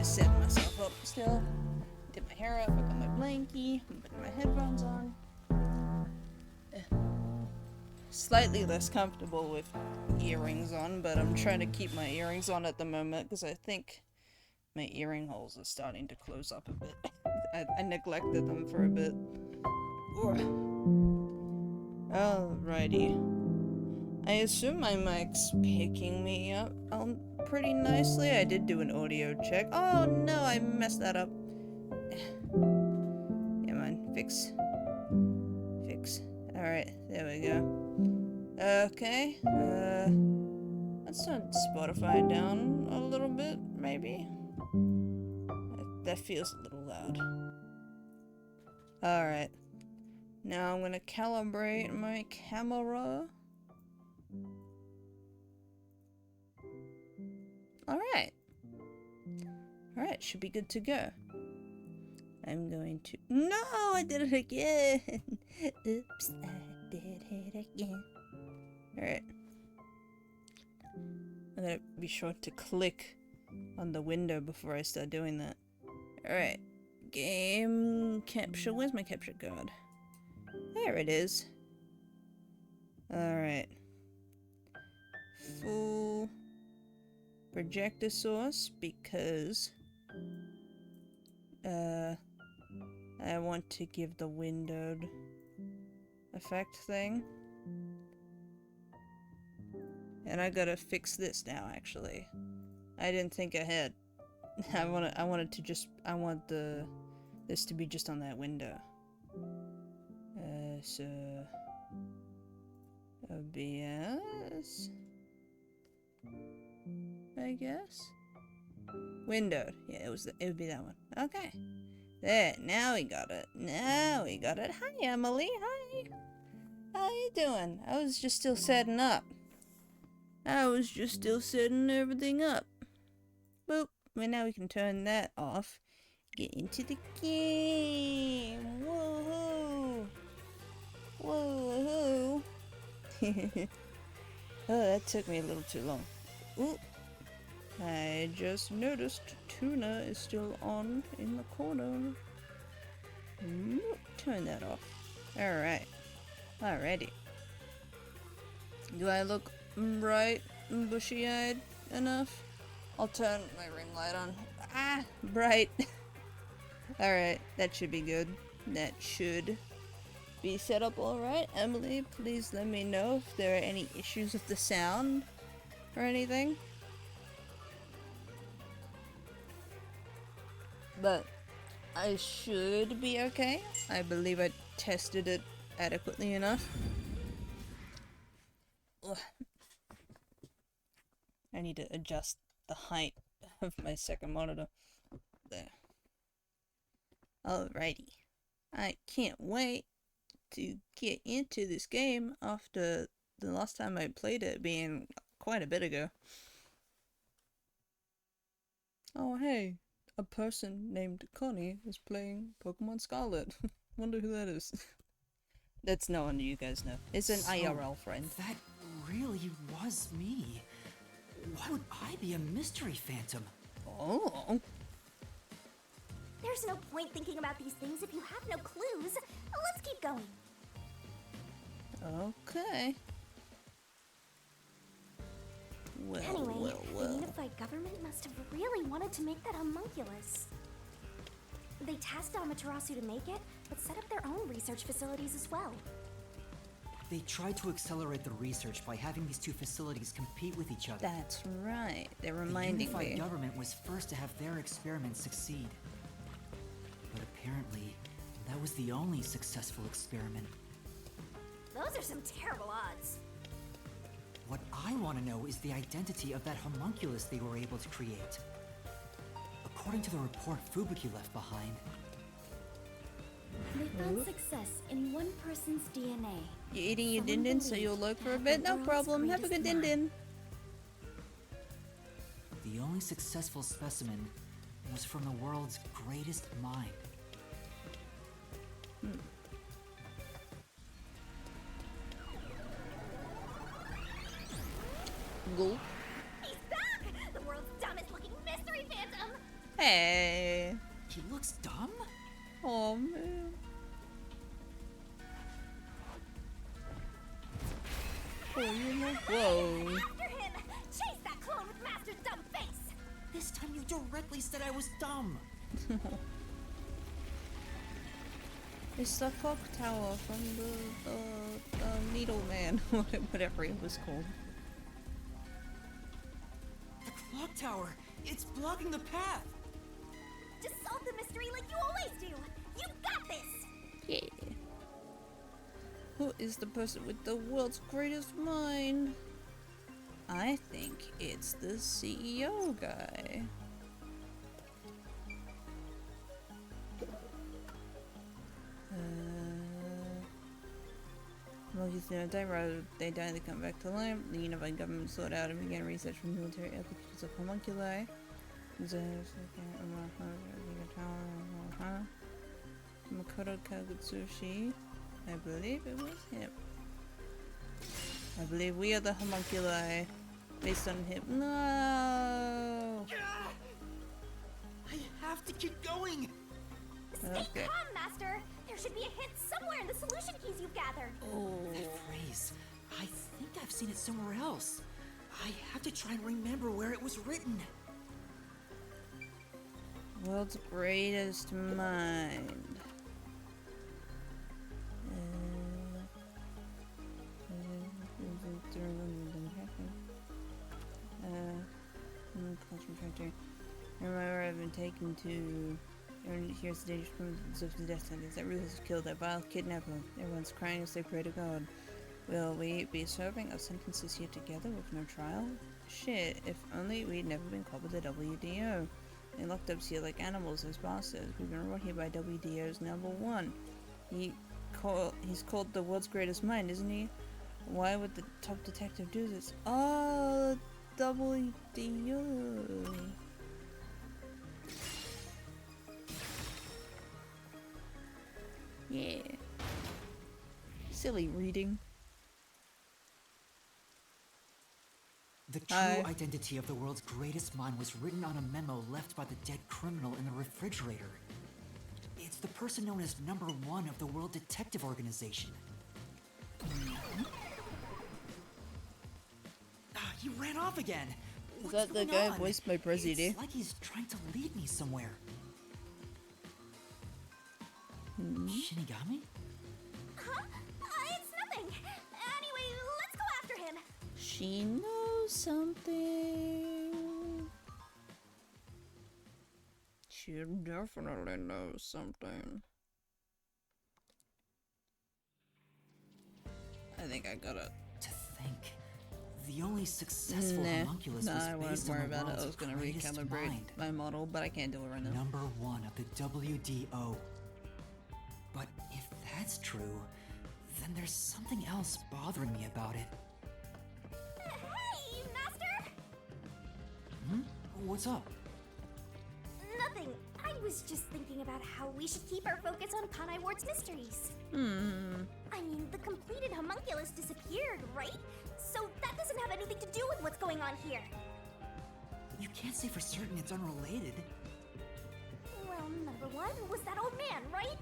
set myself up still. Did my hair up, I got my blankie, I'm putting my headphones on. Slightly less comfortable with earrings on, but I'm trying to keep my earrings on at the moment because I think my earring holes are starting to close up a bit. I neglected them for a bit. Alrighty. I assume my mic's picking me up pretty nicely. I did do an audio check. Oh no, I messed that up. Come on, fix. Fix. Alright, there we go. Okay, let's turn Spotify down a little bit, maybe? That feels a little loud. Alright. Now I'm gonna calibrate my camera. Alright. Alright, should be good to go. I'm going to... No! I did it again! Oops, I did it again. Alright. I'm gonna be sure to click on the window before I start doing that. Alright. Game capture. Where's my capture card? There it is. Alright. Full projector source because I want to give the windowed effect thing. And I gotta fix this now, actually. I didn't think ahead. I want this to be just on that window. So OBS, I guess. Windowed. Yeah, it would be that one. Okay. There, now we got it. Now we got it. Hi, Emily. Hi. How you doing? I was just still setting up. I was just still setting everything up. Boop. Well, now we can turn that off. Get into the game. Woohoo. Woohoo. Oh, that took me a little too long. Ooh. I just noticed tuna is still on in the corner. Turn that off. Alright. Alrighty. Do I look bright and bushy-eyed enough? I'll turn my ring light on. Ah! Bright! Alright, that should be good. That should be set up alright. Emily, please let me know if there are any issues with the sound or anything. But I should be okay. I believe I tested it adequately enough. Ugh. I need to adjust the height of my second monitor. There. Alrighty. I can't wait to get into this game after the last time I played it being quite a bit ago. Oh hey, a person named Connie is playing Pokemon Scarlet. Wonder who that is. That's no one you guys know. It's an IRL friend. That really was me. Why would I be a mystery phantom? Oh. There's no point thinking about these things if you have no clues. Let's keep going. Okay. Well, Anyway, well. the unified government must have really wanted to make that homunculus. They tasked Amaterasu to make it, but set up their own research facilities as well. They tried to accelerate the research by having these two facilities compete with each other. That's right. They're The reminding unified me. government was first to have their experiments succeed. But apparently, that was the only successful experiment. Those are some terrible odds. What I want to know is the identity of that homunculus they were able to create. According to the report Fubuki left behind, They found success in one person's DNA. You eating your Someone din-din so believed you'll look for a that bit? the No world's problem. Have a good greatest din-din. the only successful specimen was from the world's greatest mind. Gulp. He's back! The world's dumbest looking mystery phantom! Hey. He looks dumb? Oh man. Oh, you know. Whoa. After him! Chase that clone with Master's dumb face! This time you directly said I was dumb. It's the clock tower from the Needle Man, whatever it was called. The clock tower! It's blocking the path! Just solve the mystery like you always do! You got this! Yeah. Who is the person with the world's greatest mind? I think it's the CEO guy. Monkeys never die, rather they die, they come back to life. The unified government sought out and began research for military applications of homunculi. Makoto Kagutsushi. I believe it was him. I believe we are the homunculi. Based on him. No! I have to keep going! Stay Okay. calm, Master! There should be a hint somewhere in the solution keys you've gathered! Oh. That phrase. I think I've seen it somewhere else. I have to try and remember where it was written. World's greatest mind. Concentrator. Remember, I've been taken to. Here's the dangerous criminals of the death sentence. That Ruth has killed that vile kidnapper. Everyone's crying as they pray to God. Will we be serving our sentences here together with no trial? Shit, if only we'd never been caught with the WDO. They locked us here like animals as bastards. We've been brought here by WDO's number one. He's called the world's greatest mind, isn't he? Why would the top detective do this? Oh, WDO. Yeah. Silly reading. The true identity of the world's greatest mind was written on a memo left by the dead criminal in the refrigerator. It's the person known as number one of the World Detective Organization. He ran off again. Is that the guy voiced by President? It's like he's trying to lead me somewhere. Shinigami? Huh? It's nothing! Anyway, let's go after him! She knows something. She definitely knows something. I think I got it. To think, the only successful homunculus was I won't based worry on the about it. I world's was gonna greatest recalibrate mind. my model, but I can't do it right now. Number one of the WDO. But if that's true, then there's something else bothering me about it. Hey, Master! What's up? Nothing. I was just thinking about how we should keep our focus on Kanai Ward's mysteries. I mean, the completed homunculus disappeared, right? So that doesn't have anything to do with what's going on here. You can't say for certain it's unrelated. Well, number one was that old man, right?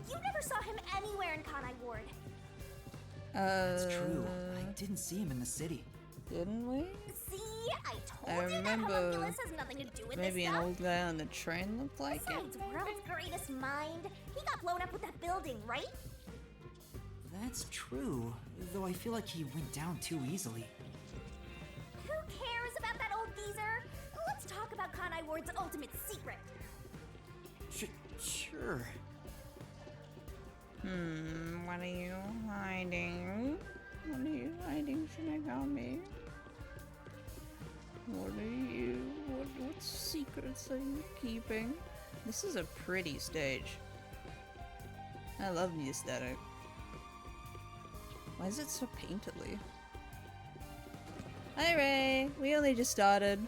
You never saw him anywhere in Kanai Ward. It's true. I didn't see him in the city. Didn't we? See? I told I you that remember homunculus has nothing to do with Maybe this an stuff. old guy on the train looked like it. Besides, world's greatest mind. He got blown up with that building, right? That's true, though I feel like he went down too easily. Who cares about that old geezer? Let's talk about Kanai Ward's ultimate secret. Sure. What are you hiding? What are you hiding, Shinigami? What secrets are you keeping? This is a pretty stage. I love the aesthetic. Why is it so painterly? Hi Ray! We only just started.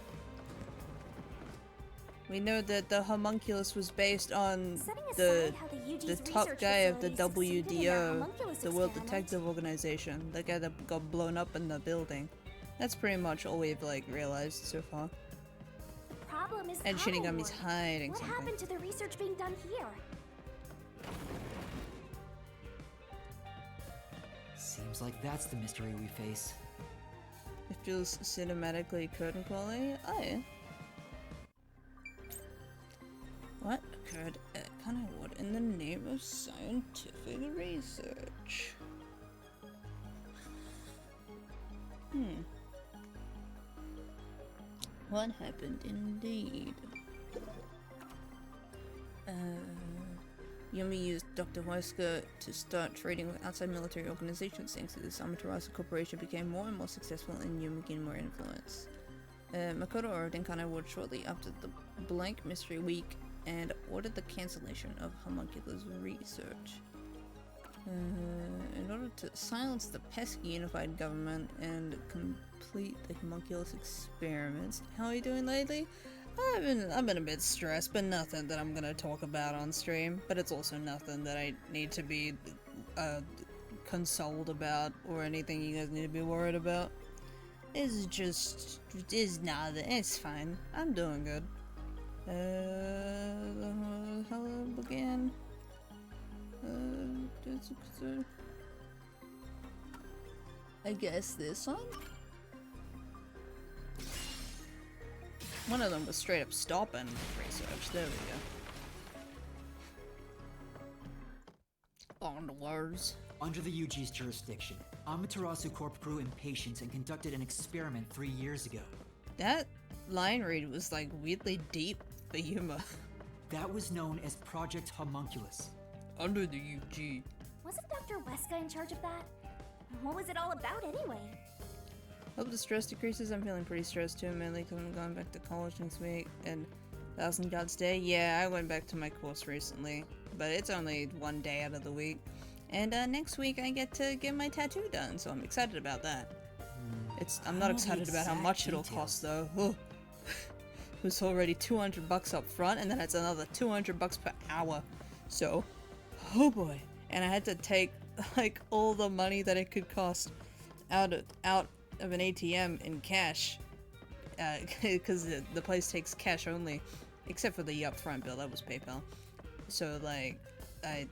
We know that the homunculus was based on Setting the aside how the UG's top research guy of the facility succeeded in their WDO, homunculus the World experiment, Detective Organization, the guy that got blown up in the building. That's pretty much all we've like realized so far. The problem problem is And Connie Shinigami's Ward. hiding What something. happened to the research being done here? Seems like that's the mystery we face. It feels cinematically curtain quality. Oh yeah. What occurred at Connie Ward in the name of scientific research? What happened indeed? Yumi used Dr. Wesker to start trading with outside military organizations. Thanks to this, Amaterasu Corporation became more and more successful and Yumi gained more influence. Makoto arrived in Connie Ward shortly after the blank mystery week and ordered the cancellation of Homunculus research. In order to silence the pesky unified government and complete the homunculus experiments. How are you doing lately? I've been a bit stressed, but nothing that I'm gonna talk about on stream. But it's also nothing that I need to be consoled about or anything you guys need to be worried about. It's nothing. It's fine. I'm doing good. Hello again. I guess this one? One of them was straight up stopping research. There we go. Onwards. Under the UG's jurisdiction, Amaterasu Corp grew impatient and conducted an experiment 3 years ago. That line read was like weirdly deep for humor. That was known as Project Homunculus. Under the UG. Wasn't Dr. Weska in charge of that? What was it all about anyway? Hope the stress decreases. I'm feeling pretty stressed too, mainly because I'm going back to college next week. And 1000 Gods Day? Yeah, I went back to my course recently. But it's only one day out of the week. And next week I get to get my tattoo done, so I'm excited about that. I'm not excited about how much it'll cost though. Ugh. It was already $200 up front, and then it's another $200 per hour. So, oh boy. And I had to take like all the money that it could cost out of an ATM in cash, because the place takes cash only, except for the upfront bill. That was PayPal. So like, I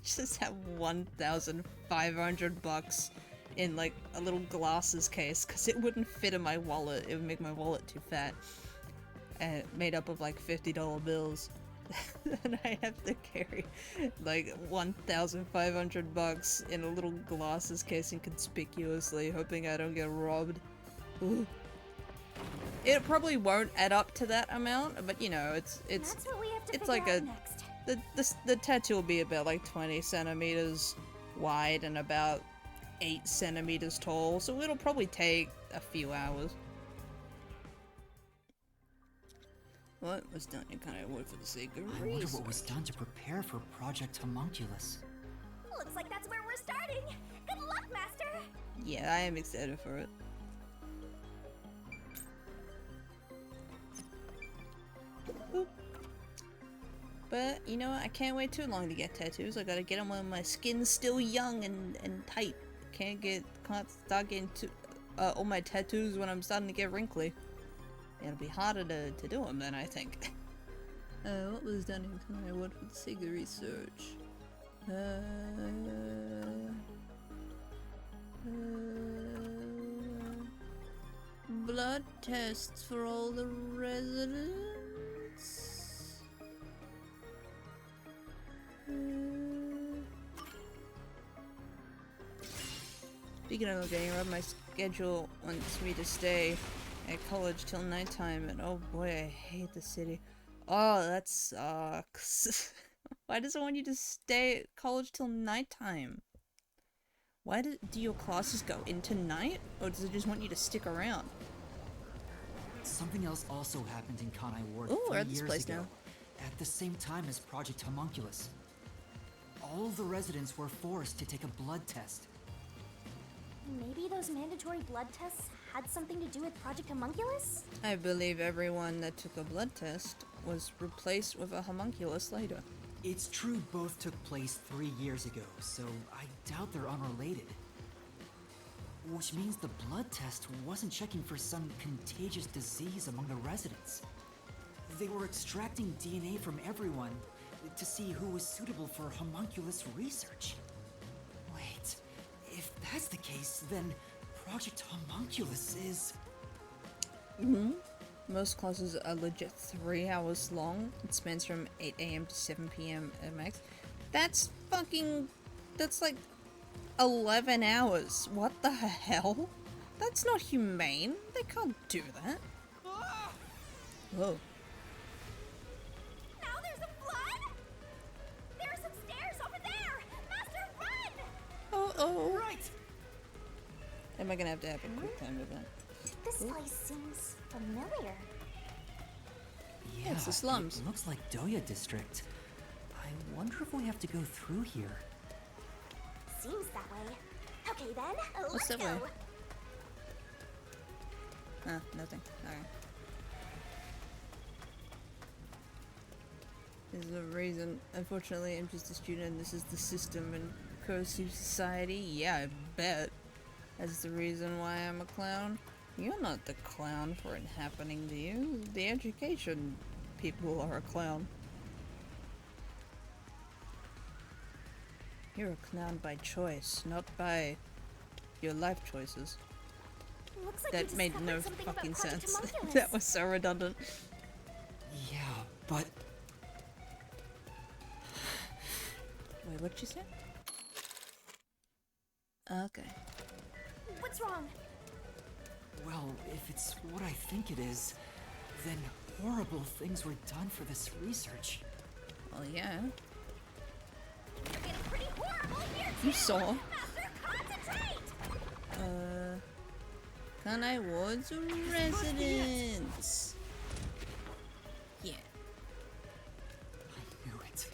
just have $1,500 in like a little glasses case because it wouldn't fit in my wallet. It would make my wallet too fat. And made up of like $50 bills. And I have to carry like $1,500 in a little glasses case inconspicuously, hoping I don't get robbed. Ooh. It probably won't add up to that amount, but you know, it's That's what we have to it's figure like out a next. the tattoo will be about like 20 centimeters wide and about 8 centimeters tall, so it'll probably take a few hours. What was done in kind of work for the sake of I research? wonder what was done to prepare for Project Homunculus. Looks like that's where we're starting. Good luck, Master. Yeah, I am excited for it. Boop. But, you know what, I can't wait too long to get tattoos. I gotta get them when my skin's still young and tight. Can't start getting all my tattoos when I'm starting to get wrinkly. It'll be harder to do them then, I think. What was done in Connie Ward for the sake of research? Blood tests for all the residents? Speaking of getting around, my schedule wants me to stay at college till nighttime, and oh boy, I hate the city. Oh, that sucks. Why does it want you to stay at college till nighttime? Why do your classes go into night, or does it just want you to stick around? Something else also happened in Kanai Ward Ooh, we're 3 at this years place ago, now. at the same time as Project Homunculus. All the residents were forced to take a blood test. Maybe those mandatory blood tests had something to do with Project Homunculus? I believe everyone that took a blood test was replaced with a homunculus later. It's true both took place 3 years ago, so I doubt they're unrelated. Which means the blood test wasn't checking for some contagious disease among the residents. They were extracting DNA from everyone to see who was suitable for homunculus research. Wait, if that's the case, then Project Homunculus is... Most classes are legit 3 hours long. It spans from 8 AM to 7 PM at max. That's like 11 hours. What the hell? That's not humane. They can't do that. Whoa. Now there's a flood? There are some stairs over there! Master, run! Oh. Right! Am I gonna have to have a quick time event? This place seems familiar. Yeah, it's the slums. It looks like Doya District. I wonder if we have to go through here. Seems that way. Okay then, What's let's that go. way? Ah, nothing. Alright. There's a reason. Unfortunately, I'm just a student. This is the system in cohesive society. Yeah, I bet. That's the reason why I'm a clown. You're not the clown for it happening to you. The education people are a clown. You're a clown by choice, not by your life choices. Looks like That we made discovered no something fucking about Project sense. Homunculus. That was so redundant. Yeah, but... Wait, what'd you say? Okay. What's wrong? Well, if it's what I think it is, then horrible things were done for this research. Well, yeah. You're getting pretty horrible here too! You saw. Master, concentrate! Kanai Ward's residence. Yeah. I knew it.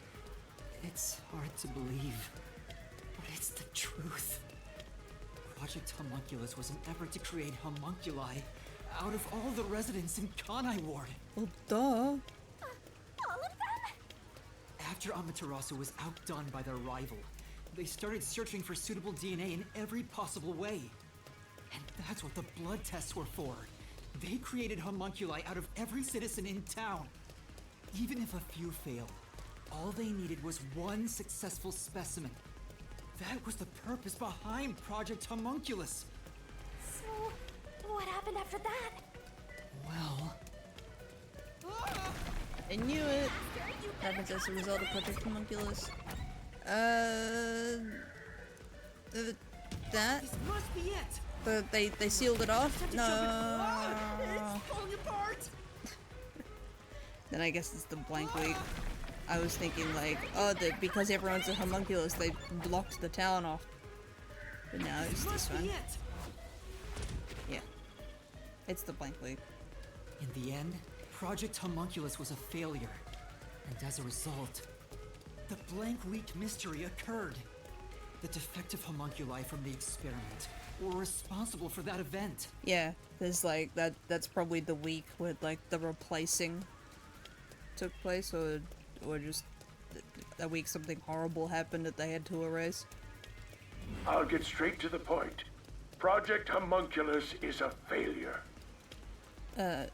It's hard to believe, but it's the truth. Project Homunculus was an effort to create homunculi out of all the residents in Kanai Ward. Well, duh. All of them? After Amaterasu was outdone by their rival, they started searching for suitable DNA in every possible way. And that's what the blood tests were for. They created homunculi out of every citizen in town. Even if a few failed, all they needed was one successful specimen. That was the purpose behind Project Homunculus. So, what happened after that? Well... I knew it. Master, you better Happens as a result of Project Homunculus. That? This must be it! They sealed it off? It's No. falling apart! Then I guess it's the blank week. I was thinking like, oh, because everyone's a homunculus, they blocked the town off. But now it's this one. Yeah. It's the blank week. In the end, Project Homunculus was a failure. And as a result, the blank week mystery occurred. The defective homunculi from the experiment were responsible for that event. Yeah, there's like that's probably the week where like the replacing took place, or just that week something horrible happened that they had to erase. I'll get straight to the point. Project Homunculus is a failure.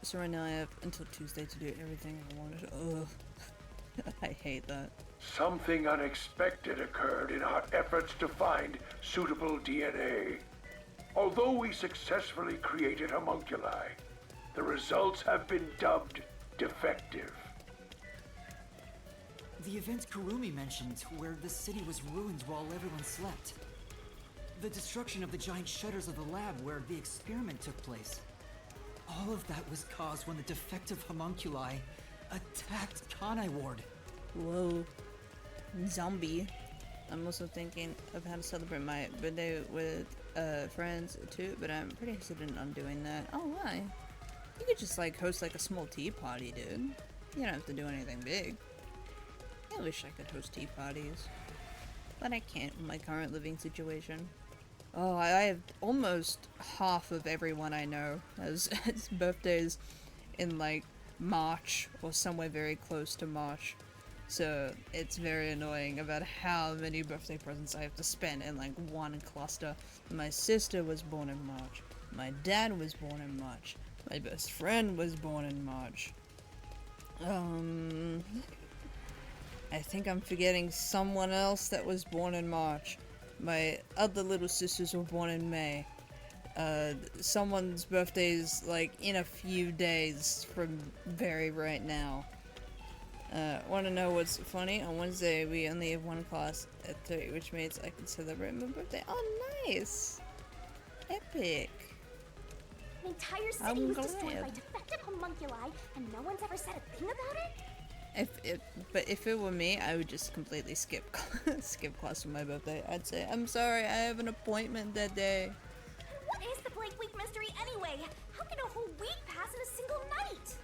So right now I have until Tuesday to do everything I wanted. Ugh. I hate that. Something unexpected occurred in our efforts to find suitable DNA. Although we successfully created homunculi, the results have been dubbed defective. The event Kurumi mentioned, where the city was ruined while everyone slept. The destruction of the giant shutters of the lab where the experiment took place. All of that was caused when the defective homunculi attacked Kanai Ward. Whoa. Zombie. I'm also thinking of how to celebrate my birthday with friends too, but I'm pretty hesitant on doing that. Oh, why? You could just like host like a small tea party, dude. You don't have to do anything big. I wish I could host tea parties, but I can't with my current living situation. Oh, I have almost half of everyone I know has birthdays in like March or somewhere very close to March. So it's very annoying about how many birthday presents I have to spend in like one cluster. My sister was born in March. My dad was born in March. My best friend was born in March. I think I'm forgetting someone else that was born in March. My other little sisters were born in May. Someone's birthday is like in a few days from right now. Wanna know what's funny? On Wednesday we only have one class at 3, which means I can celebrate my birthday. Oh, nice! Epic! An entire city I'm was destroyed glad. by defective homunculi, and no one's ever said a thing about it? But if it were me, I would just completely skip skip class for my birthday. I'd say, I'm sorry, I have an appointment that day. What is the blank week mystery anyway? How can a whole week pass in a single night?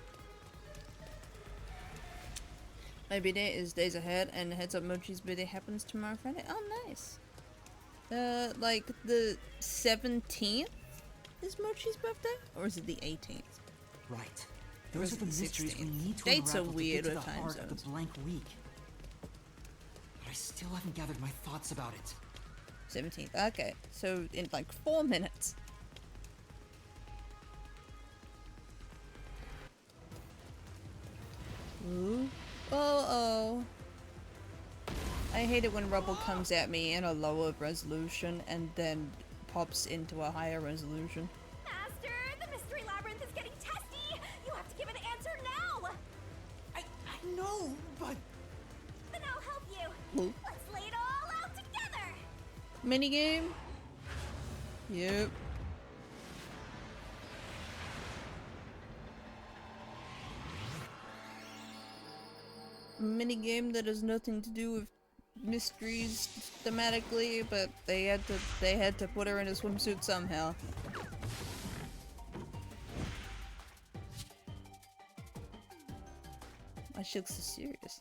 My birthday is days ahead, and heads up, Mochi's birthday happens tomorrow Friday. Oh, nice. Like the 17th is Mochi's birthday? Or is it the 18th? Right. Or Those is are it the mysteries we need to Dates are unravel to weird get to with the time heart of zones. the blank week. But I still haven't gathered my thoughts about it. 17th. Okay, so in like 4 minutes. Ooh. Oh. I hate it when rubble comes at me in a lower resolution and then pops into a higher resolution. Master, the mystery labyrinth is getting testy! You have to give an answer now! I know, but Then I'll help you! Ooh. Let's lay it all out together! Minigame? Yep. Minigame that has nothing to do with mysteries thematically, but they had to put her in a swimsuit somehow. Why she looks so serious?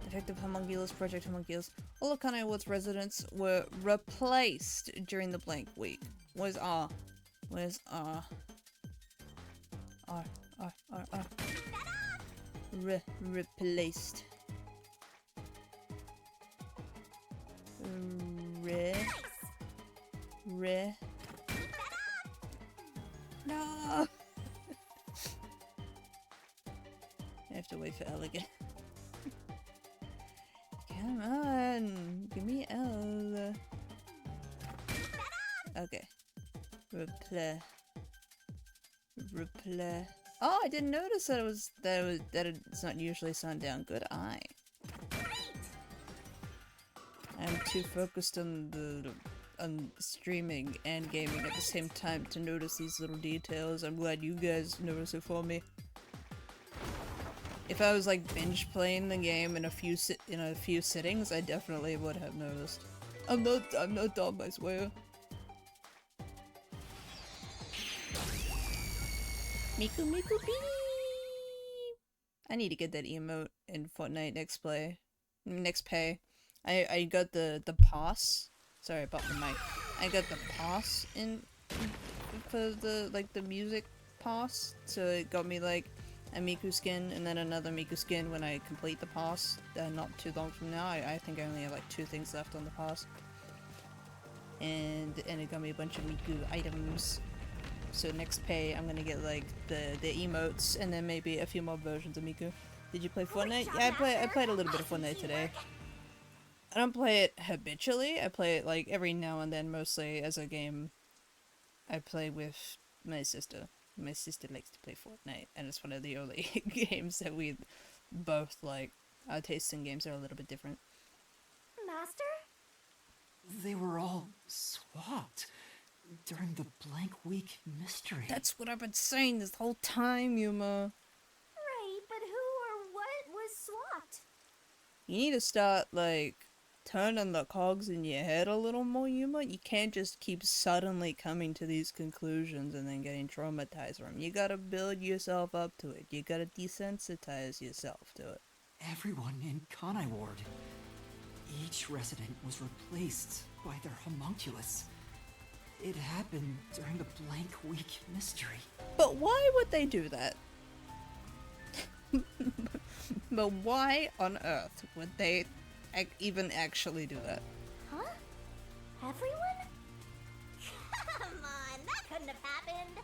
Detective Homunculus, Project Homunculus. All of Kanai Ward's residents were replaced during the blank week. Where's R? Where's R? R. Replaced. No! I have to wait for L again. Come on! Give me L. Okay. Replay. Oh, I didn't notice that it's not usually sundown. Good eye. I'm too focused on streaming and gaming at the same time to notice these little details. I'm glad you guys notice it for me. If I was like binge playing the game in a few sittings, I definitely would have noticed. I'm not dumb, I swear. Miku beep! I need to get that emote in Fortnite next pay. I got the pass. Sorry about the mic. I got the pass for the music pass, so it got me like a Miku skin and then another Miku skin when I complete the pass. Not too long from now. I think I only have like 2 things left on the pass, and it got me a bunch of Miku items. So next pay, I'm gonna get like the emotes and then maybe a few more versions of Miku. Did you play Fortnite? Yeah, I played a little bit of Fortnite today. I don't play it habitually. I play it like every now and then, mostly as a game I play with my sister. My sister likes to play Fortnite, and it's one of the early games that we both like. Our tastes in games are a little bit different. Master? they were all swapped during the blank week mystery. That's what I've been saying this whole time, Yuma. Right, but who or what was swapped? You need to start, like, turning the cogs in your head a little more, Yuma. You can't just keep suddenly coming to these conclusions and then getting traumatized from them. You gotta build yourself up to it. You gotta desensitize yourself to it. Everyone in Kanai Ward. Each resident was replaced by their homunculus. It happened during the blank week mystery. But why would they do that? But why on earth would they even actually do that? Huh? Everyone? Come on, that couldn't have happened.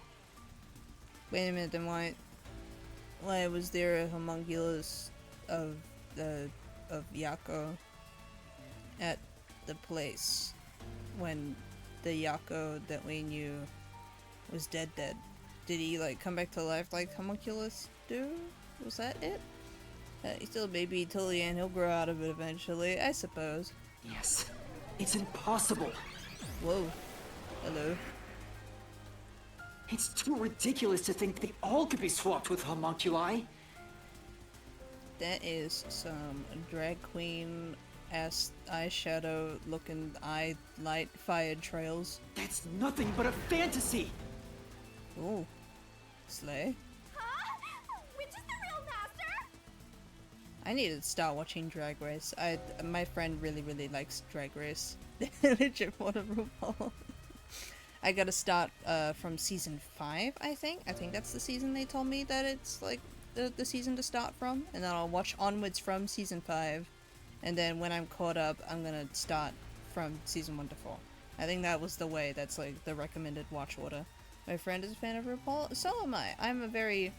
Wait a minute, then why was there a homunculus of Yako at the place when the Yako that we knew was dead? Did he like come back to life like homunculus do? Was that it? He's still a baby till the end. He'll grow out of it eventually, I suppose. Yes. It's impossible. Whoa. Hello. It's too ridiculous to think they all could be swapped with homunculi. That is some drag queen ass eyeshadow looking eye light fired trails. That's nothing but a fantasy. Ooh. Slay. Huh? Which is the real master? I need to start watching Drag Race. My friend really likes Drag Race. Legit what a RuPaul. I gotta start from season 5, I think. I think that's the season they told me that it's like the season to start from, and then I'll watch onwards from season 5, and then when I'm caught up, I'm gonna start from season 1 to 4. I think that was the way. That's like the recommended watch order. My friend is a fan of RuPaul, so am I. I'm a very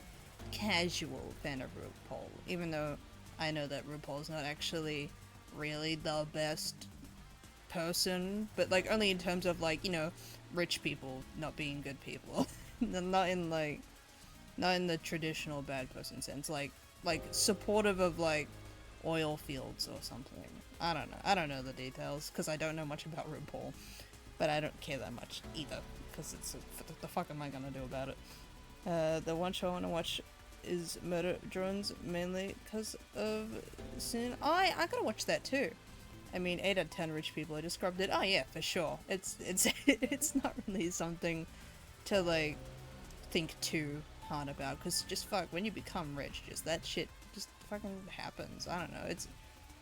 casual fan of RuPaul, even though I know that RuPaul's not actually really the best person, but like only in terms of like, you know, rich people not being good people. not in the traditional bad person sense, like supportive of like oil fields or something. I don't know the details because I don't know much about RuPaul, but I don't care that much either because it's what the fuck am I gonna do about it? The one show I want to watch is Murder Drones, mainly because of Sin. Oh, I gotta watch that too. I mean, 8 out of 10 rich people. I described it. Oh yeah, for sure. It's it's not really something to like think too hard about, because just fuck, when you become rich, just that shit just fucking happens. I don't know.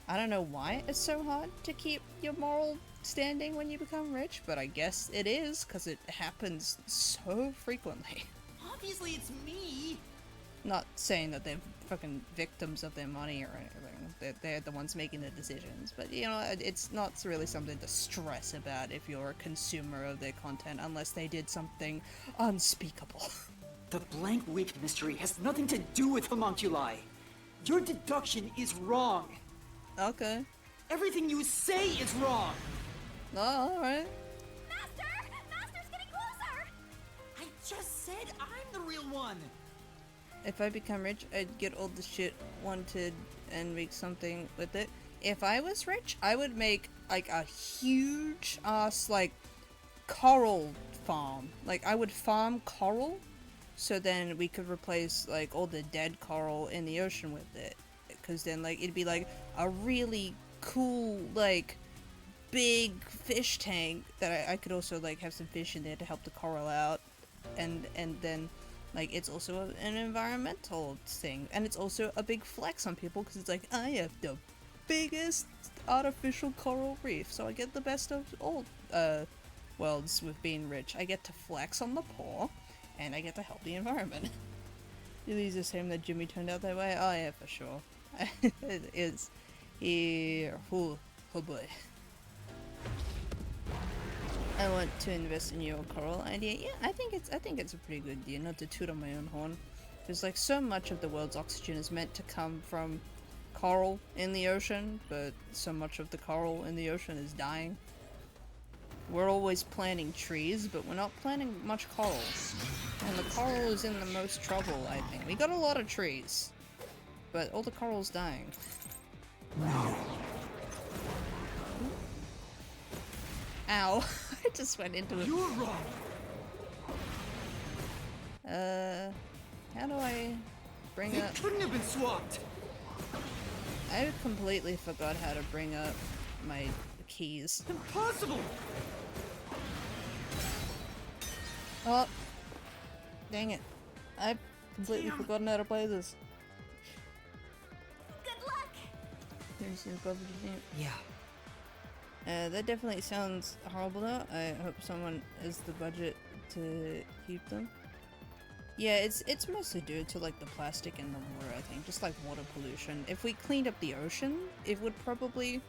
I don't know why it's so hard to keep your moral standing when you become rich, but I guess it is because it happens so frequently. Obviously, it's me. Not saying that they're fucking victims of their money or anything. They're the ones making the decisions. But, you know, it's not really something to stress about if you're a consumer of their content, unless they did something unspeakable. The blank week mystery has nothing to do with homunculi. Your deduction is wrong. Okay. Everything you say is wrong. Oh, alright. Master! Master's getting closer! I just said I'm the real one. If I become rich, I'd get all the shit wanted and make something with it. If I was rich, I would make like a huge ass like coral farm. Like I would farm coral, so then we could replace like all the dead coral in the ocean with it. Because then like it'd be like a really cool like big fish tank that I could also like have some fish in there to help the coral out, and then like it's also an environmental thing, and it's also a big flex on people because it's like I have the biggest artificial coral reef, so I get the best of all worlds with being rich. I get to flex on the poor, and I get to help the environment. Really is a shame that Jimmy turned out that way. Oh yeah, for sure. It is. Oh boy. I want to invest in your coral idea. Yeah, I think it's a pretty good idea, not to toot on my own horn. There's like so much of the world's oxygen is meant to come from coral in the ocean, but so much of the coral in the ocean is dying. We're always planting trees, but we're not planting much coral. And the coral is in the most trouble, I think. We got a lot of trees, but all the coral's dying. Ow. I just went into it. You're wrong. How do I bring They up... couldn't have been swapped. I completely forgot how to bring up my keys. Impossible. Oh! Dang it. I've completely Damn. forgotten how to play this. Good luck! Yeah. That definitely sounds horrible though. I hope someone has the budget to keep them. Yeah, it's mostly due to like the plastic in the water, I think. Just like water pollution. If we cleaned up the ocean, it would probably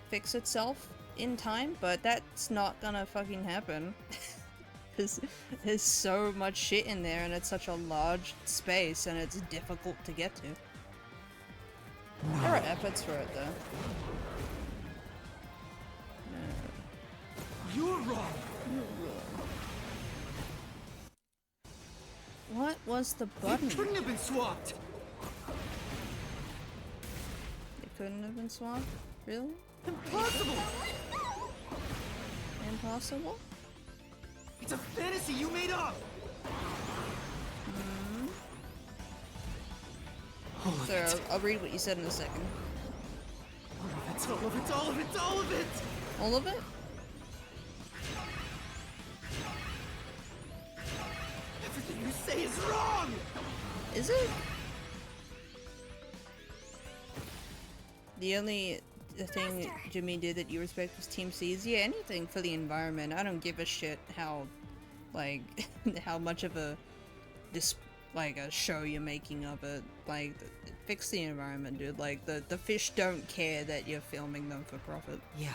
fix itself. in time, but that's not gonna fucking happen. Because there's so much shit in there and it's such a large space and it's difficult to get to. There are efforts for it though. No. You're wrong. What was the button? It couldn't have been swapped. It couldn't have been swapped? Really? Impossible. Impossible? It's a fantasy you made up. So I'll read what you said in a second. All of it, all of it, all of it, all of it. All of it? Everything you say is wrong. Is it? The only thing Jimmy did that you respect was Team C's. Yeah, anything for the environment. I don't give a shit how, like, how much of a, like, a show you're making of it. Like, fix the environment, dude. Like, the fish don't care that you're filming them for profit. Yeah.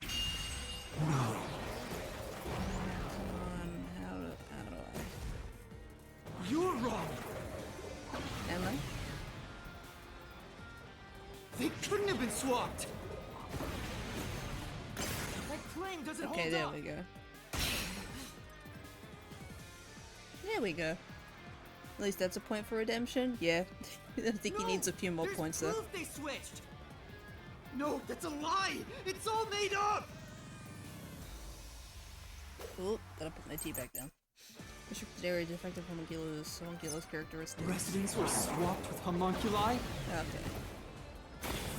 No. Come on, how do I? You're wrong. Am I? They couldn't have been swapped. That claim doesn't hold Okay, there up. we go. There we go. At least that's a point for redemption. Yeah. I think he needs a few more points there. Proof they switched. No, that's a lie. It's all made up. Oh, gotta put my tea back down. Restricted area, defective homunculus, characteristics. Residents were swapped with homunculi? Okay.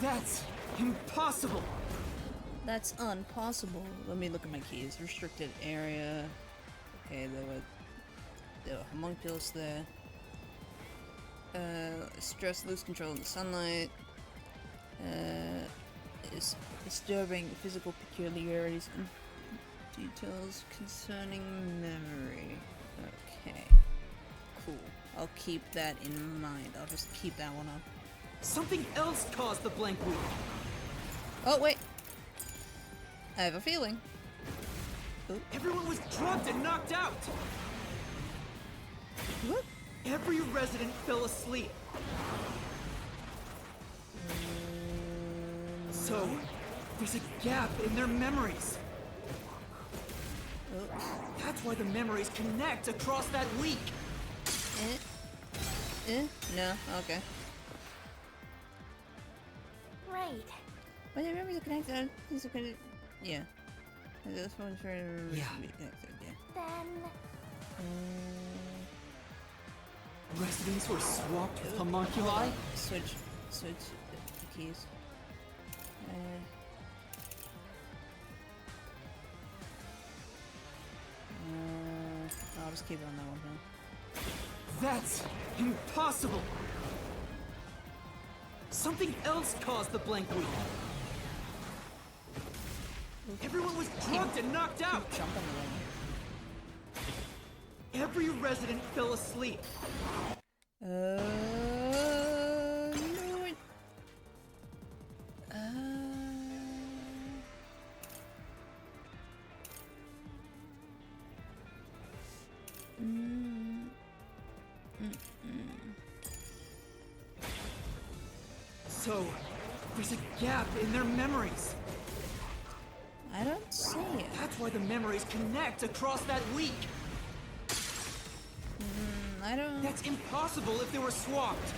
That's impossible. That's impossible. Let me look at my keys. Restricted area. Okay, there were homunculus there. Stress, lose control in the sunlight. Is disturbing physical peculiarities and details concerning memory. Okay. Cool. I'll keep that in mind. I'll just keep that one up. Something else caused the blank week. Oh, wait. I have a feeling. Oop. Everyone was drugged and knocked out. What? Every resident fell asleep. So, there's a gap in their memories. Oops. That's why the memories connect across that week. No, okay. Right. But the memories are connected. These are connected. Yeah. This one's very Yeah. connected, yeah. Then Residents were swapped with homunculi? Switch the keys. I'll just keep it on that one then. That's impossible. Something else caused the blank week. Everyone was drugged and knocked out. Jumping around. Every resident fell asleep. No. So, there's a gap in their memories. I don't see it. That's why the memories connect across that week. I don't. That's impossible if they were swapped.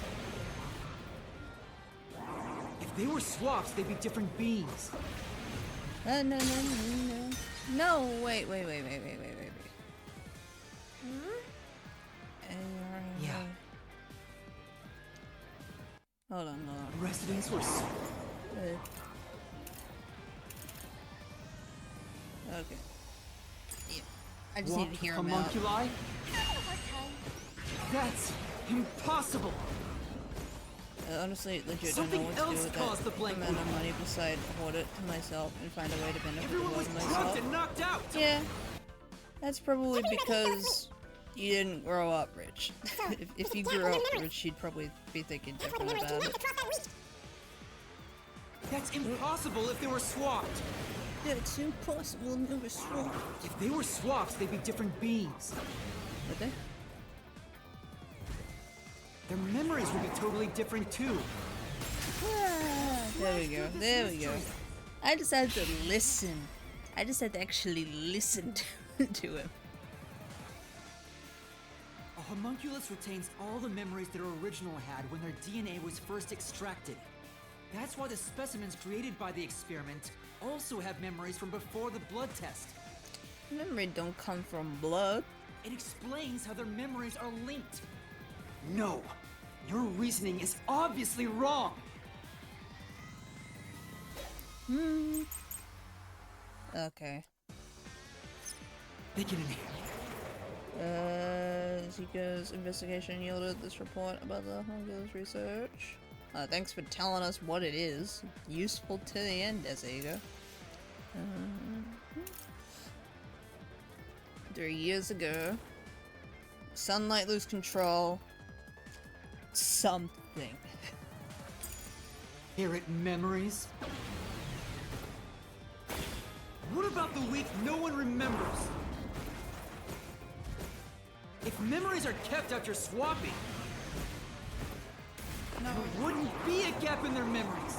If they were swaps, they'd be different beings. No. No, wait. Yeah. Hold on. Residents were Okay. Yeah. I just need to hear him out. homunculi? That's impossible. Honestly, legit Something don't know what to do else with caused the that blank amount of week. money beside hoard it to myself and find a way to benefit the Everyone world was myself. drugged and knocked out. Yeah. That's probably because you didn't grow up rich. if you grew up rich, you'd probably be thinking different about it. That's impossible if they were swapped. It's impossible to be swapped. If they were swapped, they'd be different beings. Would they? Their memories would be totally different too. There we go. There we go. I decided to listen. I decided to actually listen to him. A homunculus retains all the memories their original had when their DNA was first extracted. That's why the specimens created by the experiment also have memories from before the blood test. Memory don't come from blood. It explains how their memories are linked. No, your reasoning is obviously wrong. Okay. They can inherit. Zika's investigation yielded this report about the homunculus research. Thanks for telling us what it is. Useful to the end, Zika. 3 years ago, sunlight lose control. Something. Inherit memories? What about the week no one remembers? If memories are kept after swapping, there wouldn't be a gap in their memories.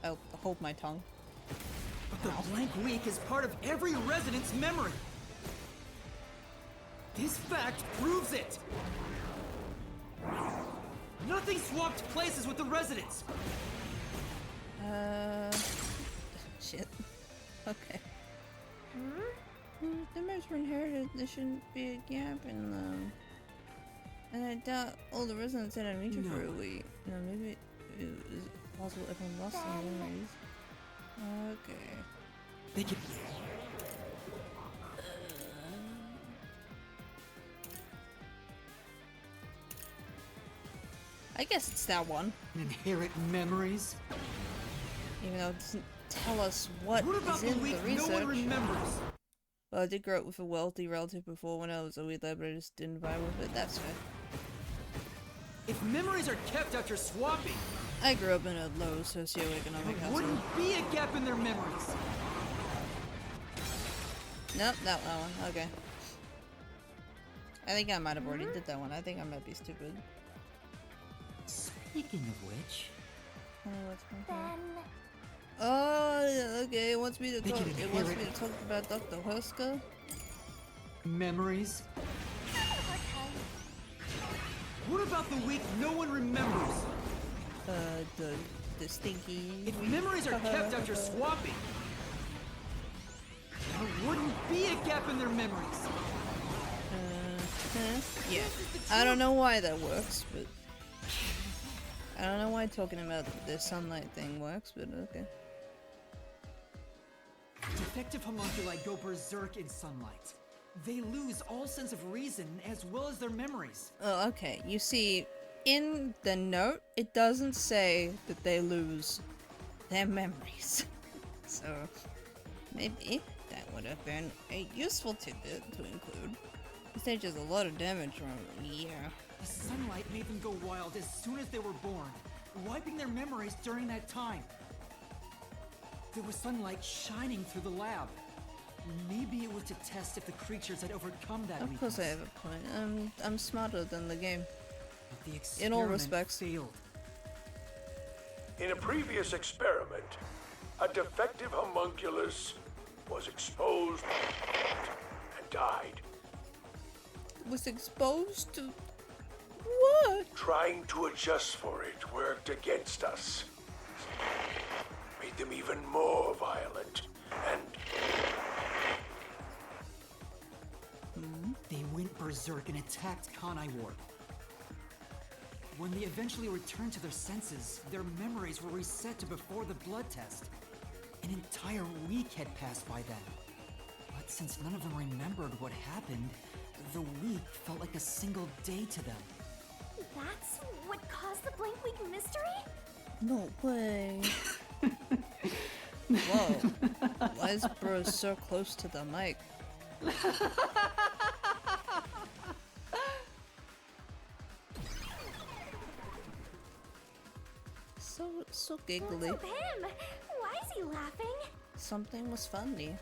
I'll hold my tongue. But the blank week is part of every resident's memory. This fact proves it. Nothing swapped places with the residents. Shit. Okay. The memories were inherited. There shouldn't be a gap in them. And I doubt all the residents had amnesia for a week. No, maybe it was possible everyone lost their memories. Okay. They can. I guess it's that one. Inherit memories? Even though it doesn't tell us what about is the in week the research. no one remembers? Well, I did grow up with a wealthy relative before when I was a wee lad, but I just didn't vibe with it. That's fair. If memories are kept after swapping, I grew up in a low socioeconomic there household. wouldn't be a gap in their memories. Nope, not that one. Okay. I think I might have already did that one. I think I might be stupid. Speaking of which, What's my Then Oh, yeah, okay. It wants me to They talk. can It wants me inherit- to talk about Dr. Huska. memories? okay. What about the week no one remembers? The stinky. If memories are kept after swapping, there wouldn't be a gap in their memories. Yeah. I don't know why that works, but I don't know why talking about the sunlight thing works, but okay. Defective homunculi go berserk in sunlight. They lose all sense of reason as well as their memories. Oh, okay. You see, in the note, it doesn't say that they lose their memories. So, maybe that would have been a useful tidbit to include. This stage has a lot of damage from it. Yeah. The sunlight made them go wild as soon as they were born, wiping their memories during that time. There was sunlight shining through the lab. Maybe it was to test if the creatures had overcome that Of course I weakness. have a point. I'm smarter than the game. But the In experiment all respects. failed. In a previous experiment, a defective homunculus was exposed and died. Was exposed to what? Trying to adjust for it worked against us. Made them even more violent and They went berserk and attacked Kanai-Ward. When they eventually returned to their senses, their memories were reset to before the blood test. An entire week had passed by then. But since none of them remembered what happened, the week felt like a single day to them. That's what caused the blank week mystery? No way. Whoa. Why is bro so close to the mic? So giggly. What's with him? Why is he laughing? Something was funny.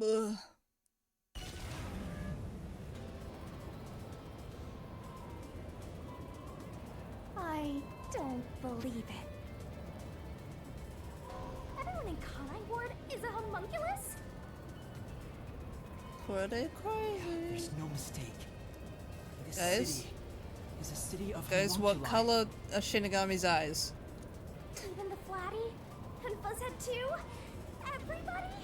Ugh. I don't believe it. Everyone in Kanai Ward is a homunculus? Pretty crazy. There's no mistake. This Guys? city is a city of Guys, what homunculi. color are Shinigami's eyes? Even the Flatty? And Fuzzhead too? Everybody?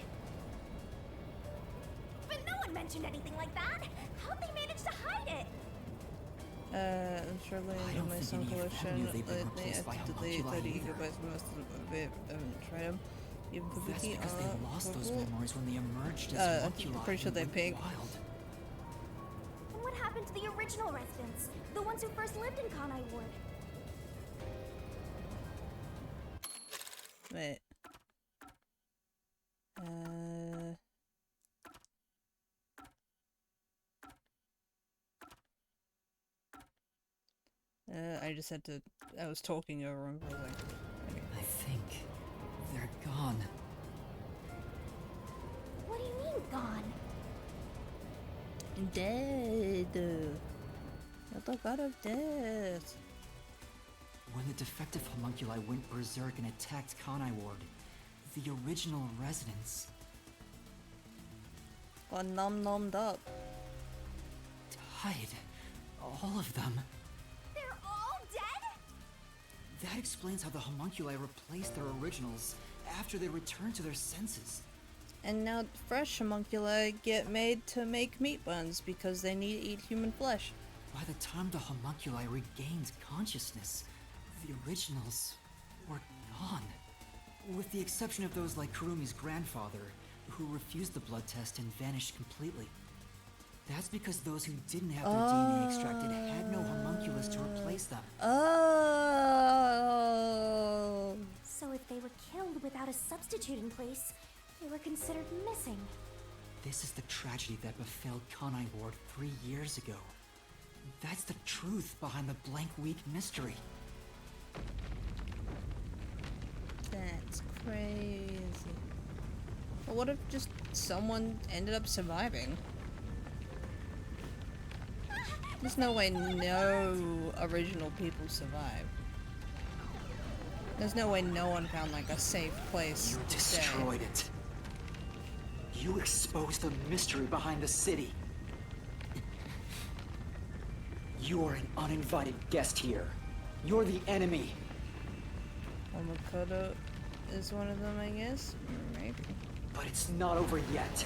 But no one mentioned anything like that! How'd they manage to hide it? I'm struggling I in don't my think song any of them collection knew they'd been lately. I replaced by have to delete homunculi 30 either. gigabytes most of it. I haven't tried them. Even That's Kabuki, because they lost those purple? memories when they emerged as I'm homunculi pretty sure and they're went pink. wild. And what happened to the original residents? The ones who first lived in Kanai Ward? Wait. I just had to. I was talking over him. I was like, okay. I think they're gone. What do you mean, gone? Dead. You're the god of death. When the defective homunculi went berserk and attacked Kanai Ward, the original residents Got nummed up. died. All of them. They're all dead? That explains how the homunculi replaced their originals after they returned to their senses. And now fresh homunculi get made to make meat buns because they need to eat human flesh. By the time the homunculi regained consciousness, the originals were gone. With the exception of those like Kurumi's grandfather, who refused the blood test and vanished completely. That's because those who didn't have their DNA extracted had no homunculus to replace them. Oh. So if they were killed without a substitute in place, they were considered missing. This is the tragedy that befell Kanai Ward 3 years ago. That's the truth behind the blank week mystery. That's crazy. But what if just someone ended up surviving? There's no way no original people survive. There's no way no one found like a safe place You to stay. destroyed it. You exposed the mystery behind the city. You are an uninvited guest here. You're the enemy. Makoto is one of them, I guess? Maybe. But it's not over yet.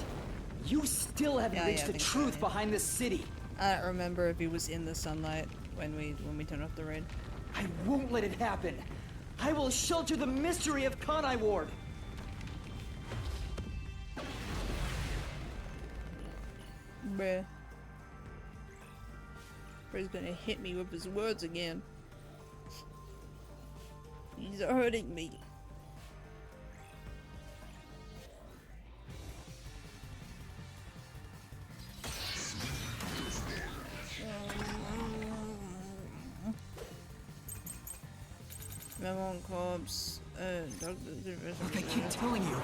You still haven't Yeah, reached I the think so, truth yeah. behind this city. I don't remember if he was in the sunlight when we turned off the raid. I won't let it happen. I will shelter the mystery of Kanai Ward. Bruh. Bruh's gonna hit me with his words again. He's hurting me. Memo corpse. Doctor. Look, I keep telling you.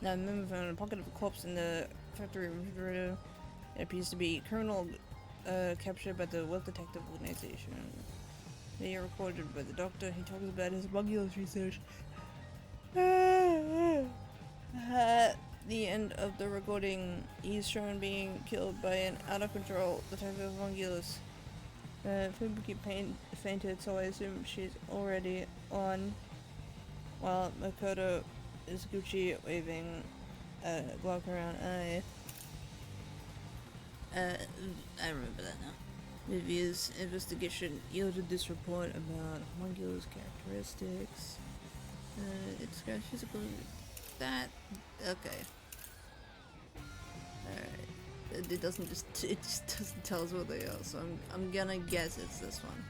Now, Memo found a pocket of a corpse in the factory refrigerator. It appears to be criminal captured by the wealth detective organization. They are recorded by the doctor. He talks about his homunculus research. At the end of the recording, he's shown being killed by an out-of-control detective homunculus. Fubuki fainted, so I assume she's already on. While Makoto is Gucci waving a Glock around. I remember that now. Vivia's investigation yielded this report about homunculus characteristics. It's got physical. That. Okay. Alright. It doesn't just. It just doesn't tell us what they are, so I'm gonna guess it's this one.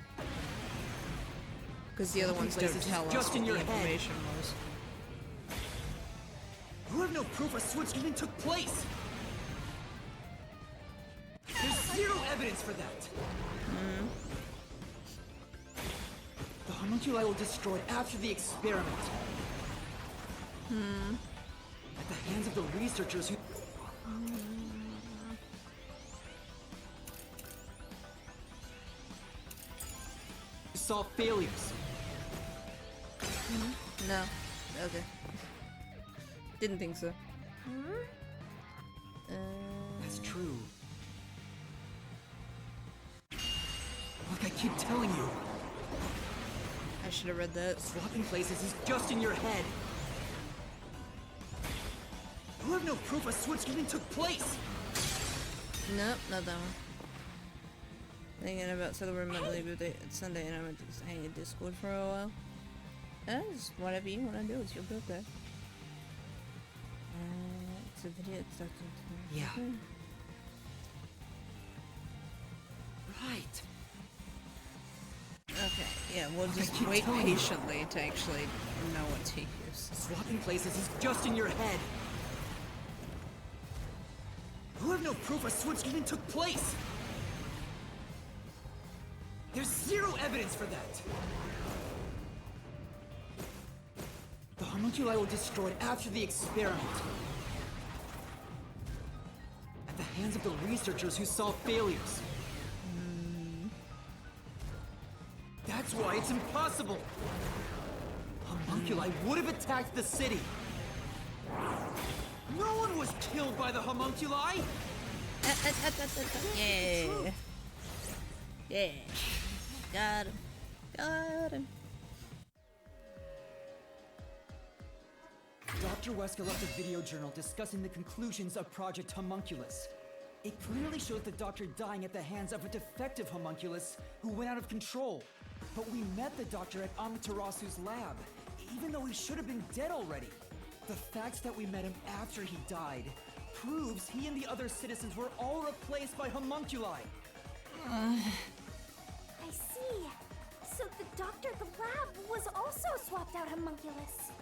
Because the other ones don't tell us what the information was. You have no proof a switch even took place! There's zero evidence for that! The homunculi were destroyed after the experiment. At the hands of the researchers who... saw failures. No. Okay. Didn't think so. That's true. Like I keep telling you, I should have read that. swapping places is just in your head. You have no proof a switch even took place. Nope, not that one. Thinking about celebrating my birthday Sunday, and I'm gonna just hang in Discord for a while. That's whatever you want to do. It's your birthday. It's a video. It starts in Yeah. Right. Okay, yeah, we'll just keep wait telling you. patiently to actually know what to use. Swapping places is just in your head. You have no proof a switch even took place. There's zero evidence for that. The homunculi were destroyed after the experiment. At the hands of the researchers who saw failures. That's why it's impossible. Homunculi would have attacked the city. No one was killed by the homunculi. Yeah. Yeah. Got him. Got him. Dr. Wesker left a video journal discussing the conclusions of Project Homunculus. It clearly shows the doctor dying at the hands of a defective homunculus who went out of control. But we met the doctor at Amaterasu's lab, even though he should have been dead already. The fact that we met him after he died proves he and the other citizens were all replaced by homunculi. I see. So the doctor at the lab was also swapped out homunculus.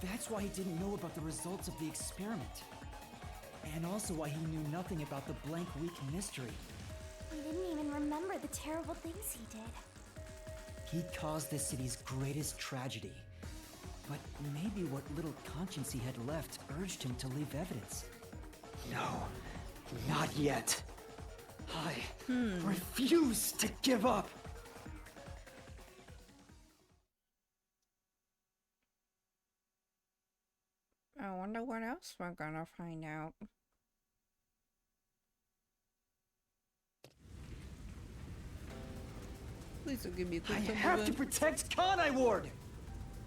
That's why he didn't know about the results of the experiment. And also why he knew nothing about the blank week mystery. He didn't even remember the terrible things he did. He caused the city's greatest tragedy. But maybe what little conscience he had left urged him to leave evidence. No, not yet. I refuse to give up. I wonder what else we're gonna find out. Please don't give me a quick I tumble have to button. protect Kanai Ward!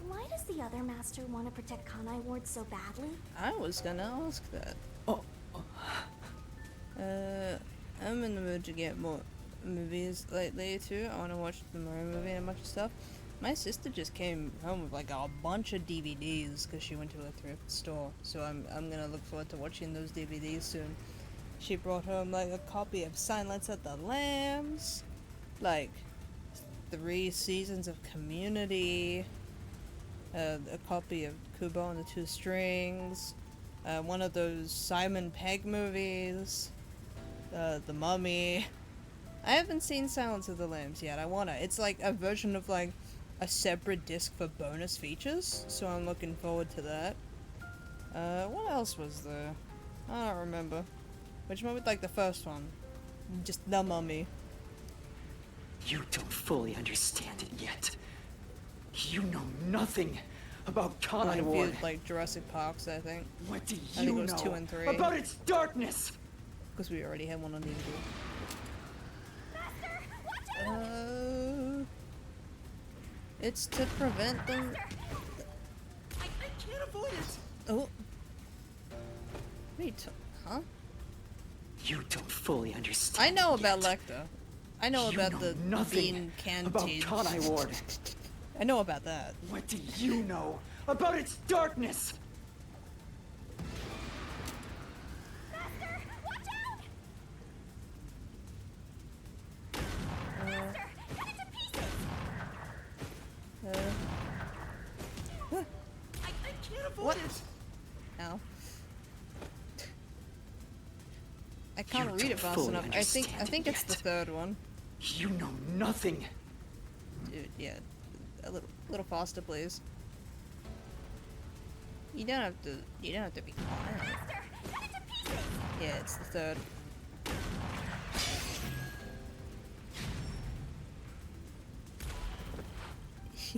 Why does the other master want to protect Kanai Ward so badly? I was gonna ask that. Oh, I'm in the mood to get more movies lately too. I want to watch the Mario movie and a bunch of stuff. My sister just came home with like a bunch of DVDs because she went to a thrift store. So I'm gonna look forward to watching those DVDs soon. She brought home like a copy of Silence of the Lambs, like 3 seasons of Community, a copy of Kubo and the Two Strings, one of those Simon Pegg movies, The Mummy. I haven't seen Silence of the Lambs yet. I wanna. It's like a version of like a separate disc for bonus features, so I'm looking forward to that. What else was there? I don't remember. Which one was like the first one? Just The Mummy. you don't fully understand it yet. You know nothing about Kanai Like, Ward. like Jurassic Parks, I think. What do think you it was know 2 and 3. about its darkness? Because we already had one on DVD. Master, watch out! It's to prevent them. I can't avoid it. Oh. Wait, huh? You don't fully understand. I know about yet. Lecter. I know You about know the nothing bean about canteen. Kanai Ward. I know about that. What do you know about its darkness! Master, watch out! Master, cut it to pieces! I can't avoid What? it! Ow. I can't You read it don't fast fully enough. I think understand it's the yet. third one. You know nothing! Dude, yeah. A little faster, please. You don't have to be quiet. Master, cut it to pieces! Yeah, it's the third.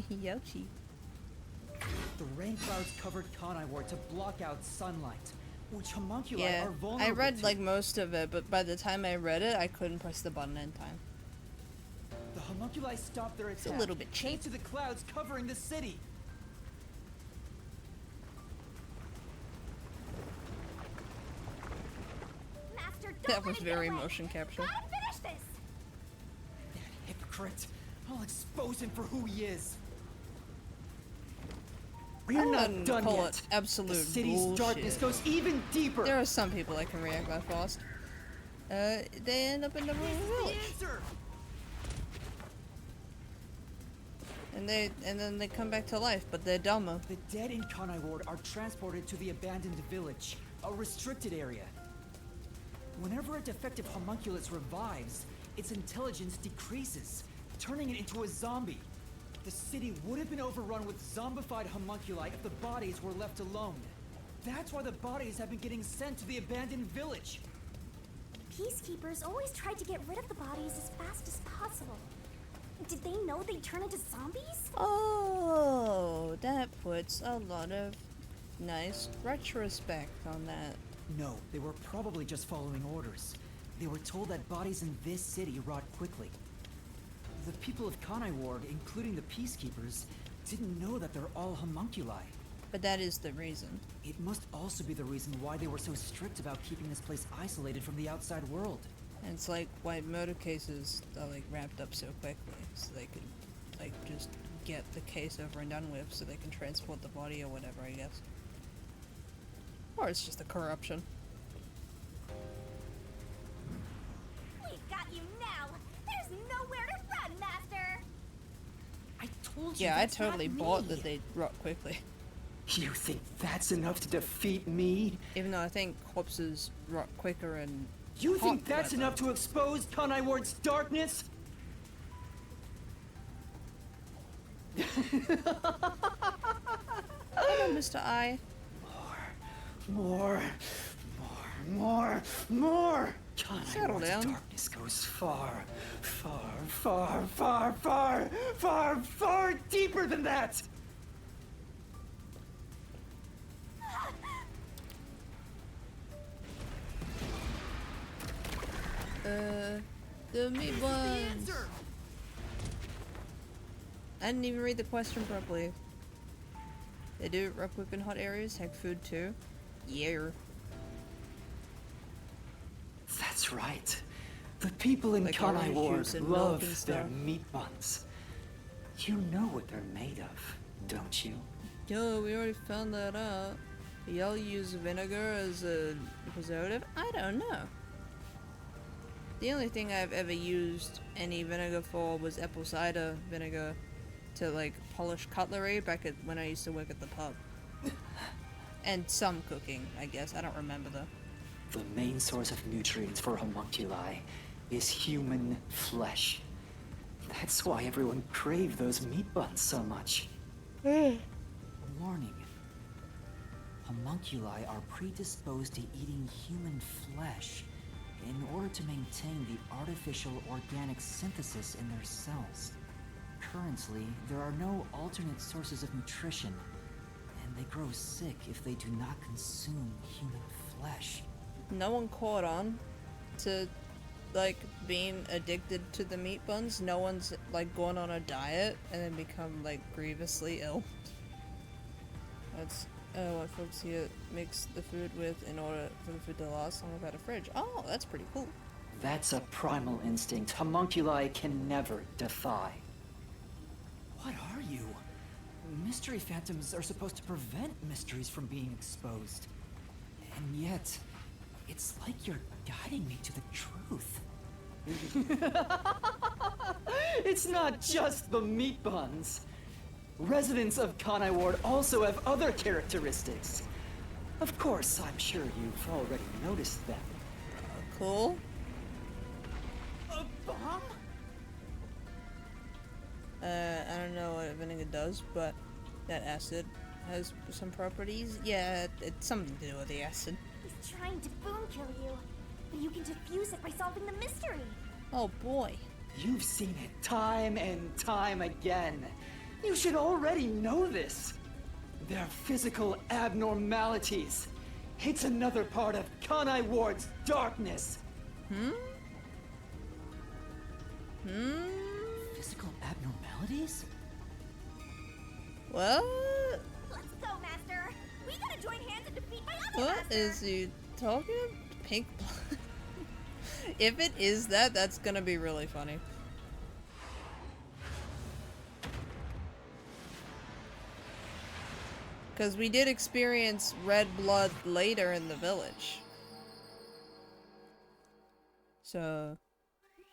Yoshi. The rain clouds covered Conivore to block out sunlight, which homunculi Yeah, are vulnerable I read to. like most of it, but by the time I read it, I couldn't press the button in time. The homunculi stopped their attack. a little bit cheap. Thanks to the clouds covering the city. Master, don't That let was it get very away. motion capture. Gotta finish this! That hypocrite. I'll expose him for who he is. We're I not wouldn't done call yet. it absolute The city's bullshit. darkness goes even deeper. There are some people that can react that fast. They end up in the wrong This is the village. answer. And then they come back to life, but they're dumber. The dead in Conivore are transported to the abandoned village, a restricted area. Whenever a defective homunculus revives, its intelligence decreases, turning it into a zombie. The city would have been overrun with zombified homunculi if the bodies were left alone. That's why the bodies have been getting sent to the abandoned village. Peacekeepers always tried to get rid of the bodies as fast as possible. Did they know they'd turn into zombies? Oh, that puts a lot of nice retrospect on that. No, they were probably just following orders. They were told that bodies in this city rot quickly. The people of Conivore, including the Peacekeepers, didn't know that they're all homunculi. But that is the reason. It must also be the reason why they were so strict about keeping this place isolated from the outside world. And it's like why murder cases are like wrapped up so quickly, so they could like just get the case over and done with, so they can transport the body or whatever, I guess. Or it's just the corruption. We've got you now! There's nowhere to run, Master! I told you Yeah, I that's not totally me. bought that they rot quickly. You think that's enough to defeat me? Even though I think corpses rot quicker and You think hot that's weather. enough to expose Conivore's darkness? Hello, Mr. I. More. Settle Conivore's down. darkness goes far, far deeper than that! The meat buns. I didn't even read the question properly. They do rock whip in hot areas, heck food too. Yeah. That's right. The people in Like orange juice Conivore and milk and love their stuff. meat buns. You know what they're made of, don't you? Yo, we already found that out. Y'all use vinegar as a preservative? I don't know. The only thing I've ever used any vinegar for was apple cider vinegar to like polish cutlery back at when I used to work at the pub. And some cooking, I guess. I don't remember though. The main source of nutrients for homunculi is human flesh. That's why everyone craved those meat buns so much. Warning. Homunculi are predisposed to eating human flesh in order to maintain the artificial organic synthesis in their cells. Currently, there are no alternate sources of nutrition, and they grow sick if they do not consume human flesh. No one caught on to like being addicted to the meat buns. No one's like gone on a diet and then become like grievously ill. That's what folks here mix the food with in order for the food to last long without a fridge. Oh, that's pretty cool. That's a primal instinct homunculi can never defy. What are you? mystery phantoms are supposed to prevent mysteries from being exposed. And yet, it's like you're guiding me to the truth. It's not just the meat buns. Residents of Kanai Ward also have other characteristics. Of course, I'm sure you've already noticed them. Cool. A bomb? I don't know what vinegar does, but that acid has some properties. Yeah, it's something to do with the acid. He's trying to boom kill you, but you can defuse it by solving the mystery. Oh boy. You've seen it time and time again. You should already know this. They're physical abnormalities. It's another part of Kanai Ward's darkness. Physical abnormalities? What? Let's go, Master. We gotta join hands and defeat my other What master. is he talking about? Pink blood? If it is that, that's gonna be really funny. Because we did experience red blood later in the village. So,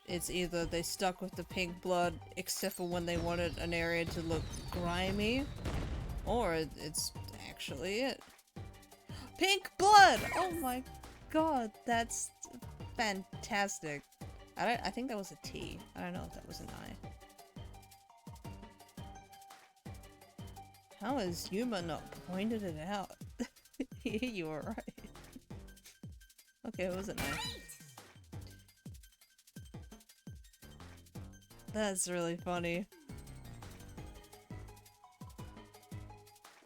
it's either they stuck with the pink blood except for when they wanted an area to look grimy, or it's actually it. Pink blood! Oh my god, that's fantastic. I think that was a T. I don't know if that was an I. How has Yuma not pointed it out? You were right. Okay, it was an I. That's really funny.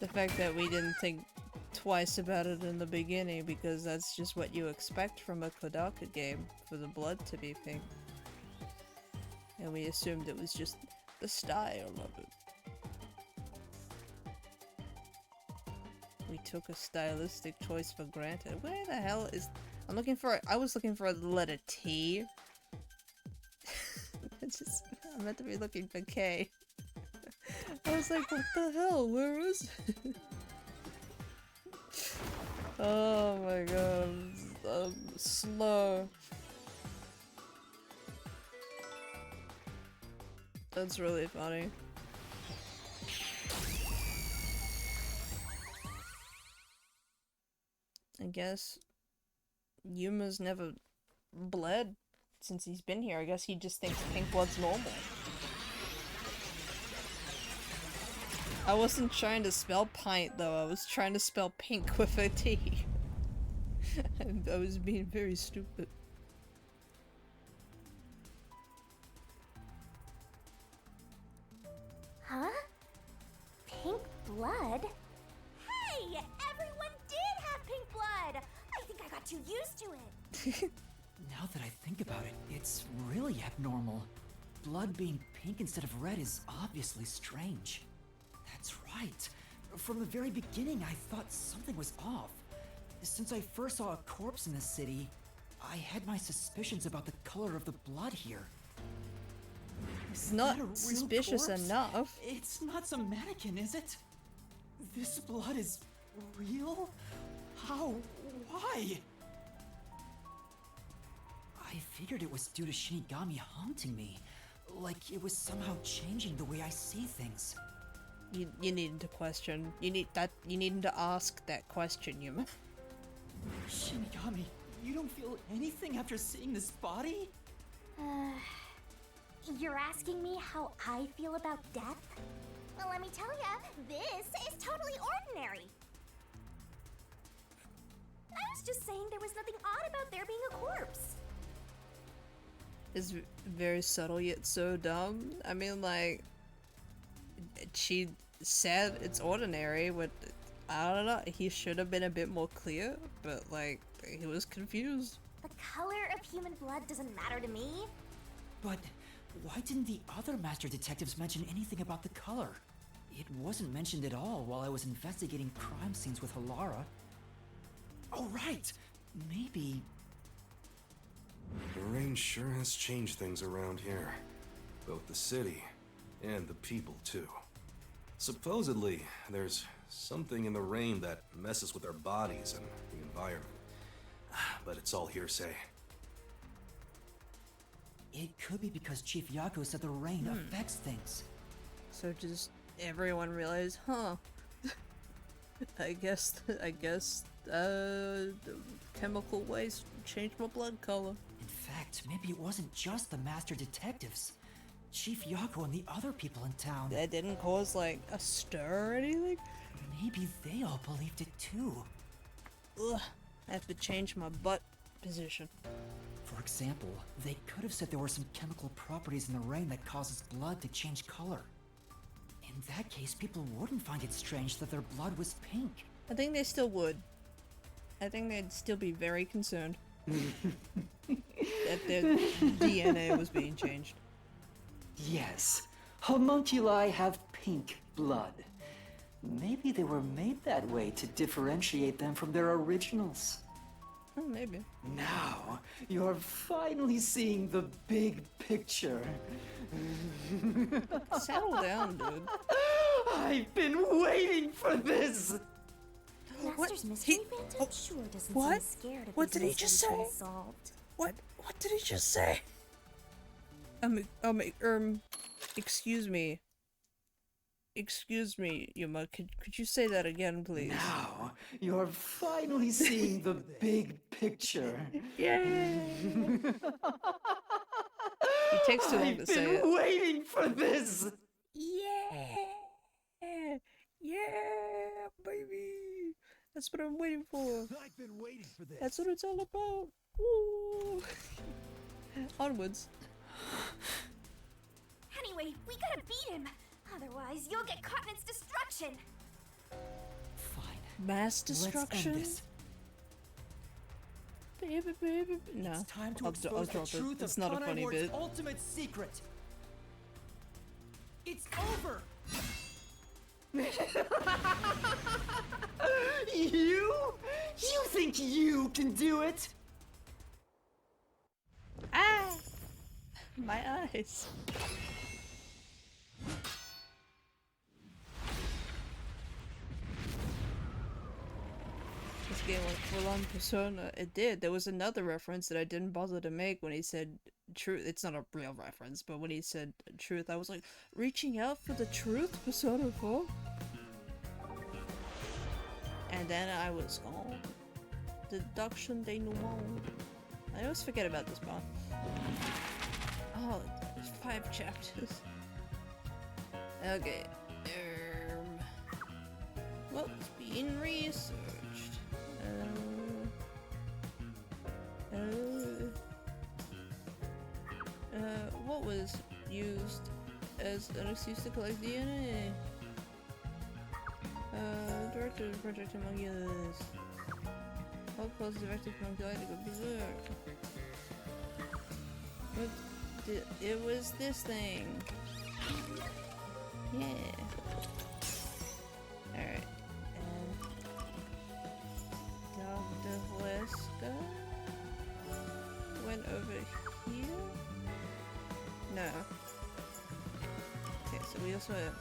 The fact that we didn't think twice about it in the beginning, because that's just what you expect from a Kodaka game, for the blood to be pink. And we assumed it was just the style of it. We took a stylistic choice for granted. Where the hell is... I was looking for the letter T. I meant to be looking for K. I was like, what the hell? Where is it? Oh my god, I'm slow. That's really funny. I guess Yuma's never bled since he's been here. I guess he just thinks pink blood's normal. I wasn't trying to spell pint though, I was trying to spell pink with a T. I was being very stupid. Huh? Pink blood? Hey! Everyone did have pink blood! I think I got too used to it. Now that I think about it, it's really abnormal. Blood being pink instead of red is obviously strange. That's right. From the very beginning, I thought something was off. Since I first saw a corpse in the city, I had my suspicions about the color of the blood here. It's not that a real suspicious corpse? enough. It's not some mannequin, is it? This blood is real? How? Why? I figured it was due to Shinigami haunting me. Like it was somehow changing the way I see things. You needed to question. You needed to ask that question, Yuma. Shinigami, you don't feel anything after seeing this body? You're asking me how I feel about death? Well, let me tell ya, this is totally ordinary. I was just saying there was nothing odd about there being a corpse. It's very subtle yet so dumb. I mean, like, she said it's ordinary, but I don't know, he should have been a bit more clear, but like, he was confused. The color of human blood doesn't matter to me. But why didn't the other master detectives mention anything about the color? It wasn't mentioned at all while I was investigating crime scenes with Halara. Oh right! Maybe... The rain sure has changed things around here. Both the city and the people, too. Supposedly, there's something in the rain that messes with our bodies and the environment. But it's all hearsay. It could be because Chief Yako said the rain affects things. So just everyone realized, huh? I guess, the chemical waste changed my blood color. In fact, maybe it wasn't just the master detectives. Chief Yako and the other people in town. That didn't cause, like, a stir or anything? Maybe they all believed it too. Ugh, I have to change my butt position. For example, they could have said there were some chemical properties in the rain that causes blood to change color. In that case, people wouldn't find it strange that their blood was pink. I think they still would. I think they'd still be very concerned that their DNA was being changed. Yes, homunculi have pink blood. Maybe they were made that way to differentiate them from their originals. Oh, maybe. Now, you're finally seeing the big picture. Settle down, dude. I've been waiting for this! Master's mystery phantom sure doesn't seem scared of these mysteries being solved. What did he just say? Excuse me. Excuse me, Yuma, could you say that again, please? Now, you're finally seeing the big picture. Yay! He takes too long to say it. I've been waiting for this! Yeah! Yeah, baby! That's what I'm waiting for. I've been waiting for this. That's what it's all about. Woo! Onwards. Anyway, we gotta beat him. Otherwise, you'll get caught in its destruction. Fine. Mass Let's destruction? end this. Baby. No. It's time to I'll expose the drop it. truth It's of not a Conai funny Ward's bit. ultimate secret. It's over. You think you can do it? Ah! My eyes. This game went full on Persona. It did. There was another reference that I didn't bother to make when he said truth. It's not a real reference, but when he said truth, I was like, reaching out for the truth, Persona 4? And then I was gone. Deduction denouement. I always forget about this part. Oh, there's 5 chapters. Okay. Well, it's being researched. What was used as an excuse to collect DNA? Director of the Project Homunculus. How close directed Homunculi to go berserk? What did, it was this thing. Yeah. Alright. Dr. Wesker went over here? No. Okay, so we also have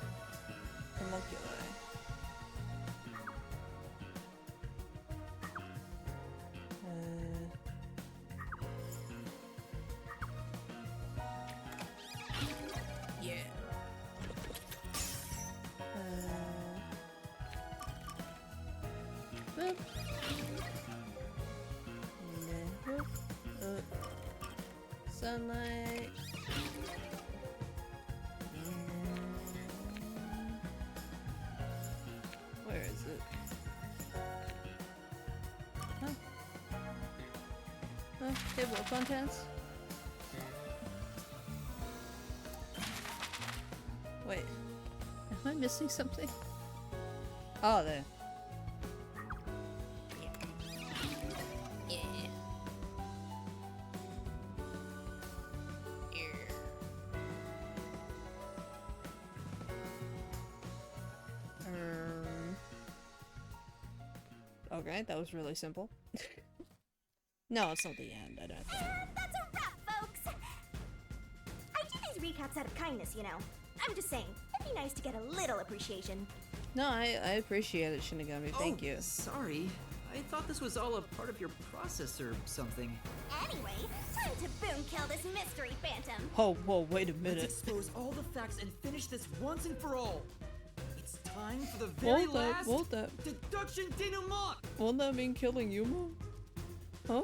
homunculi. Yeah. Boop. Boop. Sunlight. Where is it? Huh? Oh, table of contents. Wait, am I missing something? Oh, there. Yeah. Okay, that was really simple. No, it's not the end, I don't think. That's a wrap, folks! I do these recaps out of kindness, you know. I'm just saying, if It'd be nice to get a little appreciation. No, I appreciate it, Shinigami. Thank you. Sorry. I thought this was all a part of your process or something. Anyway, time to boom kill this mystery phantom. Oh, whoa, wait a Let's minute. expose all the facts and finish this once and for all. It's time for the very last Hold up. deduction denouement. Won't that mean killing Yuma? Huh?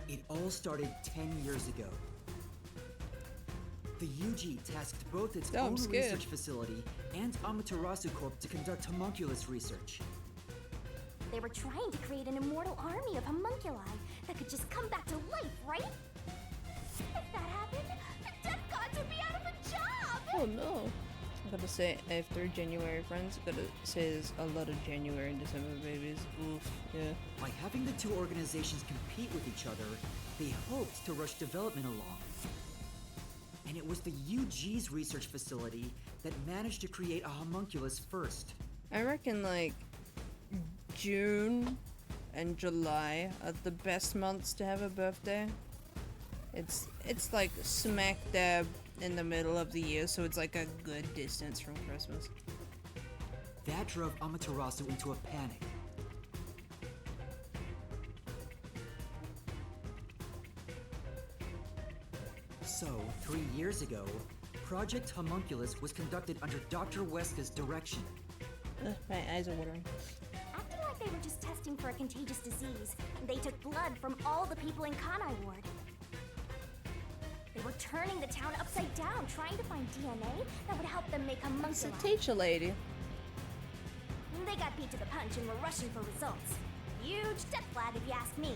It all started 10 years ago. The UG tasked both its Oh, I'm own scared. research facility and Amaterasu Corp to conduct homunculus research. They were trying to create an immortal army of homunculi that could just come back to life, right? If that happened, the death gods would be out of a job! Oh no. I gotta say, if they're January friends, I gotta say there's a lot of January and December babies. Oof, yeah. By having the two organizations compete with each other, they hoped to rush development along. And it was the UG's research facility that managed to create a homunculus first. I reckon like June and July are the best months to have a birthday. It's like smack dab in the middle of the year, so it's like a good distance from Christmas. That drove Amaterasu into a panic. So, 3 years ago, Project Homunculus was conducted under Dr. Weska's direction. My eyes are watering. Acting like they were just testing for a contagious disease, they took blood from all the people in Kanai Ward. They were turning the town upside down, trying to find DNA that would help them make It's a homunculi. teacher lady. They got beat to the punch and were rushing for results. Huge death flag if you ask me.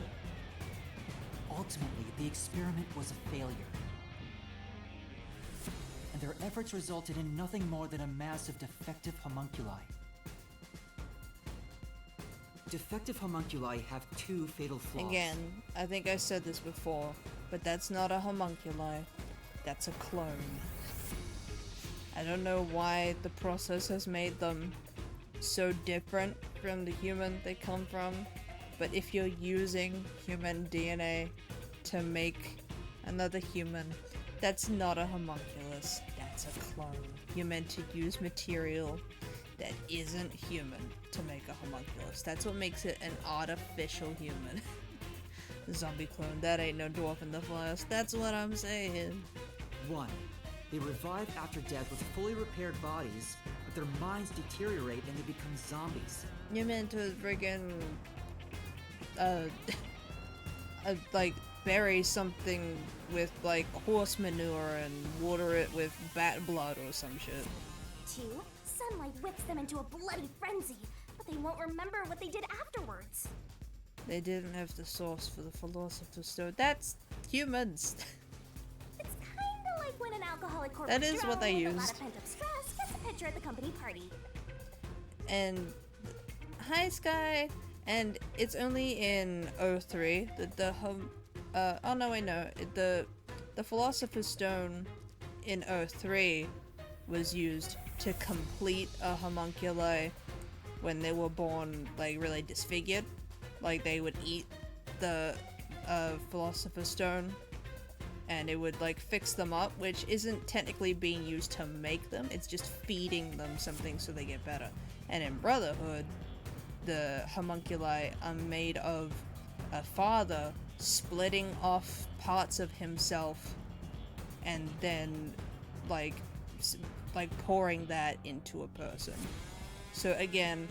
Ultimately, the experiment was a failure. And their efforts resulted in nothing more than a mass of defective homunculi. Defective homunculi have two fatal flaws. Again, I think I said this before, but that's not a homunculi. That's a clone. I don't know why the process has made them so different from the human they come from, but if you're using human DNA to make another human, that's not a homunculus, that's a clone. You're meant to use material that isn't human to make a homunculus. That's what makes it an artificial human. Zombie clone, that ain't no dwarf in the flesh. That's what I'm saying. 1. They revive after death with fully repaired bodies, but their minds deteriorate and they become zombies. You're meant to friggin' like bury something with like horse manure and water it with bat blood or some shit. 2. Sunlight whips them into a bloody frenzy, but they won't remember what they did afterwards. They didn't have the source for the Philosopher's Stone. That's humans. It's kinda like when an alcoholic corporate That is what they with a lot used. of pent-up stress gets a picture at the company party. And hi Sky, and it's only in 03 that the Philosopher's Stone in 03 was used to complete a homunculi when they were born like really disfigured. Like they would eat the Philosopher's Stone and it would like fix them up, which isn't technically being used to make them, it's just feeding them something so they get better. And in Brotherhood, the homunculi are made of a father splitting off parts of himself and then like pouring that into a person. So again,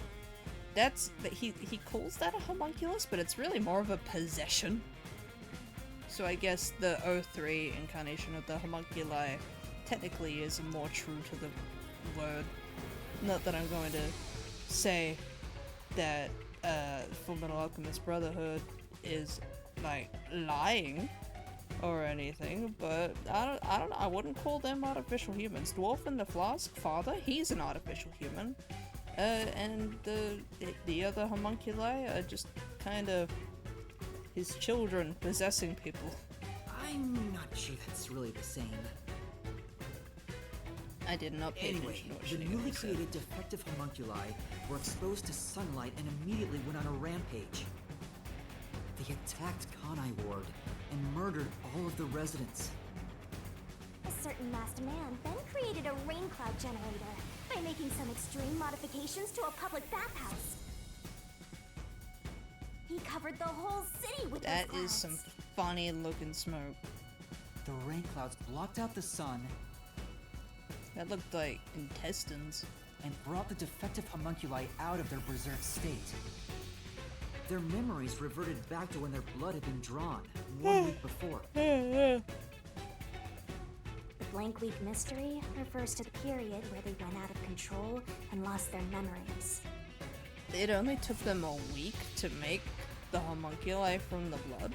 that's he calls that a homunculus, but it's really more of a possession. So I guess the 03 incarnation of the homunculi technically is more true to the word. Not that I'm going to say that Fullmetal Alchemist Brotherhood is like lying or anything, but I don't know. I wouldn't call them artificial humans. Dwarf in the Flask father, he's an artificial human. And the other homunculi are just kind of his children possessing people. I'm not sure that's really the same. I did not pay Anyway, attention to what the Shinigami newly said. created defective homunculi were exposed to sunlight and immediately went on a rampage. They attacked Kanai Ward and murdered all of the residents. The certain masked man then created a rain cloud generator by making some extreme modifications to a public bathhouse. He covered the whole city with That those is some clouds. funny looking smoke. The rain clouds blocked out the sun That looked like intestines. and brought the defective homunculi out of their berserk state. Their memories reverted back to when their blood had been drawn 1 week before. The blank week mystery refers to the period where they went out of control and lost their memories. It only took them a week to make the homunculi from the blood.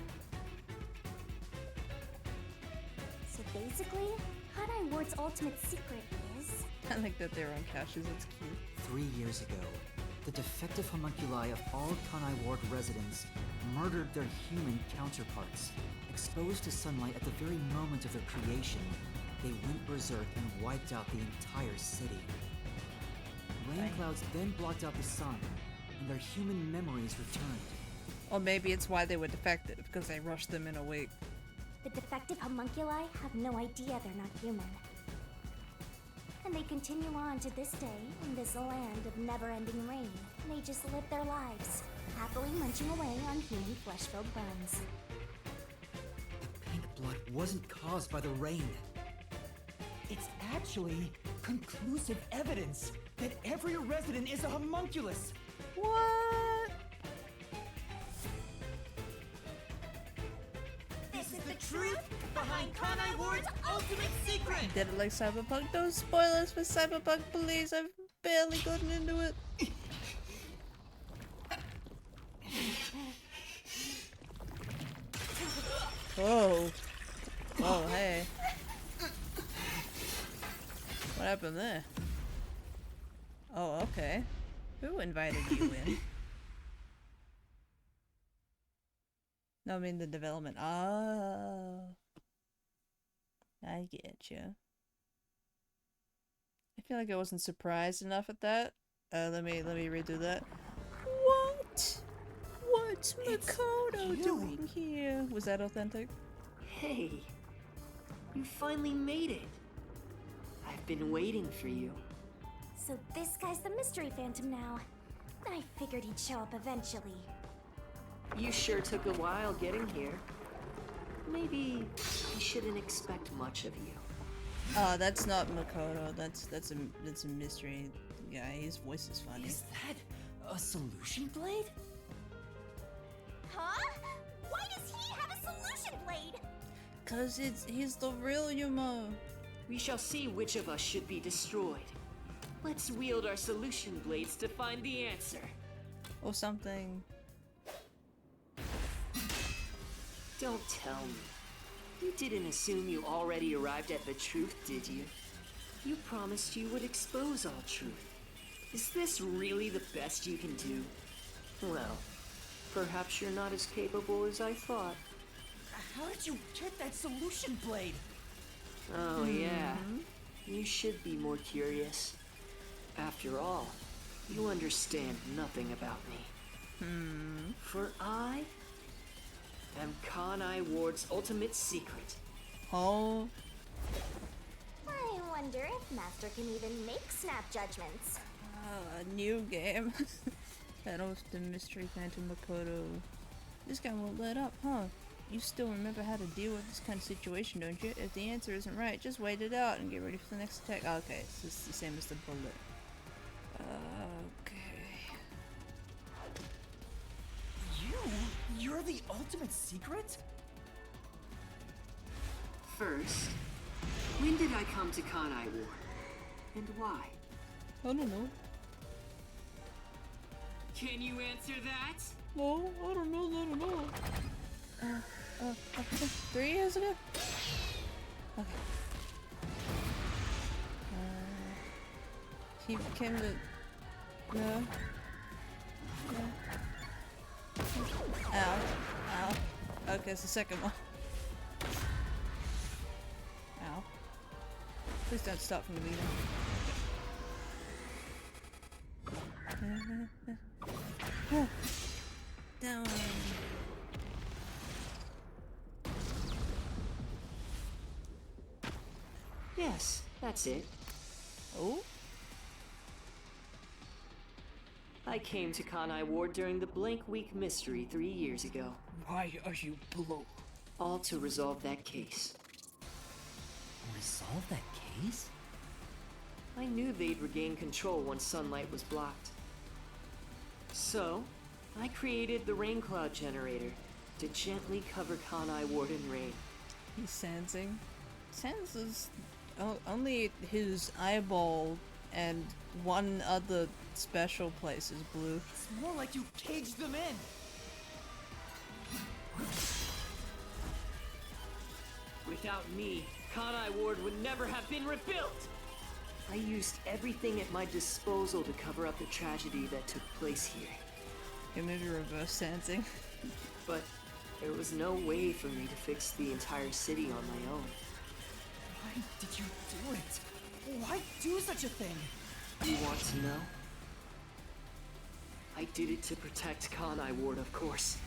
So basically, Kanai Ward's ultimate secret is... I like that they're on couches, it's cute. 3 years ago, the defective homunculi of all Kanai Ward residents murdered their human counterparts. Exposed to sunlight at the very moment of their creation, they went berserk and wiped out the entire city. Rain clouds then blocked out the sun, and their human memories returned. Or maybe it's why they were defective, because they rushed them in a week. The defective homunculi have no idea they're not human. And they continue on to this day in this land of never-ending rain. They just live their lives, happily munching away on human flesh-filled buns. The pink blood wasn't caused by the rain. It's actually conclusive evidence that every resident is a homunculus. What? This is the truth behind Kanai Ward's ultimate secret. Did it like Cyberpunk? Those spoilers for Cyberpunk, please. I've barely gotten into it. Whoa. Whoa, hey. What happened there? Oh, okay. Who invited you in? No, I mean the development. Oh. I get you. I feel like I wasn't surprised enough at that. Let me redo that. What? What's Makoto doing here? Was that authentic? Hey, you finally made it. I've been waiting for you. So this guy's the mystery phantom now. I figured he'd show up eventually. You sure took a while getting here. Maybe I shouldn't expect much of you. Oh, that's not Makoto. That's a mystery guy. His voice is funny. Is that a solution blade? Huh? Why does he have a solution blade? Cause he's the real Yumo. We shall see which of us should be destroyed. Let's wield our solution blades to find the answer. Or something. Don't tell me. You didn't assume you already arrived at the truth, did you? You promised you would expose all truth. Is this really the best you can do? Well, perhaps you're not as capable as I thought. How did you get that solution blade? Oh, yeah. You should be more curious. After all, you understand nothing about me. For I am Kanai Ward's ultimate secret. Oh. I wonder if Master can even make snap judgments. A new game. That was the mystery phantom Makoto. This guy won't let up, huh? You still remember how to deal with this kind of situation, don't you? If the answer isn't right, just wait it out and get ready for the next attack. Okay, so it's the same as the bullet. Okay. You're the ultimate secret? First, when did I come to Kanai Ward? And why? I don't know. Can you answer that? No, I don't know. 3 years ago? Okay. He became the... No. Ow. Ow. Okay, it's the second one. Ow. Please don't stop from the beginning. Down. Yes, that's it. Oh? I came to Kanai Ward during the Blank Week mystery 3 years ago. Why are you blue? All to resolve that case. Resolve that case? I knew they'd regain control once sunlight was blocked. So, I created the rain cloud generator to gently cover Kanai Ward in rain. He's sensing. Sans is only his eyeball and one other special place is blue. It's more like you caged them in. Without me, Kanai Ward would never have been rebuilt! I used everything at my disposal to cover up the tragedy that took place here. Give me the reverse sensing. But there was no way for me to fix the entire city on my own. Why did you do it? Why do such a thing? You want to know? I did it to protect Kanai Ward, of course.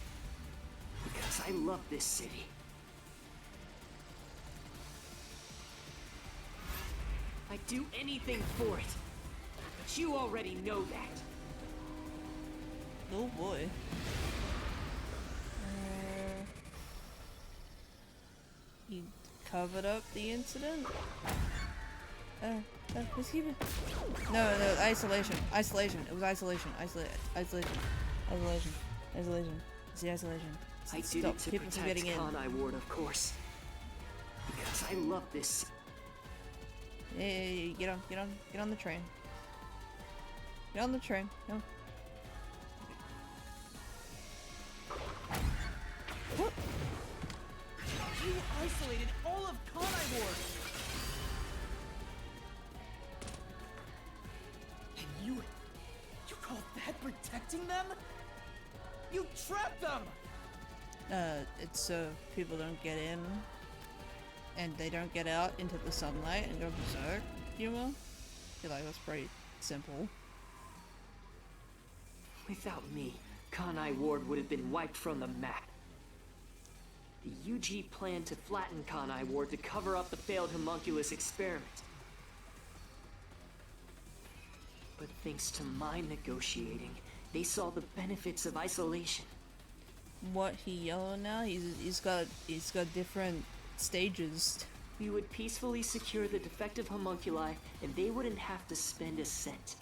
Because I love this city. I'd do anything for it. But you already know that. Oh boy. He covered up the incident? Was he even... No, isolation. Isolation. It was isolation. Isolation. It's the isolation. I did Stop it to people from protect getting in. Kanai Ward, of course. Because I love this. Hey, get on the train. Get on the train. No. What? You isolated all of Kanai Ward! And you call that protecting them? You trapped them! It's so people don't get in and they don't get out into the sunlight and go berserk, you know? I feel like that's pretty simple. Without me, Kanai Ward would have been wiped from the map. The UG planned to flatten Kanai Ward to cover up the failed homunculus experiment. But thanks to my negotiating, they saw the benefits of isolation. What, he yellow now? He's got different stages. We would peacefully secure the defective homunculi, and they wouldn't have to spend a cent.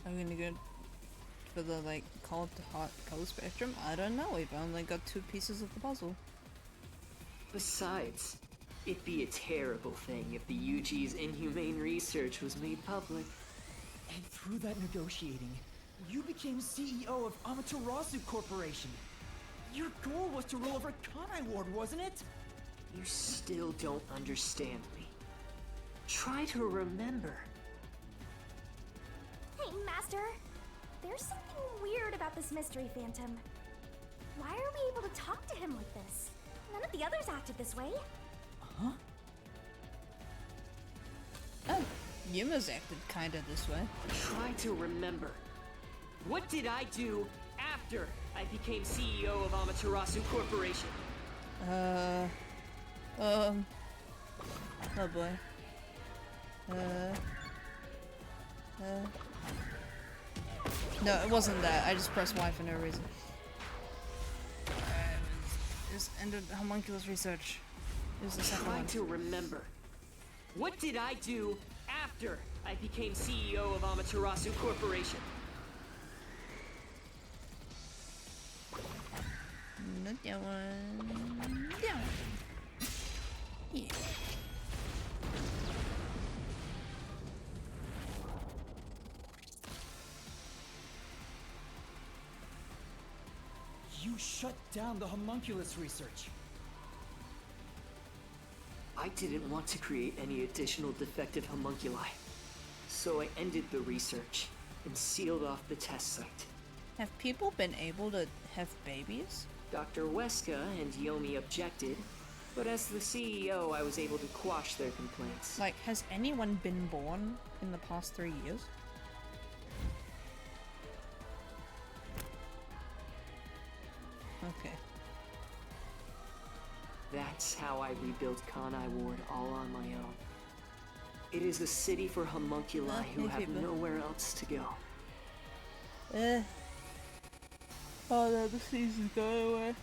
I'm gonna go for the cold to hot color spectrum. I don't know. We've only got 2 pieces of the puzzle. Besides, it'd be a terrible thing if the UG's inhumane research was made public. And through that negotiating, you became CEO of Amaterasu Corporation. Your goal was to roll over Kanai Ward, wasn't it? You still don't understand me. Try to remember. Hey, Master. There's something weird about this mystery phantom. Why are we able to talk to him like this? None of the others acted this way. Huh? Oh, Yuma's acted kinda this way. Try to remember. What did I do after I became CEO of Amaterasu Corporation? Oh boy. No, it wasn't that. I just pressed Y for no reason. Just ended homunculus research. It was the second Try one. to remember. What did I do after I became CEO of Amaterasu Corporation? Not that one. That one. Yeah. You shut down the homunculus research. I didn't want to create any additional defective homunculi. So I ended the research and sealed off the test site. Have people been able to have babies? Dr. Weska and Yomi objected, but as the CEO, I was able to quash their complaints. Like, has anyone been born in the past 3 years? Okay. That's how I rebuilt Kanai Ward all on my own. It is a city for homunculi who have nowhere else to go. Oh no, the season's going away.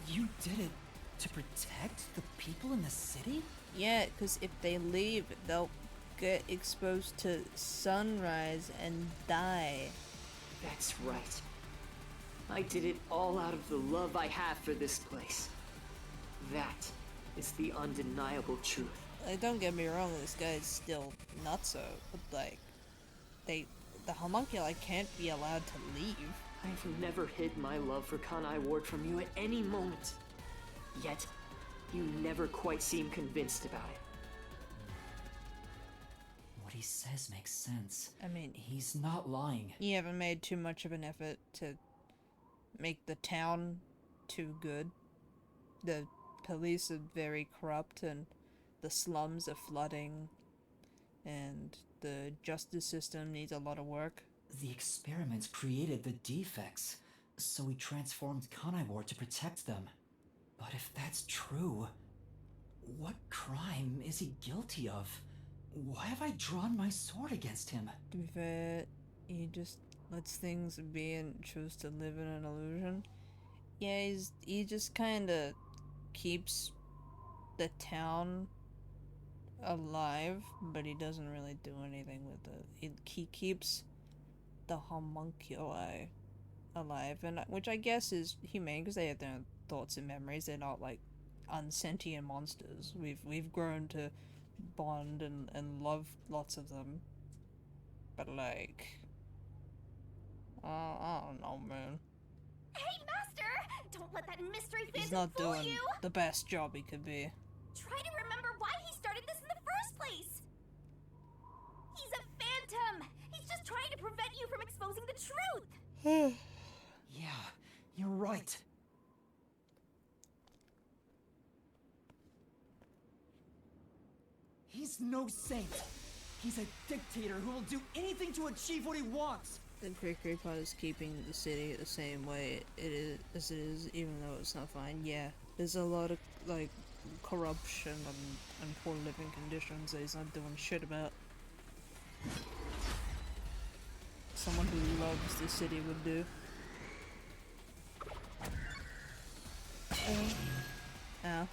You did it to protect the people in the city? Yeah, because if they leave, they'll get exposed to sunrise and die. That's right. I did it all out of the love I have for this place. That is the undeniable truth. Like, don't get me wrong, this guy is still nutso, but like, the homunculi can't be allowed to leave. I've never hid my love for Kanai Ward from you at any moment. Yet, you never quite seem convinced about it. What he says makes sense. I mean, He's not lying. you haven't made too much of an effort to make the town too good. The police are very corrupt, and the slums are flooding, and the justice system needs a lot of work. The experiments created the defects, so we transformed Kanai Ward to protect them. But if that's true, what crime is he guilty of? Why have I drawn my sword against him? To be fair, he just lets things be and chooses to live in an illusion. Yeah, he just kind of keeps the town alive, but he doesn't really do anything with it. He keeps the homunculi alive, and which I guess is humane because they have their own thoughts and memories. They're not like unsentient monsters. We've grown to bond and love lots of them, but like, I don't know, man. Hey, Master! Don't let that mystery He's phantom not fool doing you! the best job he could be. Try to remember why he started this in the first place! He's a phantom! He's just trying to prevent you from exposing the truth! Yeah, you're right. He's no saint. He's a dictator who will do anything to achieve what he wants. The cray part is keeping the city the same way it is as it is, even though it's not fine. Yeah, there's a lot of like corruption and poor living conditions that he's not doing shit about. Someone who loves the city would do. Ow.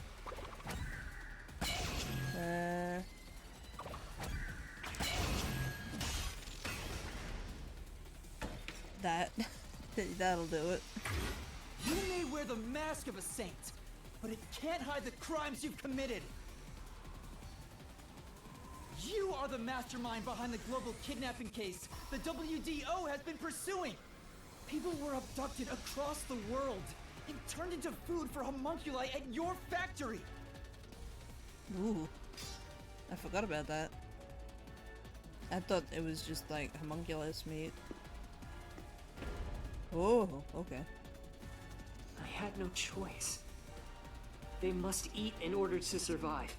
That'll do it. You may wear the mask of a saint, but it can't hide the crimes you've committed. You are the mastermind behind the global kidnapping case the WDO has been pursuing. People were abducted across the world and turned into food for homunculi at your factory. Ooh. I forgot about that. I thought it was just like homunculus meat. Oh, okay. I had no choice. They must eat in order to survive.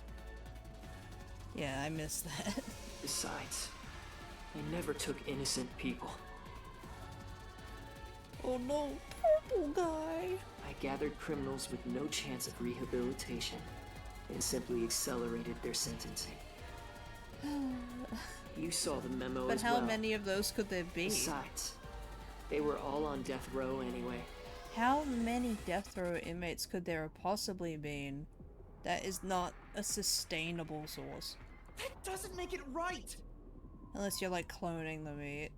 Yeah, I missed that. Besides, I never took innocent people. Oh no, purple guy! I gathered criminals with no chance of rehabilitation and simply accelerated their sentencing. You saw the memo But as how well. many of those could there be? Besides, they were all on death row anyway. How many death row inmates could there have possibly been? That is not a sustainable source. That doesn't make it right. Unless you're like cloning the meat.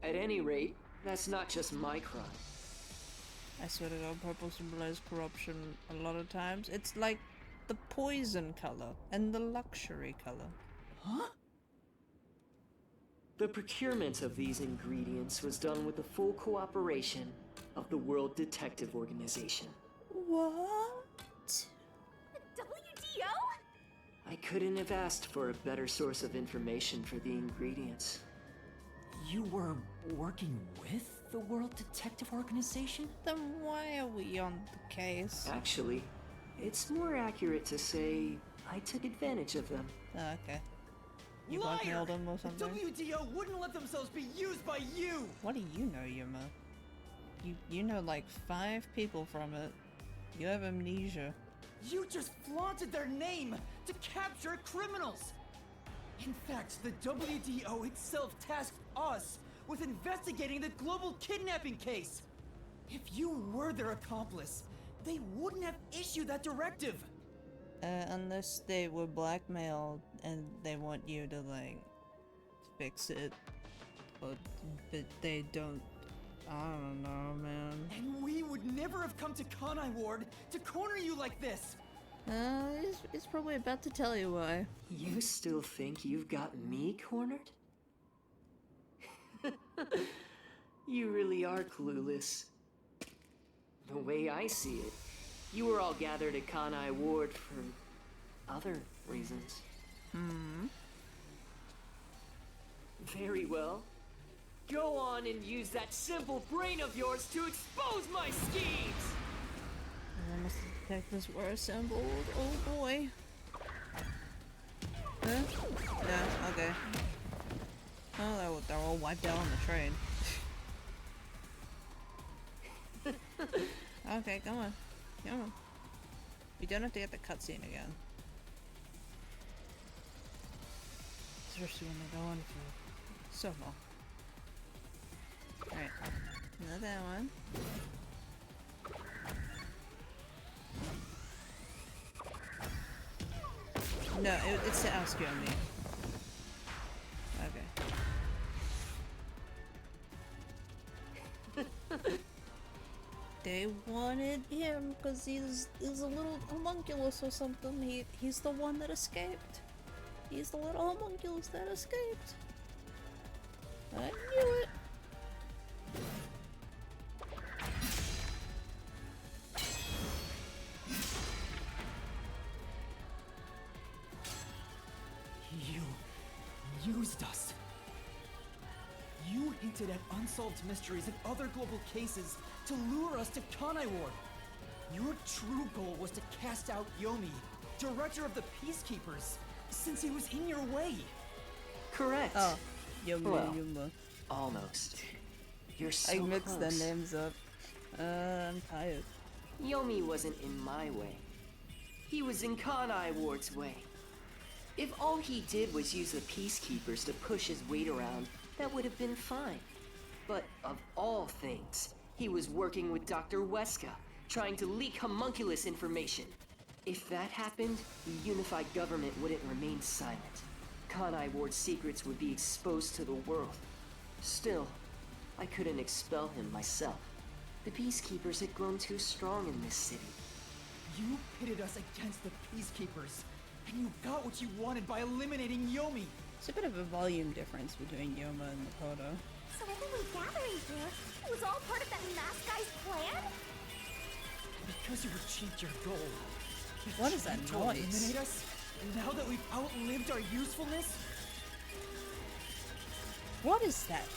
At any rate, that's not just my crime. I swear to God, purple symbolizes corruption a lot of times. It's like the poison color and the luxury color. Huh? The procurement of these ingredients was done with the full cooperation of the World Detective Organization. What? The WDO? I couldn't have asked for a better source of information for the ingredients. You were working with the World Detective Organization? Then why are we on the case? Actually, it's more accurate to say I took advantage of them. Oh, okay. You Liar! blackmailed him or The something? WDO wouldn't let themselves be used by you. What do you know, Yuma? You know like 5 people from it. You have amnesia. You just flaunted their name to capture criminals. In fact, the WDO itself tasked us with investigating the global kidnapping case. If you were their accomplice, they wouldn't have issued that directive. Unless they were blackmailed and they want you to, like, fix it. But they don't. I don't know, man. And we would never have come to Kanai Ward to corner you like this. He's probably about to tell you why. You still think you've got me cornered? You really are clueless. The way I see it, you were all gathered at Kanai Ward for other reasons. Very well. Go on and use that simple brain of yours to expose my schemes! Almost the detectives were assembled. Oh boy. Huh? Yeah, okay. Oh, they're all wiped out on the train. Okay, come on. Come on. We don't have to get the cutscene again. Especially when they go on for so long. Alright. Another one. No, it's to ask you and me. Okay. They wanted him because he's a little homunculus or something. He's the one that escaped. He's the little homunculus that escaped. I knew it. You used us. You hinted at unsolved mysteries and other global cases to lure us to Kanai Ward. Your true goal was to cast out Yomi, director of the Peacekeepers, since he was in your way. Correct. Oh, Yuma, Well, Yuma. Almost. You're so I mixed close. the names up. I'm tired. Yomi wasn't in my way. He was in Kanai Ward's way. If all he did was use the Peacekeepers to push his weight around, that would have been fine. But of all things, he was working with Dr. Weska, trying to leak homunculus information. If that happened, the unified government wouldn't remain silent. Kanai Ward's secrets would be exposed to the world. Still, I couldn't expel him myself. The Peacekeepers had grown too strong in this city. You pitted us against the Peacekeepers, and you got what you wanted by eliminating Yomi. It's a bit of a volume difference between Yoma and Makoto. So everyone gathering here, it was all part of that masked guy's plan? Because you achieved your goal. You What is that tried to noise? eliminate us, and now that we've outlived our usefulness, What is that?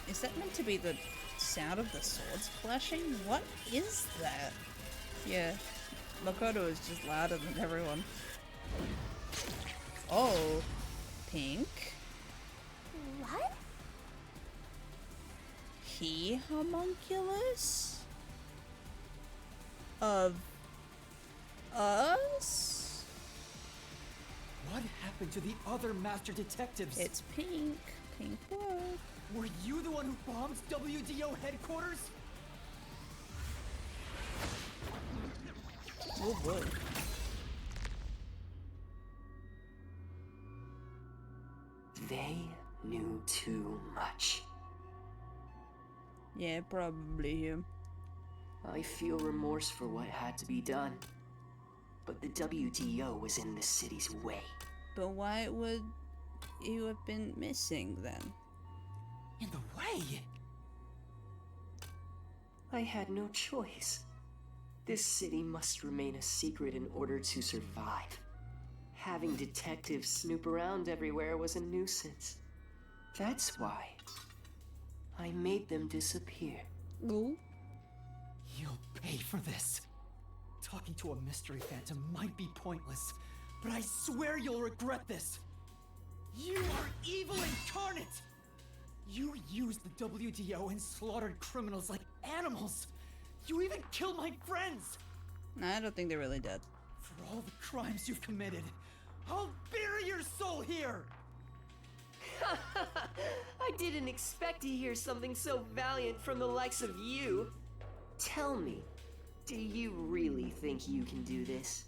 Is that meant to be the sound of the swords clashing? What is that? Yeah, Makoto is just louder than everyone. Oh, Pink? What? He homunculus? Of us? what happened to the other master detectives? It's Pink. Pink Blood. Were you the one who bombed WDO headquarters? Oh boy. They knew too much. Yeah, probably him. I feel remorse for what had to be done. But the WDO was in the city's way. But why would you have been missing then? In the way? I had no choice. This city must remain a secret in order to survive. Having detectives snoop around everywhere was a nuisance. That's why I made them disappear. Oh. You'll pay for this. Talking to a mystery phantom might be pointless, but I swear you'll regret this. You are evil incarnate! You used the WDO and slaughtered criminals like animals. You even killed my friends! Nah, I don't think they're really dead. For all the crimes you've committed, I'll bury your soul here! I didn't expect to hear something so valiant from the likes of you. Tell me, do you really think you can do this?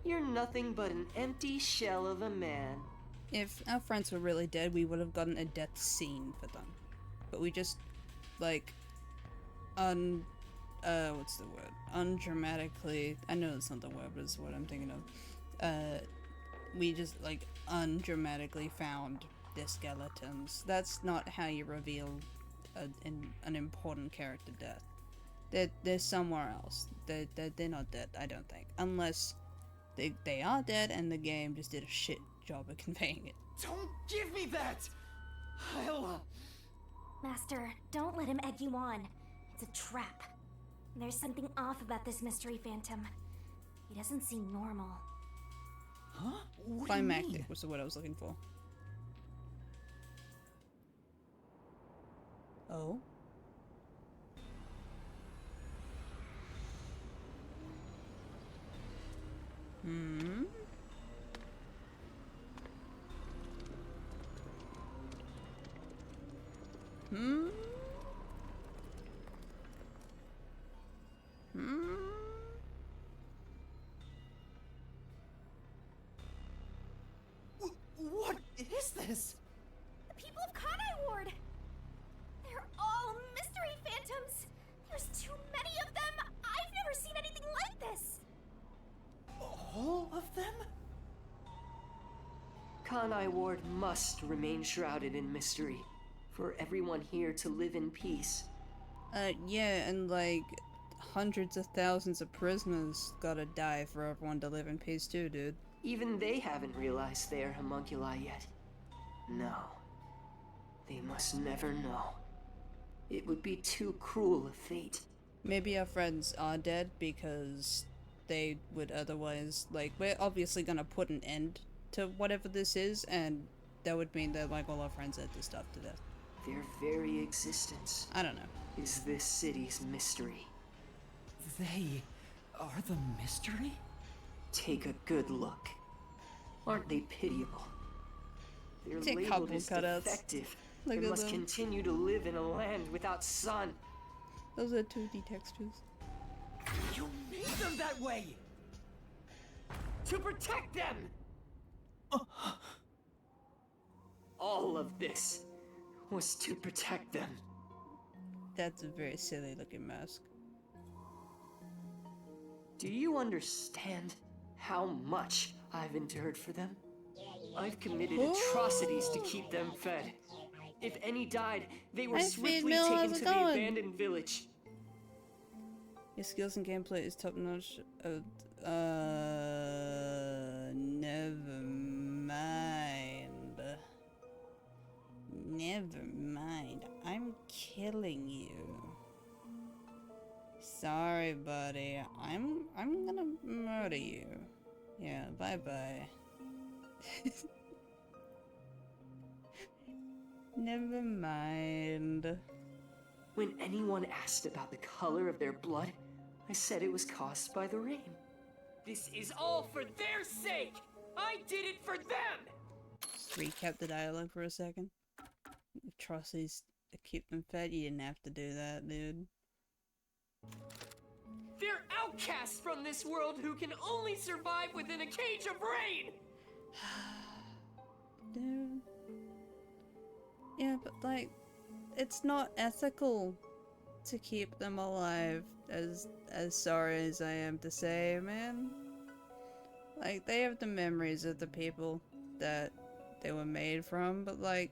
You're nothing but an empty shell of a man. If our friends were really dead, we would have gotten a death scene for them. But we just, like, what's the word? Undramatically, I know it's not the word, but it's what I'm thinking of. We just, like, undramatically found their skeletons. That's not how you reveal an important character death. They're somewhere else. They're not dead, I don't think. Unless they are dead and the game just did a shit job of conveying it. Don't give me that! I'll... Master, don't let him egg you on. It's a trap. There's something off about this mystery phantom. He doesn't seem normal. Huh? What do you mean? Climactic was the word I was looking for. Oh? Hmm? Hmm? Hmm? What is this? The people of Kanai Ward! They're all mystery phantoms! There's too many of them! I've never seen anything like this! All of them? Kanai Ward must remain shrouded in mystery, for everyone here to live in peace. Yeah, and like, hundreds of thousands of prisoners gotta die for everyone to live in peace too, dude. Even they haven't realized they are homunculi yet. No. They must never know. It would be too cruel a fate. Maybe our friends are dead because they would otherwise, like, we're obviously gonna put an end to whatever this is, and that would mean that, like, all our friends had to starve to death. Their very existence I don't know. is this city's mystery. They are the mystery? Take a good look. Aren't they pitiable? They're It's a labeled couple as cutouts. defective Look and at must them. continue to live in a land without sun. Those are 2D textures. You made them that way! To protect them! All of this was to protect them. That's a very silly looking mask. Do you understand how much I've endured for them? I've committed atrocities to keep them fed. If any died, they were Hi, swiftly Feedmill, taken how's to it the going? abandoned village. Your skills and gameplay is top notch. Never mind. Never mind. I'm killing you. Sorry, buddy. I'm gonna murder you. Yeah, bye-bye. Never mind. When anyone asked about the color of their blood, I said it was caused by the rain. This is all for their sake! I did it for them! Just recap the dialogue for a second. Atrocities to keep them fed. You didn't have to do that, dude. They're outcasts from this world who can only survive within a cage of rain! Dude. Yeah, but like, it's not ethical to keep them alive, as sorry as I am to say, man. Like, they have the memories of the people that they were made from, but like,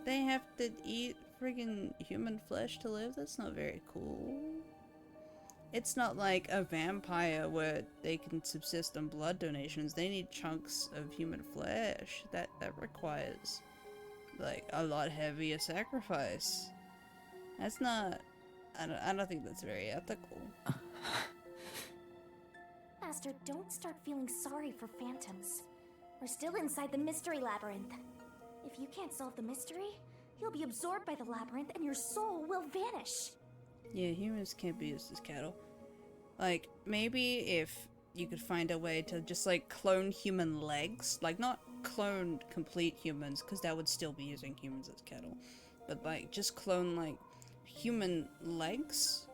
they have to eat friggin' human flesh to live? That's not very cool. It's not like a vampire where they can subsist on blood donations. They need chunks of human flesh. That requires, like, a lot heavier sacrifice. That's not... I don't think that's very ethical. Master, don't start feeling sorry for phantoms. We're still inside the mystery labyrinth. If you can't solve the mystery, you'll be absorbed by the labyrinth and your soul will vanish. Yeah, humans can't be used as cattle. Like, maybe if you could find a way to just like clone human legs, like not clone complete humans, because that would still be using humans as cattle, but like just clone like human legs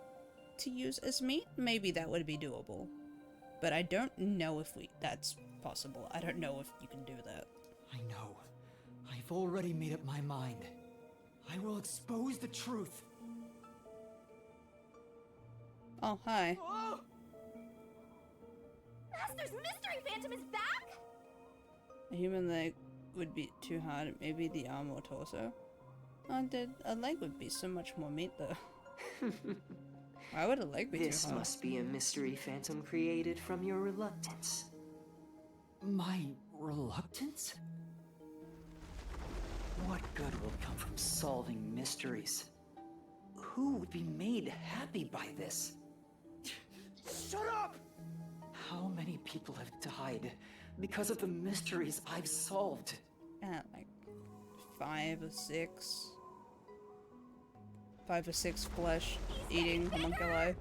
to use as meat. Maybe that would be doable, but I don't know if that's possible. I don't know if you can do that. I know. I've already made up my mind. I will expose the truth. Oh, hi. Oh! Master's mystery phantom is back? A human leg would be too hard. Maybe the arm or torso. Oh, a leg would be so much more meat, though. Why would a leg be too hard? This must be a mystery phantom created from your reluctance. My reluctance? What good will come from solving mysteries? Who would be made happy by this? Shut up! How many people have died because of the mysteries I've solved? Like 5 or 6. 5 or 6 flesh-eating homunculi.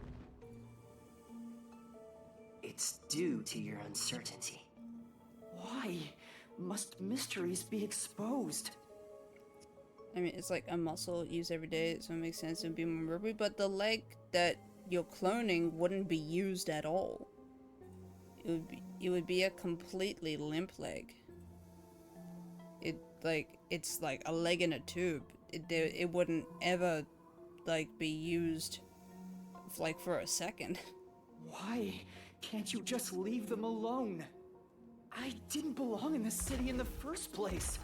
It's due to your uncertainty. Why must mysteries be exposed? I mean, it's like a muscle used every day, so it makes sense it would be more rubbery, but the leg that you're cloning wouldn't be used at all. It would be a completely limp leg. It's like a leg in a tube. It wouldn't ever like be used like for a second. Why can't you just leave them alone? I didn't belong in this city in the first place.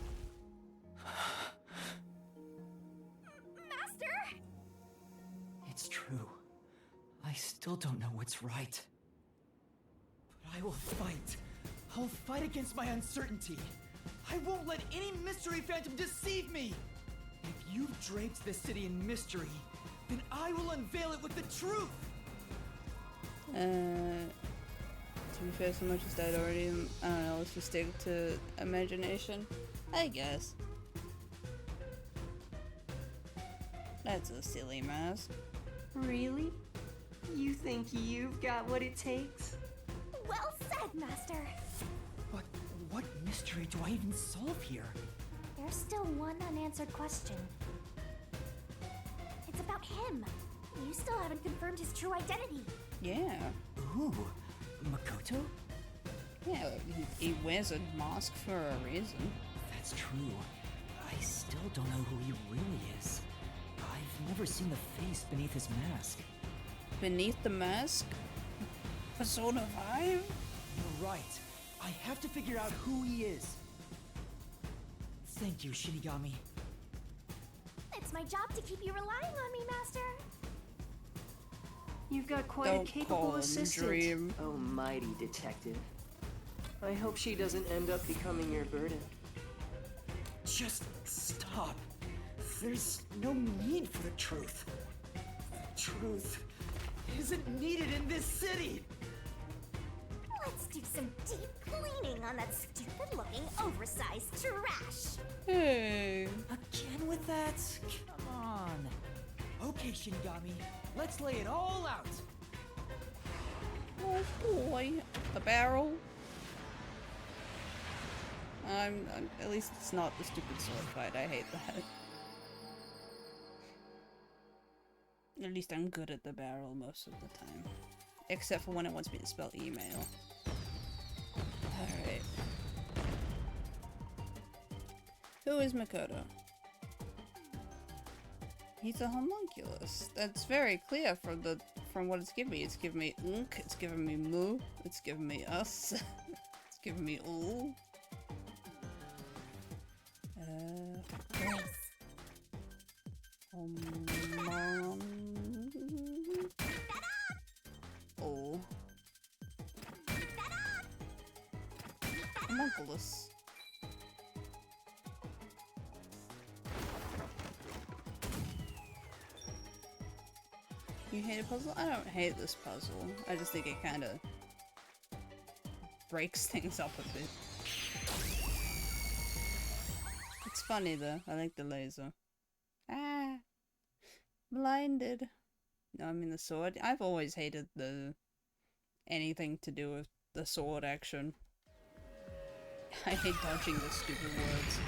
Master? It's true. I still don't know what's right. But I will fight. I'll fight against my uncertainty. I won't let any mystery phantom deceive me. If you've draped this city in mystery, then I will unveil it with the truth. To be fair, so much has died already. I don't know, let's just stick to imagination, I guess. That's a silly mask. Really? You think you've got what it takes? Well said, Master. But what mystery do I even solve here? There's still one unanswered question. It's about him. You still haven't confirmed his true identity. Yeah. Ooh, Makoto? Yeah, he wears a mask for a reason. That's true. I still don't know who he really is. I've never seen the face beneath his mask. Beneath the mask? Persona 5? You're right. I have to figure out who he is. Thank you, Shinigami. It's my job to keep you relying on me, Master. You've got quite Don't a capable call him assistant. Dream. Oh, mighty detective. I hope she doesn't end up becoming your burden. Just stop. There's no need for the truth. The truth isn't needed in this city. Let's do some deep cleaning on that stupid-looking, oversized trash. Hey. Again with that? Come on. Okay, Shinigami. Let's lay it all out. Oh boy. A barrel. At least it's not the stupid sword fight. I hate that. At least I'm good at the barrel most of the time. Except for when it wants me to spell email. Alright. Who is Makoto? He's a homunculus. That's very clear from what it's giving me. It's giving me unk, it's giving me mu, it's giving me us, it's giving me ooh. Oh. Homunculus. You hate a puzzle? I don't hate this puzzle. I just think it kind of breaks things up a bit. It's funny though. I like the laser. Ah! Blinded. No, I mean the sword. I've always hated anything to do with the sword action. I hate dodging the stupid words.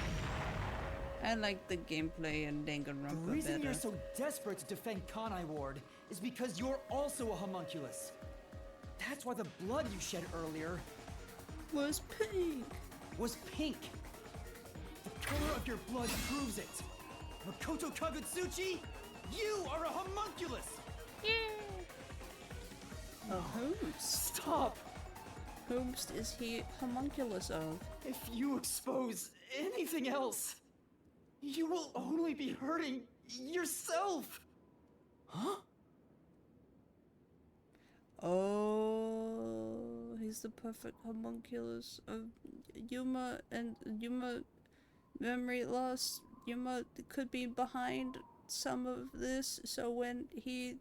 I like the gameplay in The Danganronpa reason better. you're so desperate to defend Kanai Ward is because you're also a homunculus. That's why the blood you shed earlier Was pink. was pink. The color of your blood proves it. Makoto Kagutsuchi, you are a homunculus! A host. Stop! Whomst is he homunculus of? If you expose anything else, you will only be hurting yourself! Huh? Oh, he's the perfect homunculus of Yuma, and Yuma memory loss. Yuma could be behind some of this, so when he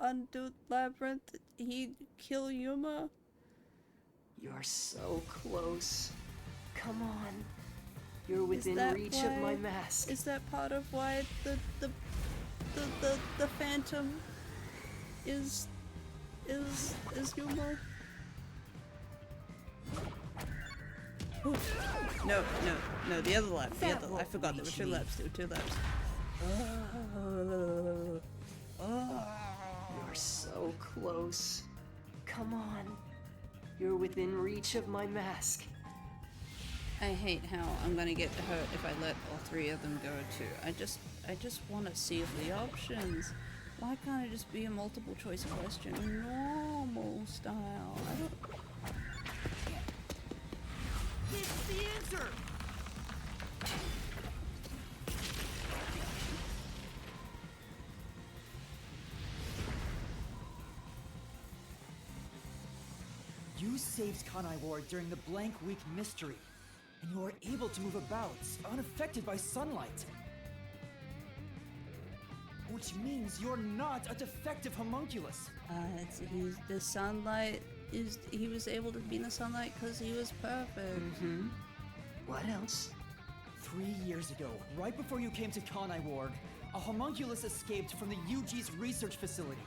undo Labyrinth, he'd kill Yuma. You're so close. Come on. You're Is within that reach of my why- mask. Is that part of why the Phantom is Yuma? Ooh. No, the other lab. The That other. I won't forgot there were reach two me. labs. There were two labs. You're so close. Come on. You're within reach of my mask. I hate how I'm gonna get hurt if I let all three of them go too. I just want to see the options. Why can't it just be a multiple choice question, normal style? I don't. It's the answer! You saved Kanai Ward during the Blank Week mystery, and you are able to move about, unaffected by sunlight. Which means you're not a defective homunculus. He's the sunlight is. He was able to be in the sunlight because he was perfect. What else? 3 years ago, right before you came to Kanai Ward, a homunculus escaped from the UG's research facility.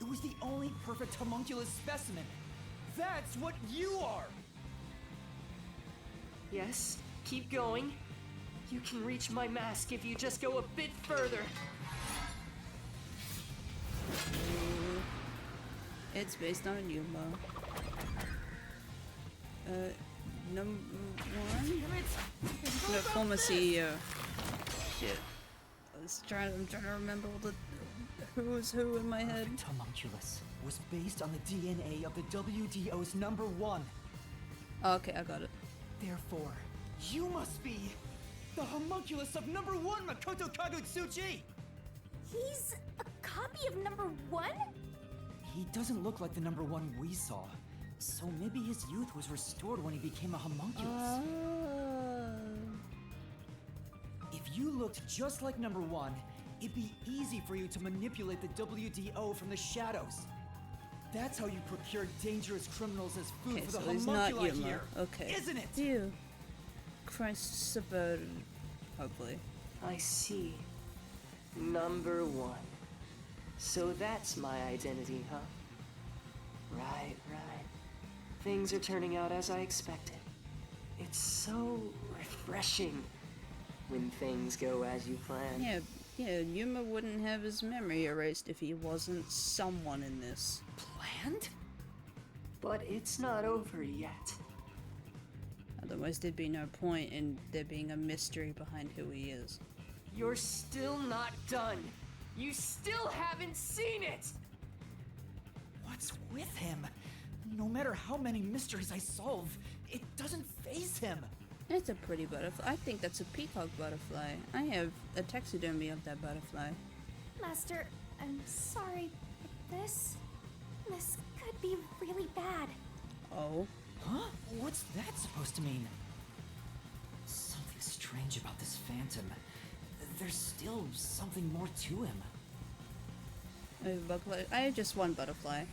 It was the only perfect homunculus specimen. That's what you are! Yes, keep going. You can reach my mask if you just go a bit further. It's based on Yuma. Number one? No, former CEO. Shit. I'm trying to remember all the who was who in my head. Perfect homunculus was based on the DNA of the WDO's #1. Oh, okay, I got it. Therefore, you must be the homunculus of #1 Makoto Kagutsuchi! He's a copy of #1? He doesn't look like the #1 we saw, so maybe his youth was restored when he became a homunculus. If you looked just like #1, it'd be easy for you to manipulate the WDO from the shadows. That's how you procure dangerous criminals as food Okay, for the so he's not homunculi Yuma. here. Okay. Isn't it? Ew. Christ subverted. Hopefully. I see. #1. So that's my identity, huh? Right. Things are turning out as I expected. It's so refreshing when things go as you plan. Yeah, Yuma wouldn't have his memory erased if he wasn't someone in this. Planned? But it's not over yet. Otherwise there'd be no point in there being a mystery behind who he is. You're still not done. You still haven't seen it! What's with him? No matter how many mysteries I solve, it doesn't faze him. It's a pretty butterfly. I think that's a peacock butterfly. I have a taxidermy of that butterfly. Master, I'm sorry, but this could be really bad. Oh? Huh? What's that supposed to mean? Something strange about this phantom. There's still something more to him. I have just one butterfly.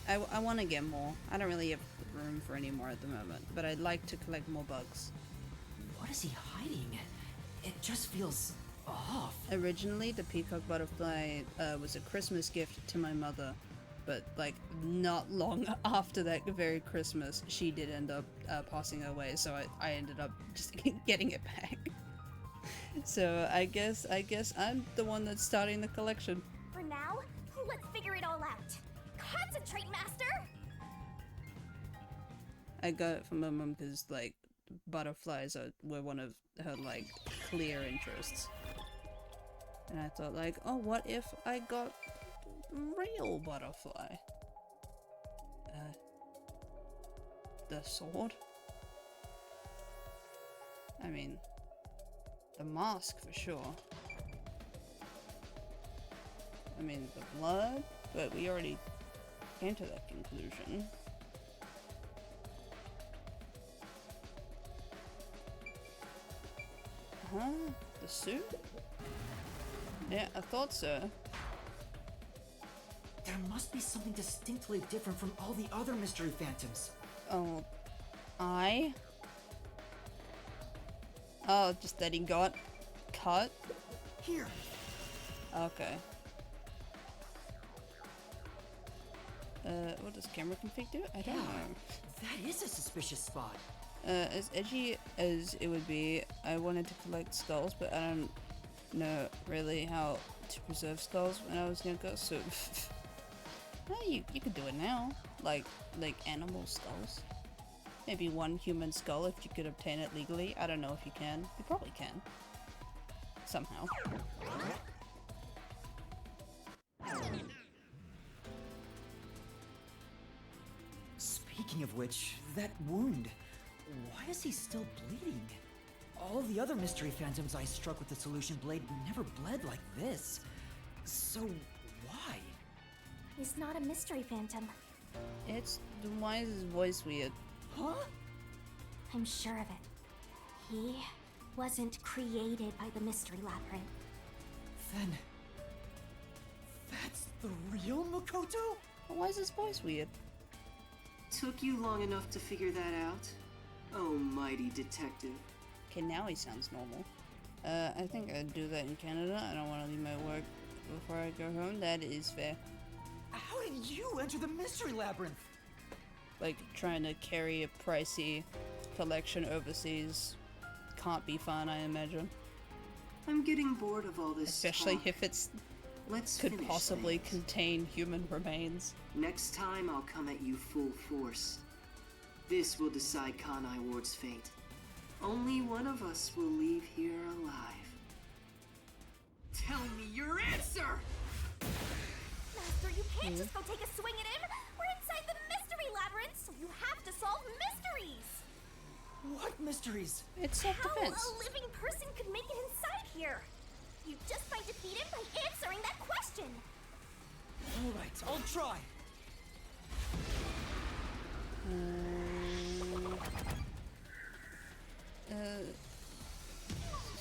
I want to get more. I don't really have room for any more at the moment, but I'd like to collect more bugs. What is he hiding? It just feels off. Originally, the peacock butterfly was a Christmas gift to my mother, but like not long after that very Christmas, she did end up passing away, so I ended up just getting it back. So I guess I'm the one that's starting the collection. For now, let's figure it all out. Concentrate, Master! I got it from my mom because like butterflies were one of her like clear interests. And I thought like, oh, what if I got real butterfly? The sword? I mean, the mask for sure. I mean, the blood? But we already came to that conclusion. Huh? The suit? Yeah, I thought so. There must be something distinctly different from all the other mystery phantoms. Oh, just that he got cut? Here. Okay. What does camera config do? I don't know. That is a suspicious spot. As edgy as it would be, I wanted to collect skulls, but I don't know really how to preserve skulls when I was younger, so well, you could do it now. Like animal skulls. Maybe one human skull if you could obtain it legally. I don't know if you can. You probably can. Somehow. Speaking of which, that wound. Why is he still bleeding? All the other mystery phantoms I struck with the solution blade never bled like this. So, why? He's not a mystery phantom. Then why is his voice weird? Huh? I'm sure of it. He wasn't created by the Mystery Labyrinth. Then... that's the real Makoto? Why is his voice weird? Took you long enough to figure that out? Oh, mighty detective. Okay, now he sounds normal. I think I'd do that in Canada. I don't want to leave my work before I go home. That is fair. How did you enter the Mystery Labyrinth? Like, trying to carry a pricey collection overseas can't be fun, I imagine. I'm getting bored of all this Especially talk. if it's Let's could finish possibly things. contain human remains. Next time, I'll come at you full force. This will decide Kanai Ward's fate. Only one of us will leave here alive. Tell me your answer! Master, you can't just go take a swing at him! We're inside the Mystery Labyrinth, so you have to solve mysteries! What mysteries? It's How self-defense. a living person could make it inside here? You just might defeat him by answering that question! Alright, I'll try.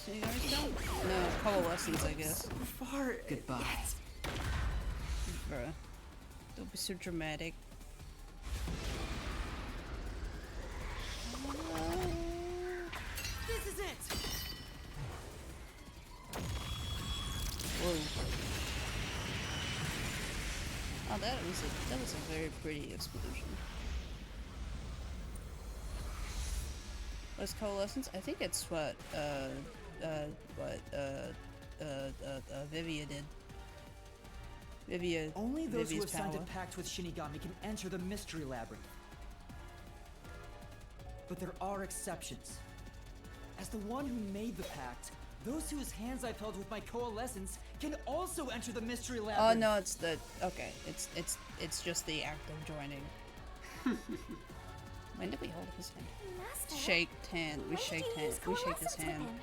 So you guys don't? No, coalescence, I guess. Far. Goodbye. Bruh. Don't be so dramatic. This is it! Whoa. Oh, that was a very pretty explosion. What's coalescence? I think it's what Vivia did. Only those who Vivia's have signed a power. pact with Shinigami can enter the Mystery Labyrinth. But there are exceptions. As the one who made the pact, those whose hands I've held with my coalescence can also enter the Mystery Labyrinth. Oh no, it's the okay. It's just the act of joining. When did we hold his hand? Master? Shake hand. We when did shake you hand. use We shake his coalescence with hand. him?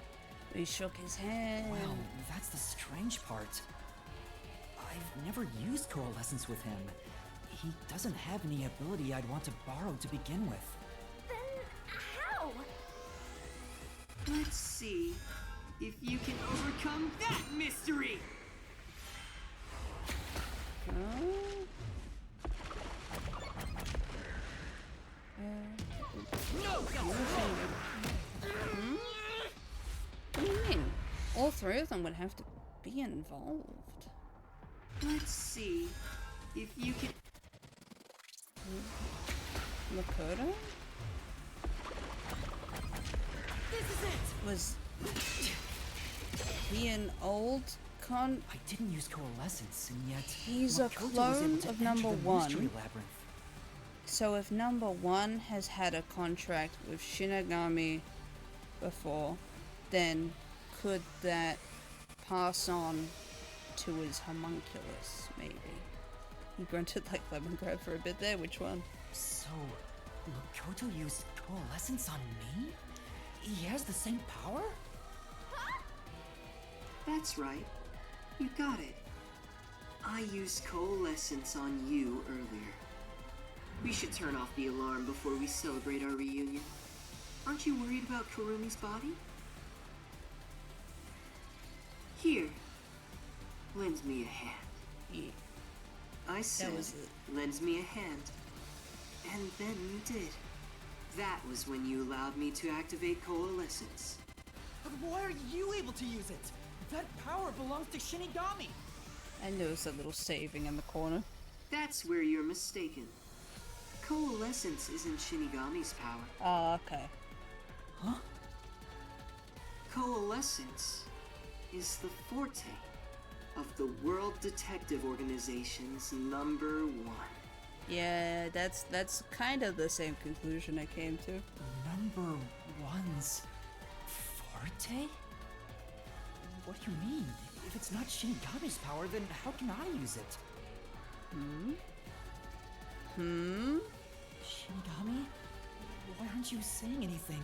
We shook his hand. Well, that's the strange part. I've never used coalescence with him. He doesn't have any ability I'd want to borrow to begin with. Then how? Let's see if you can overcome that mystery! What do you mean? All three of them would have to be involved. Let's see if you can... Makoto? This is it! Was he an old con? I didn't use coalescence, and yet He's a Makoto was clone able to of enter number the one. mystery labyrinth. So if number one has had a contract with Shinigami before, then could that pass on to his homunculus, maybe? He grunted like lemongrab for a bit there. Which one? So, Makoto used coalescence on me? He has the same power? That's right. You got it. I used coalescence on you earlier. We should turn off the alarm before we celebrate our reunion. Aren't you worried about Kurumi's body? Here. Lend me a hand. Yeah. I said, was it. lend me a hand. And then you did. That was when you allowed me to activate coalescence. But why are you able to use it? That power belongs to Shinigami. And there was a little saving in the corner. That's where you're mistaken. Coalescence isn't Shinigami's power. Oh, okay. Huh? Coalescence is the forte of the World Detective Organization's number one. Yeah, that's kind of the same conclusion I came to. Number one's forte? What do you mean? If it's not Shinigami's power, then how can I use it? Shinigami? Why aren't you saying anything?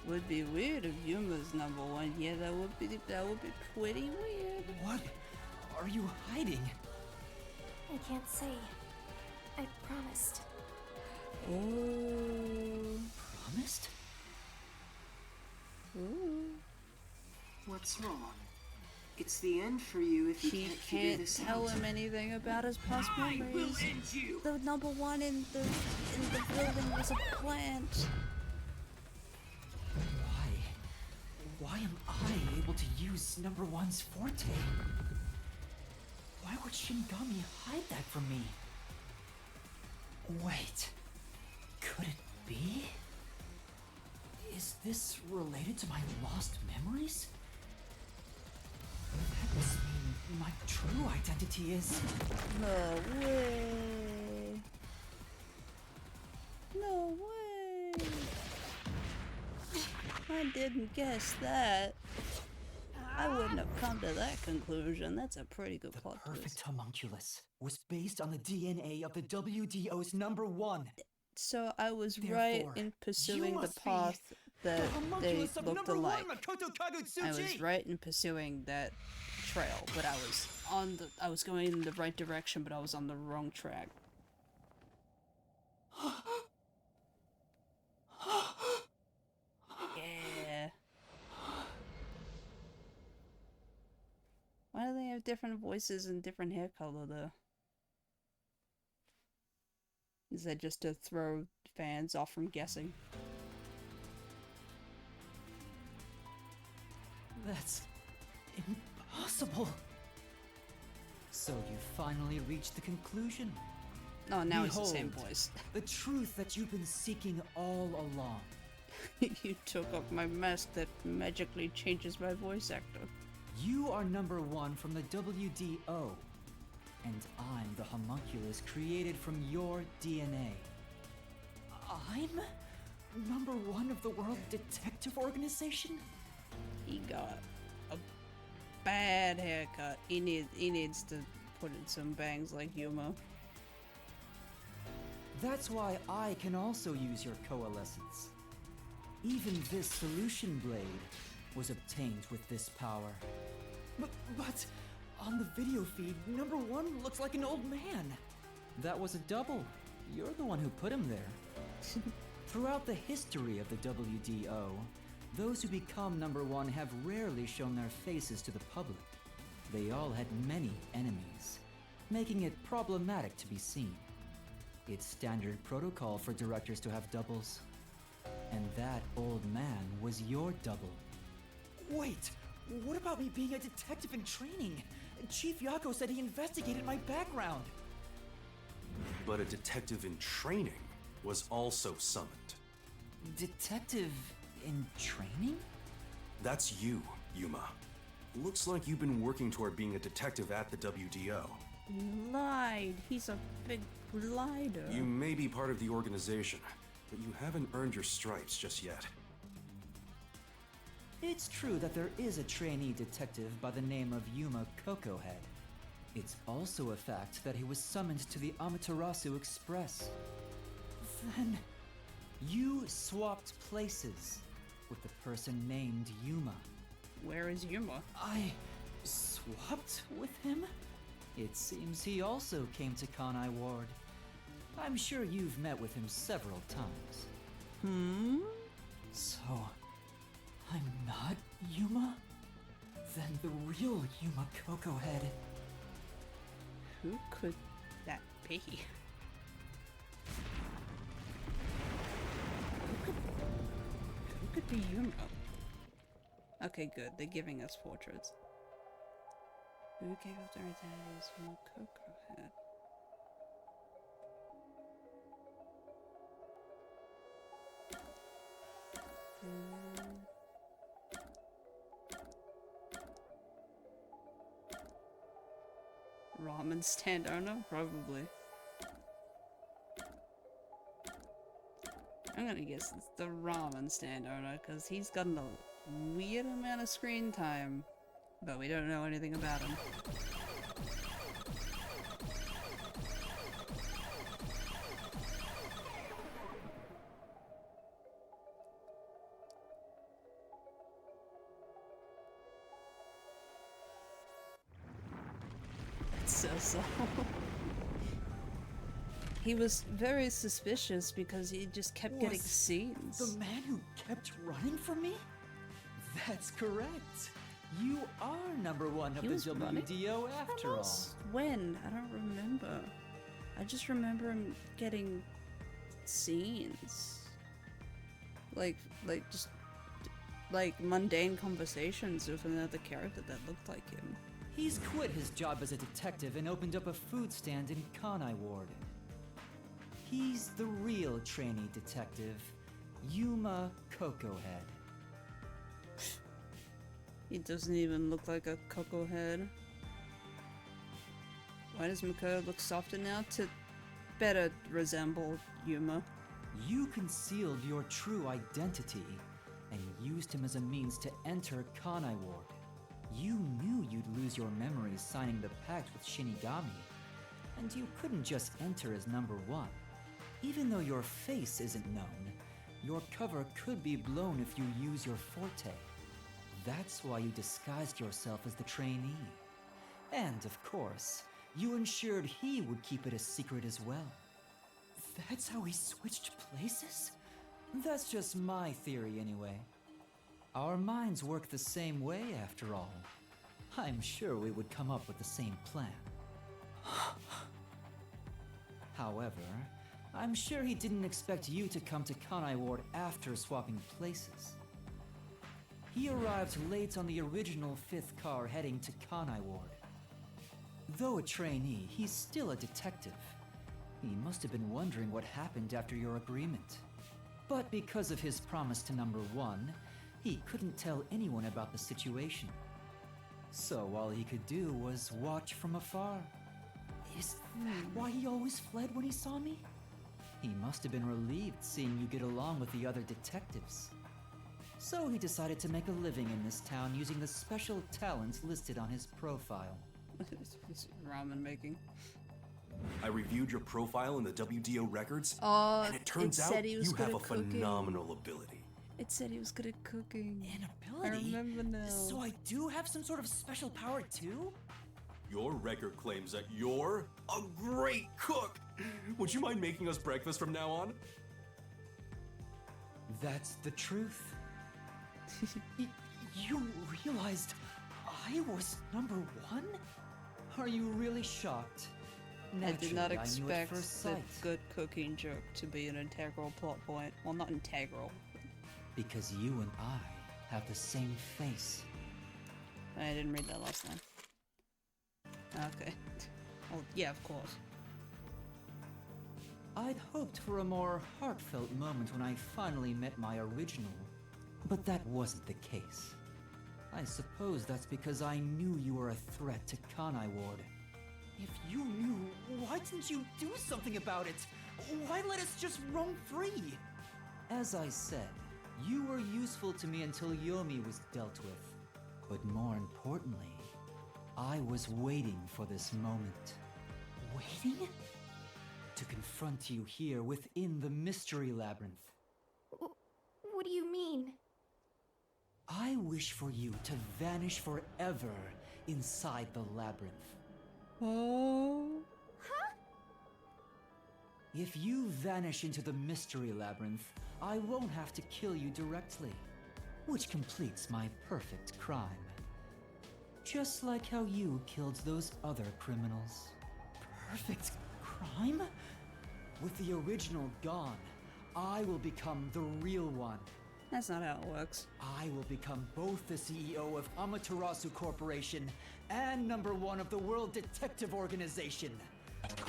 Would be weird if Yuma's number one. Yeah, that would be pretty weird. What are you hiding? I can't say. I promised. Oh. Promised? Ooh. What's wrong? It's the end for you if you She can't figure can't this tell out. him anything about his past memories. The number one in the building was a plant. Why am I able to use number one's forte? Why would Shinigami hide that from me? Wait, could it be? Is this related to my lost memories? That must mean my true identity is... No way. No way. I didn't guess that. I wouldn't have come to that conclusion. That's a pretty good The plot perfect twist. homunculus was based on the DNA of the WDO's number one. So I was right Therefore, in you pursuing the must be path that the they homunculus of looked number alike. one, Makoto Kagutsuchi! I was right in pursuing that trail, but I was going in the right direction, but I was on the wrong track. Yeah. Why do they have different voices and different hair color though? Is that just to throw fans off from guessing? That's impossible. So you finally reached the conclusion. Oh, now it's the same Behold, voice. The truth that you've been seeking all along. You took off my mask that magically changes my voice actor. You are number one from the WDO. And I'm the homunculus created from your DNA. I'm number one of the World Detective Organization? He got a bad haircut. He needs to put in some bangs like Yuma. That's why I can also use your coalescence. Even this solution blade was obtained with this power. But on the video feed, number one looks like an old man. That was a double. You're the one who put him there. Throughout the history of the WDO, those who become number one have rarely shown their faces to the public. They all had many enemies, making it problematic to be seen. It's standard protocol for directors to have doubles. And that old man was your double. Wait, what about me being a detective in training? Chief Yako said he investigated my background. But a detective in training was also summoned. Detective in training? That's you, Yuma. Looks like you've been working toward being a detective at the WDO. You lied. He's a big liar. You may be part of the organization, but you haven't earned your stripes just yet. It's true that there is a trainee detective by the name of Yuma Cocohead. It's also a fact that he was summoned to the Amaterasu Express. Then, you swapped places with the person named Yuma. Where is Yuma? I swapped with him? It seems he also came to Kanai Ward. I'm sure you've met with him several times. So, I'm not Yuma? Then the real Yuma Cocohead. Who could that be? Who could be Yuma? Okay, good. They're giving us portraits. Who gave up their identities from a Cocoa Head? Ramen stand owner? Probably. I'm gonna guess it's the ramen stand owner, because he's gotten a weird amount of screen time, but we don't know anything about him. It's so He was very suspicious because he just kept getting scenes. The man who kept running from me? That's correct. You are number one of He the was running? WDO after all. When? I don't remember. I just remember him getting scenes. Like mundane conversations with another character that looked like him. He's quit his job as a detective and opened up a food stand in Kanai Ward. He's the real trainee detective, Yuma Cocohead. He doesn't even look like a cocoa head. Why does Makoto look softer now to better resemble Yuma? You concealed your true identity and used him as a means to enter Kanai Ward. You knew you'd lose your memories signing the pact with Shinigami, and you couldn't just enter as number one. Even though your face isn't known, your cover could be blown if you use your forte. That's why you disguised yourself as the trainee. And of course, you ensured he would keep it a secret as well. That's how we switched places? That's just my theory anyway. Our minds work the same way after all. I'm sure we would come up with the same plan. However, I'm sure he didn't expect you to come to Kanai Ward after swapping places. He arrived late on the original 5th car heading to Kanai Ward. Though a trainee, he's still a detective. He must have been wondering what happened after your agreement. But because of his promise to number one, he couldn't tell anyone about the situation. So all he could do was watch from afar. Is that why he always fled when he saw me? He must have been relieved seeing you get along with the other detectives. So he decided to make a living in this town using the special talents listed on his profile. It's ramen making. I reviewed your profile in the WDO records, Oh, and it turns out said he was you good have a at cooking. phenomenal ability. It said he was good at cooking. An I ability? remember now. So I do have some sort of special power too? Your record claims that you're a great cook. Would you mind making us breakfast from now on? That's the truth. You realized I was number one? Are you really shocked? I did not Naturally, I knew at expect first the sight. good cooking joke to be an integral plot point. Well, not integral. Because you and I have the same face. I didn't read that last time. Okay. Oh, yeah, of course. I'd hoped for a more heartfelt moment when I finally met my original, but that wasn't the case. I suppose that's because I knew you were a threat to Kanai Ward. If you knew, why didn't you do something about it? Why let us just roam free? As I said, you were useful to me until Yomi was dealt with. But more importantly, I was waiting for this moment. Waiting? To confront you here within the Mystery Labyrinth. What do you mean? I wish for you to vanish forever inside the labyrinth. Oh. Huh? If you vanish into the Mystery Labyrinth, I won't have to kill you directly, which completes my perfect crime. Just like how you killed those other criminals. Perfect crime? With the original gone, I will become the real one. That's not how it works. I will become both the CEO of Amaterasu Corporation and #1 of the World Detective Organization.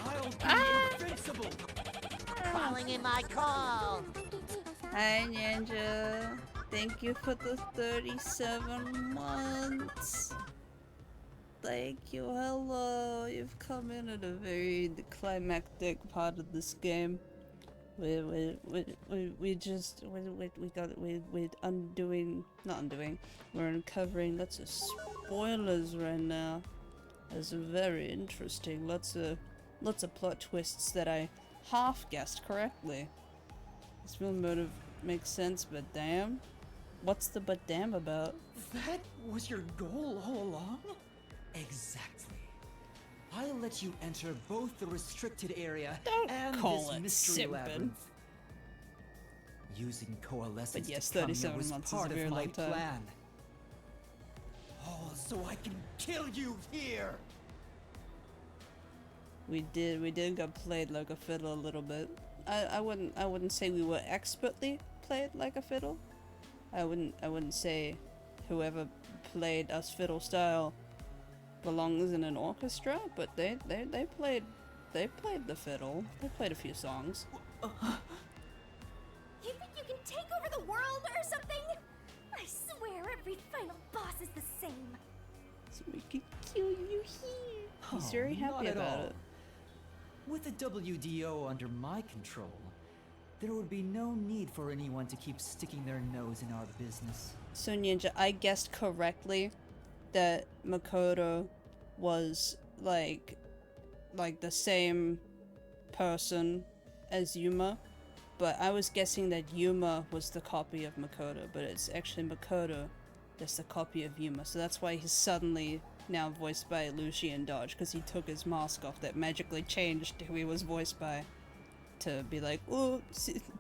I'll be invincible! Calling in my call! Hi, Ninja. Thank you for the 37 months. Thank you. Hello. You've come in at a very climactic part of this game. We're uncovering lots of spoilers right now. It's very interesting. Lots of plot twists that I half guessed correctly. This real motive makes sense, but damn. What's the but damn about? That was your goal all along? Exactly. I'll let you enter both the restricted area and call this it mystery simping. labyrinth. Using coalescence But yes, to come here 37 was months is a part very of my long time. plan. All so I can kill you here. We did got played like a fiddle a little bit. I wouldn't say we were expertly played like a fiddle. I wouldn't say whoever played us fiddle style belongs in an orchestra, but they played the fiddle. They played a few songs. You think you can take over the world or something? I swear every final boss is the same. So we could kill you here. He's very not happy at about all. it. With the WDO under my control, there would be no need for anyone to keep sticking their nose in our business. So Ninja, I guessed correctly that Makoto was like the same person as Yuma, but I was guessing that Yuma was the copy of Makoto, but it's actually Makoto that's the copy of Yuma. So that's why he's suddenly now voiced by Lucian Dodge, because he took his mask off that magically changed who he was voiced by to be like, oh,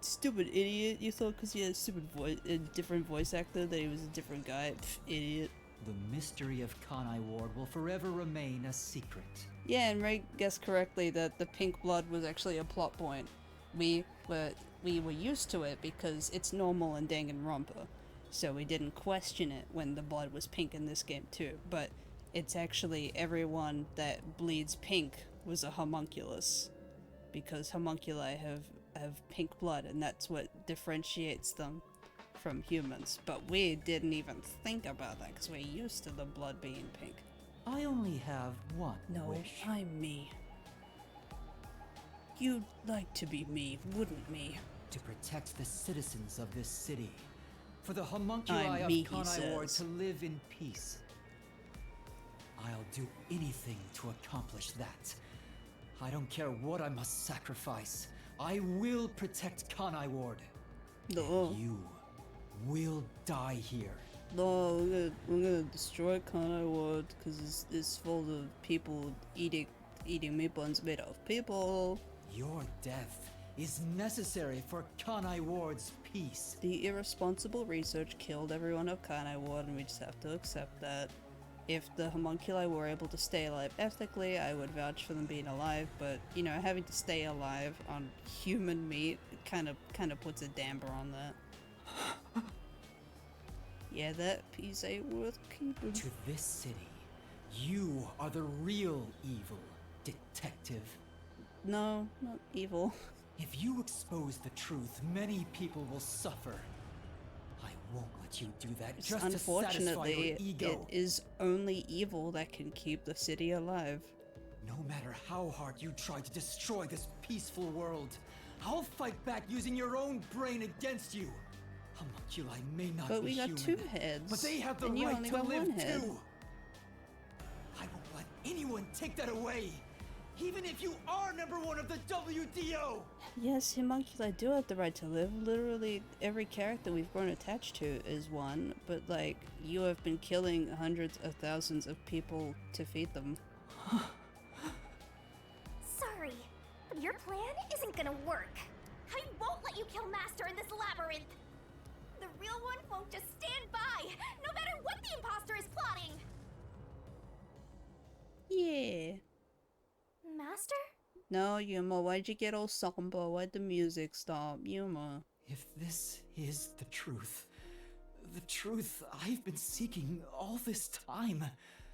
stupid idiot, you thought because he had a different voice actor that he was a different guy. Pff, idiot. The mystery of Kanai Ward will forever remain a secret. Yeah, and Ray guessed correctly that the pink blood was actually a plot point. We were used to it because it's normal in Danganronpa, so we didn't question it when the blood was pink in this game too, but it's actually everyone that bleeds pink was a homunculus, because homunculi have pink blood, and that's what differentiates them from humans. But we didn't even think about that because we're used to the blood being pink. I only have one No, wish. I'm me. You'd like to be me, wouldn't me? To protect the citizens of this city. For the homunculi I'm of me, he Kanai Ward says. to live in peace. I'll do anything to accomplish that. I don't care what I must sacrifice. I will protect Kanai Ward. No, You will die here. no, we're gonna destroy Kanai Ward because it's full of people eating meat buns made of people. Your death is necessary for Kanai Ward's peace. The irresponsible research killed everyone of Kanai Ward, and we just have to accept that. If the homunculi were able to stay alive ethically, I would vouch for them being alive, but, you know, having to stay alive on human meat kind of puts a damper on that. Yeah, that piece ain't worth keeping. To this city, you are the real evil, detective. No, not evil. If you expose the truth, many people will suffer. I won't let you do that just to satisfy Unfortunately, your ego. it is only evil that can keep the city alive. No matter how hard you try to destroy this peaceful world, I'll fight back using your own brain against you. Homunculi may not But be we got human, 2 heads, but they have the and you right only to got live 1 head. too. I won't let anyone take that away, even if you are #1 of the WDO. Yes, homunculi do have the right to live. Literally every character we've grown attached to is one, but like, you have been killing hundreds of thousands of people to feed them. Sorry, but your plan isn't gonna work. I won't let you kill Master in this labyrinth. The real one won't just stand by, no matter what the imposter is plotting. Yeah. Master? No, Yuma, why'd you get all somber? Why'd the music stop? Yuma. If this is the truth I've been seeking all this time,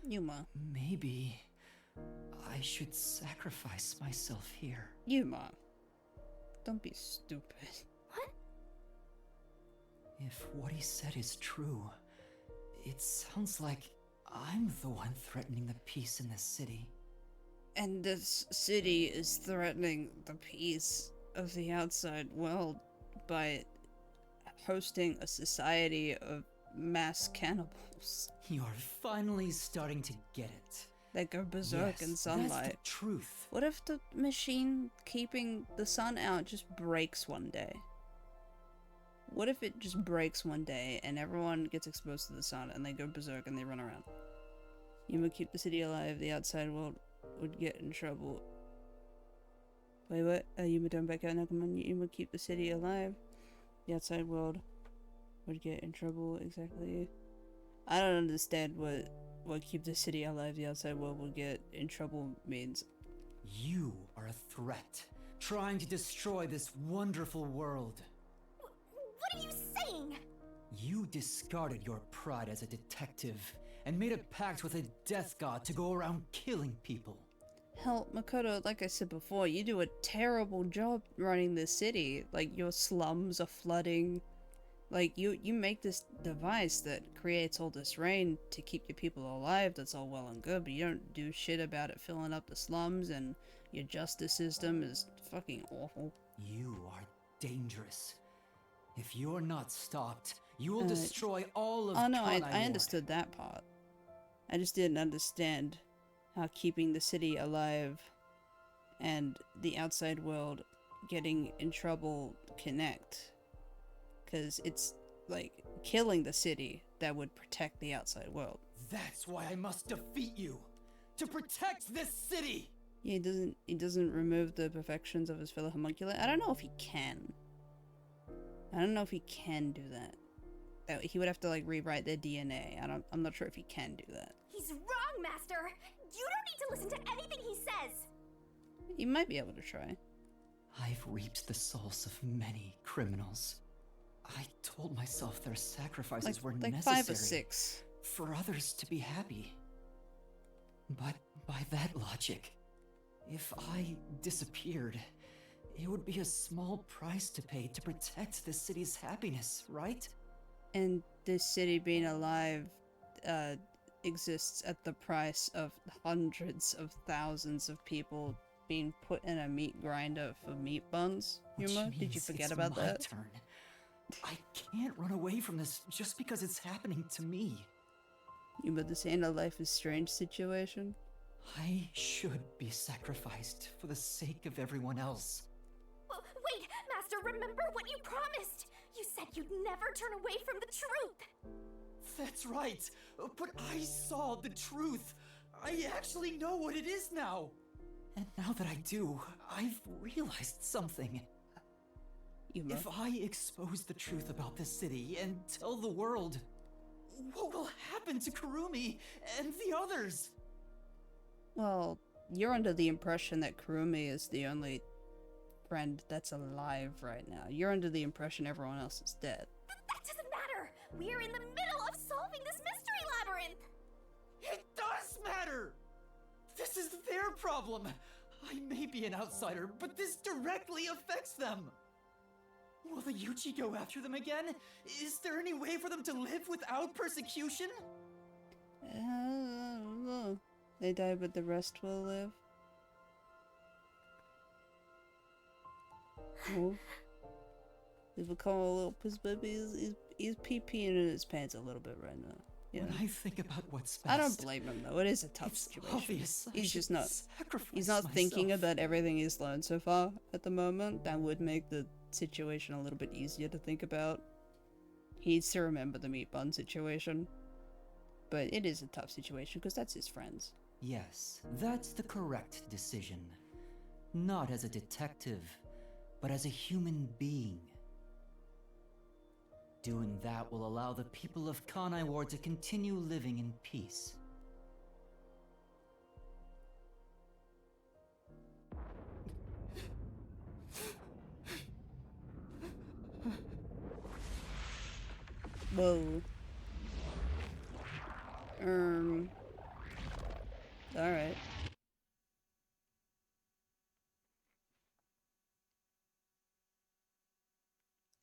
Yuma. maybe I should sacrifice myself here. Yuma. Don't be stupid. What? If what he said is true, it sounds like I'm the one threatening the peace in this city. And this city is threatening the peace of the outside world by hosting a society of mass cannibals You're finally starting to get it. that go berserk in Yes, sunlight. that's the truth. What if the machine keeping the sun out just breaks one day? What if it just breaks one day and everyone gets exposed to the sun and they go berserk and they run around? You would keep the city alive, the outside world would get in trouble. Wait, what? You would turn back out now, come on, you would keep the city alive, the outside world would get in trouble, exactly. I don't understand what keep the city alive, the outside world will get in trouble means. You are a threat, trying to destroy this wonderful world. What are you saying? You discarded your pride as a detective and made a pact with a death god to go around killing people. Hell, Makoto, like I said before, you do a terrible job running this city. Like, your slums are flooding. Like, you make this device that creates all this rain to keep your people alive, that's all well and good, but you don't do shit about it filling up the slums, and your justice system is fucking awful. You are dangerous. If you're not stopped, you will destroy all of Oh no, I Kanai understood that part. I just didn't understand how keeping the city alive and the outside world getting in trouble connect. Because it's like killing the city that would protect the outside world. That's why I must defeat you! To protect this city! Yeah, he doesn't remove the perfections of his fellow homunculi. I don't know if he can. I don't know if he can do that. He would have to like rewrite their DNA. I'm not sure if he can do that. He's wrong, Master! You don't need to listen to anything he says! He might be able to try. I've reaped the souls of many criminals. I told myself their sacrifices were like necessary 5 or 6. for others to be happy. But by that logic, if I disappeared, it would be a small price to pay to protect the city's happiness, right? And this city being alive exists at the price of hundreds of thousands of people being put in a meat grinder for meat buns. Which Yuma, did you means forget it's about my that? turn. I can't run away from this just because it's happening to me. Yuma, this ain't a life is strange situation. I should be sacrificed for the sake of everyone else. Wait, Master, remember what you promised! You said you'd never turn away from the truth! That's right, but I saw the truth. I actually know what it is now. And now that I do, I've realized something. Yuma. If I expose the truth about this city and tell the world, what will happen to Kurumi and the others? Well, you're under the impression that Kurumi is the only friend that's alive right now. You're under the impression everyone else is dead. That doesn't matter! We're in the middle of solving this mystery labyrinth! It does matter! This is their problem! I may be an outsider, but this directly affects them! Will the Yuchi go after them again? Is there any way for them to live without persecution? I don't know. They die, but the rest will live. Oh. He's become a little piss baby. He's pee-peeing in his pants a little bit right now. Yeah. When I think about what's best, I don't blame him though. It is a tough it's situation. obvious I He's just should not. sacrifice He's not thinking myself. about everything he's learned so far at the moment. That would make the situation a little bit easier to think about. He needs to remember the meat bun situation. But it is a tough situation because that's his friends. Yes, that's the correct decision. Not as a detective, but as a human being. Doing that will allow the people of Kanai Ward to continue living in peace. Whoa. Alright.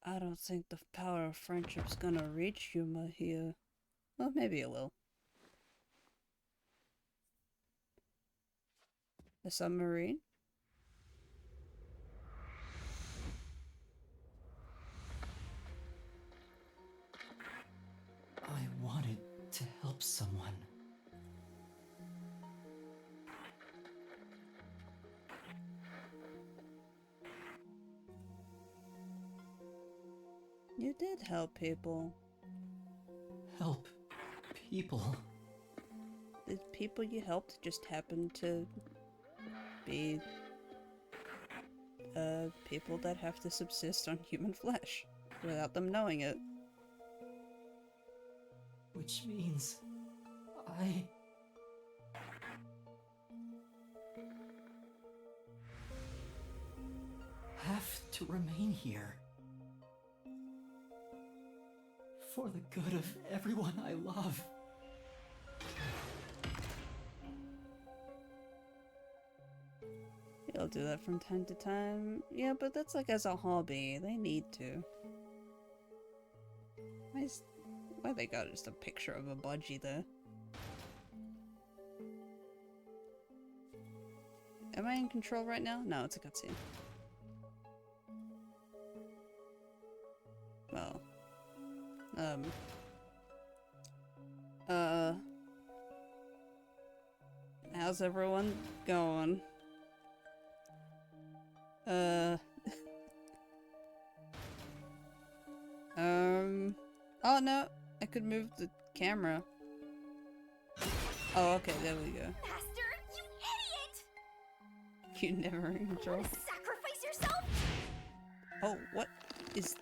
I don't think the power of friendship's gonna reach Yuma here. Well, maybe it will. The submarine? I wanted to help someone. You did help people. Help people. The people you helped just happened to be people that have to subsist on human flesh without them knowing it. Which means I have to remain here. For the good of everyone I love. They'll do that from time to time. Yeah, but that's like as a hobby. They need to. Why they got just a picture of a budgie there? Am I in control right now? No, it's a cutscene. Well. How's everyone going? Oh no, I could move the camera. Oh, okay, there we go. Master, you idiot! You never in control. Want to sacrifice yourself? Oh, what is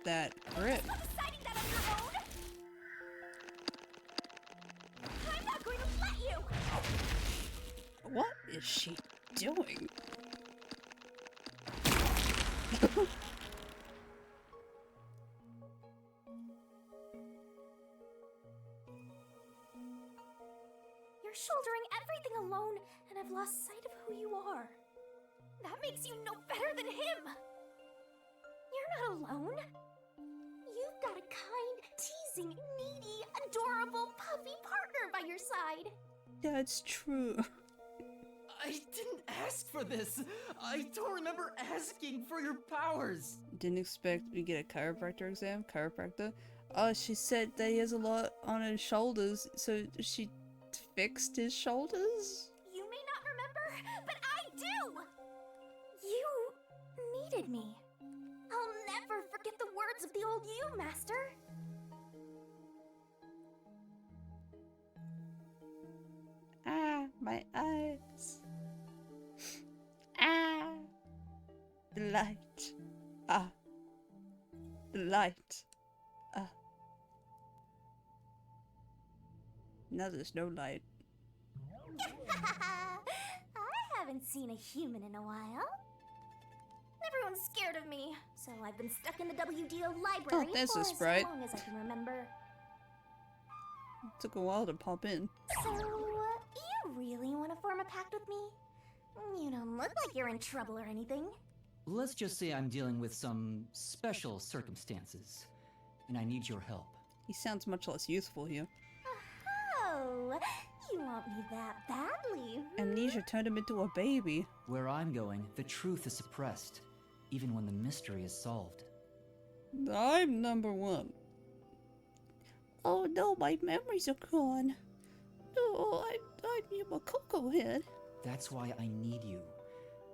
that grip? Stop deciding that on your own! I'm not going to let you! What is she doing? You're shouldering everything alone, and I've lost sight of who you are. That makes you no better than him! You're not alone. You've got a kind, teasing, needy, adorable, puffy partner by your side. That's true. I didn't ask for this! I don't remember asking for your powers! Didn't expect we get a chiropractor exam. Chiropractor. Oh, she said that he has a lot on his shoulders, so she fixed his shoulders? You may not remember, but I do! You needed me. I'll never forget the words of the old you, Master. Ah, my eyes. Ah, the light. Ah, the light. Ah. Now there's no light. I haven't seen a human in a while. Everyone's scared of me, so I've been stuck in the WDO library there's for a as sprite. long as I can remember. It took a while to pop in. So, you really want to form a pact with me? You don't look like you're in trouble or anything. Let's just say I'm dealing with some special circumstances, and I need your help. He sounds much less youthful here. Oh, you want me that badly? Amnesia turned him into a baby. Where I'm going, the truth is suppressed, even when the mystery is solved. I'm number one. Oh no, my memories are gone. No, I'm a cocoa head. That's why I need you.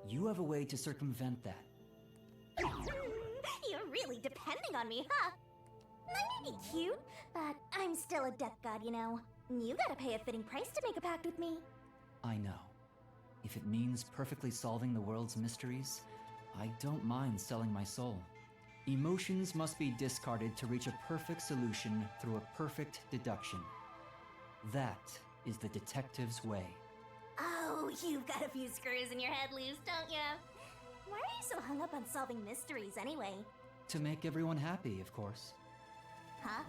You have a way to circumvent that. You're really depending on me, huh? I may be cute, but I'm still a death god, you know. You gotta pay a fitting price to make a pact with me. I know. If it means perfectly solving the world's mysteries, I don't mind selling my soul. Emotions must be discarded to reach a perfect solution through a perfect deduction. That is the detective's way. Oh, you've got a few screws in your head loose, don't ya? Why are you so hung up on solving mysteries anyway? To make everyone happy, of course. Huh?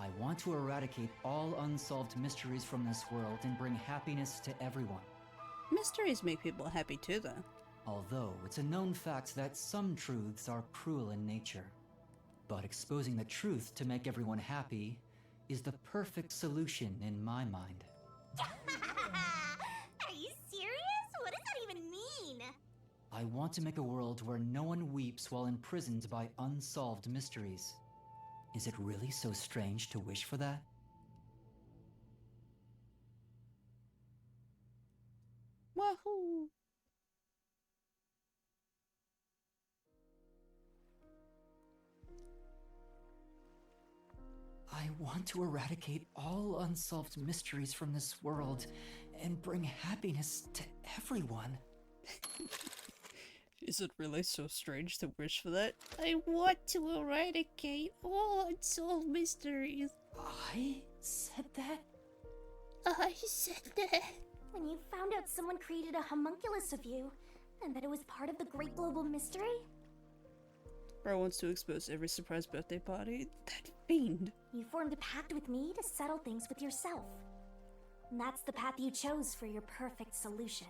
I want to eradicate all unsolved mysteries from this world and bring happiness to everyone. Mysteries make people happy too, though. Although it's a known fact that some truths are cruel in nature. But exposing the truth to make everyone happy is the perfect solution in my mind. Are you serious? What does that even mean? I want to make a world where no one weeps while imprisoned by unsolved mysteries. Is it really so strange to wish for that? Wahoo! I want to eradicate all unsolved mysteries from this world and bring happiness to everyone. Is it really so strange to wish for that? I want to eradicate all unsolved mysteries. I said that? I said that. When you found out someone created a homunculus of you, and that it was part of the great global mystery, Bro wants to expose every surprise birthday party. That fiend. you formed a pact with me to settle things with yourself. And that's the path you chose for your perfect solution.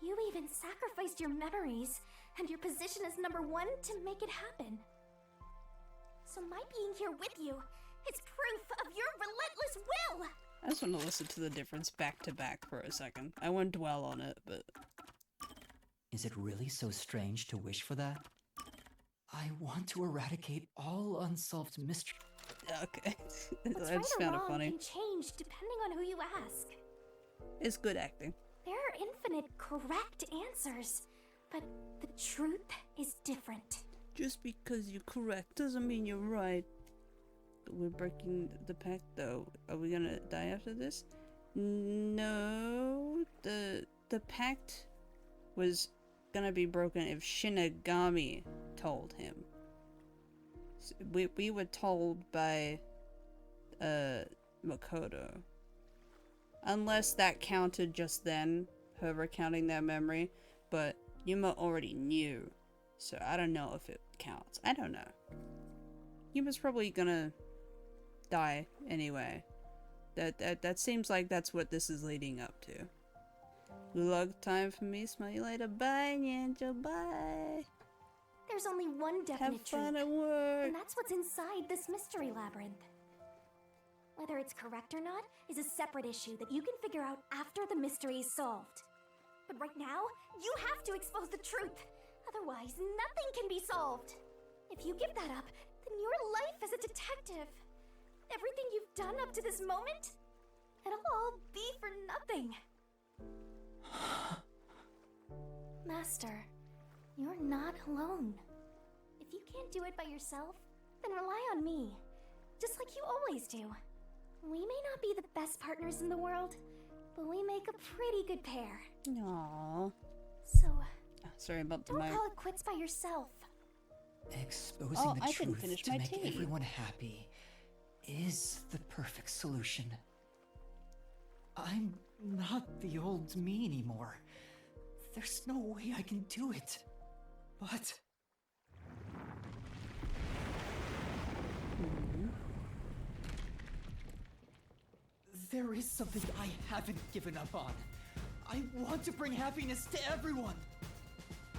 You even sacrificed your memories and your position as number one to make it happen. So my being here with you is proof of your relentless will! I just want to listen to the difference back to back for a second. I won't dwell on it, but... Is it really so strange to wish for that? I want to eradicate all unsolved mysteries. Okay. What's I just right or found it wrong funny. can change depending on who you ask. It's good acting. There are infinite correct answers, but the truth is different. Just because you're correct doesn't mean you're right. We're breaking the pact, though. Are we gonna die after this? No. The pact was gonna be broken if Shinigami told him. We were told by Makoto. Unless that counted just then, her recounting that memory, but Yuma already knew, so I don't know if it counts. I don't know. Yuma's probably gonna die anyway. That seems like that's what this is leading up to. Good luck, time for me. Smell you later. Bye, Ninja. Bye. There's only one Have definite fun truth, at work. and that's what's inside this mystery labyrinth. Whether it's correct or not is a separate issue that you can figure out after the mystery is solved. But right now, you have to expose the truth. Otherwise, nothing can be solved. If you give that up, then your life as a detective, everything you've done up to this moment, it'll all be for nothing. Master, you're not alone. If you can't do it by yourself, then rely on me. Just like you always do. We may not be the best partners in the world, but we make a pretty good pair. Aww. So, Sorry about the don't mic. call it quits by yourself. Exposing Oh, the I didn't truth finish to my make tea. everyone happy is the perfect solution. I'm not the old me anymore. There's no way I can do it. But... There is something I haven't given up on. I want to bring happiness to everyone.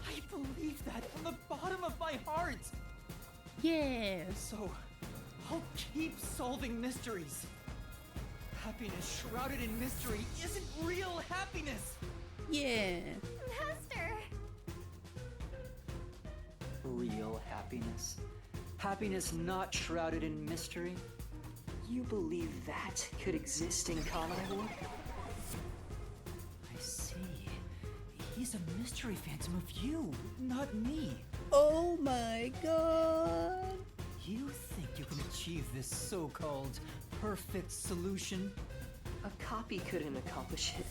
I believe that from the bottom of my heart. Yeah. So, I'll keep solving mysteries. Happiness shrouded in mystery isn't real happiness. Yeah. Master! Real happiness? Happiness not shrouded in mystery? You believe that could exist in Kanai? I see. He's a mystery phantom of you, not me. Oh my god. You think you can achieve this so-called perfect solution? A copy couldn't accomplish it,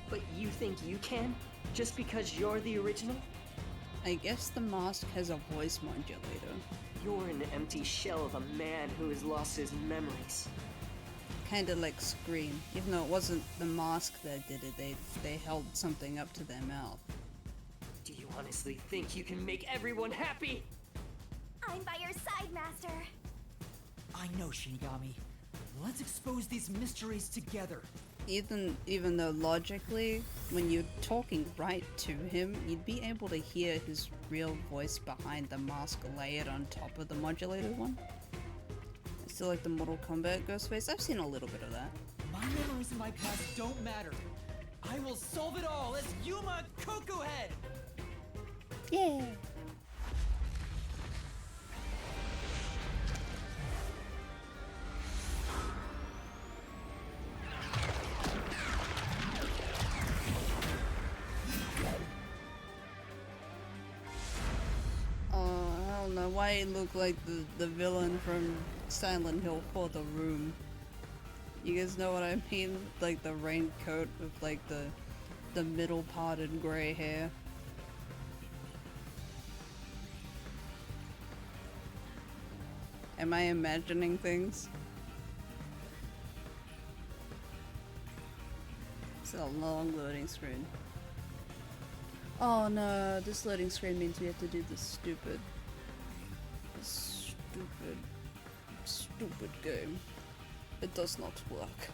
but you think you can? Just because you're the original? I guess the mask has a voice modulator. You're an empty shell of a man who has lost his memories. Kinda like Scream. Even though it wasn't the mask that did it, they held something up to their mouth. Do you honestly think you can make everyone happy? I'm by your side, Master. I know, Shinigami. Let's expose these mysteries together. Even though logically, when you're talking right to him, you'd be able to hear his real voice behind the mask layered on top of the modulated one. I still like the Mortal Kombat Ghostface. I've seen a little bit of that. My memories in my past don't matter. I will solve it all as Yuma Coco Head! Yeah. I don't know why it looked like the villain from Silent Hill for The Room. You guys know what I mean? Like the raincoat with like the middle parted gray hair. Am I imagining things? It's a long loading screen. Oh no, this loading screen means we have to do this stupid game. It does not work.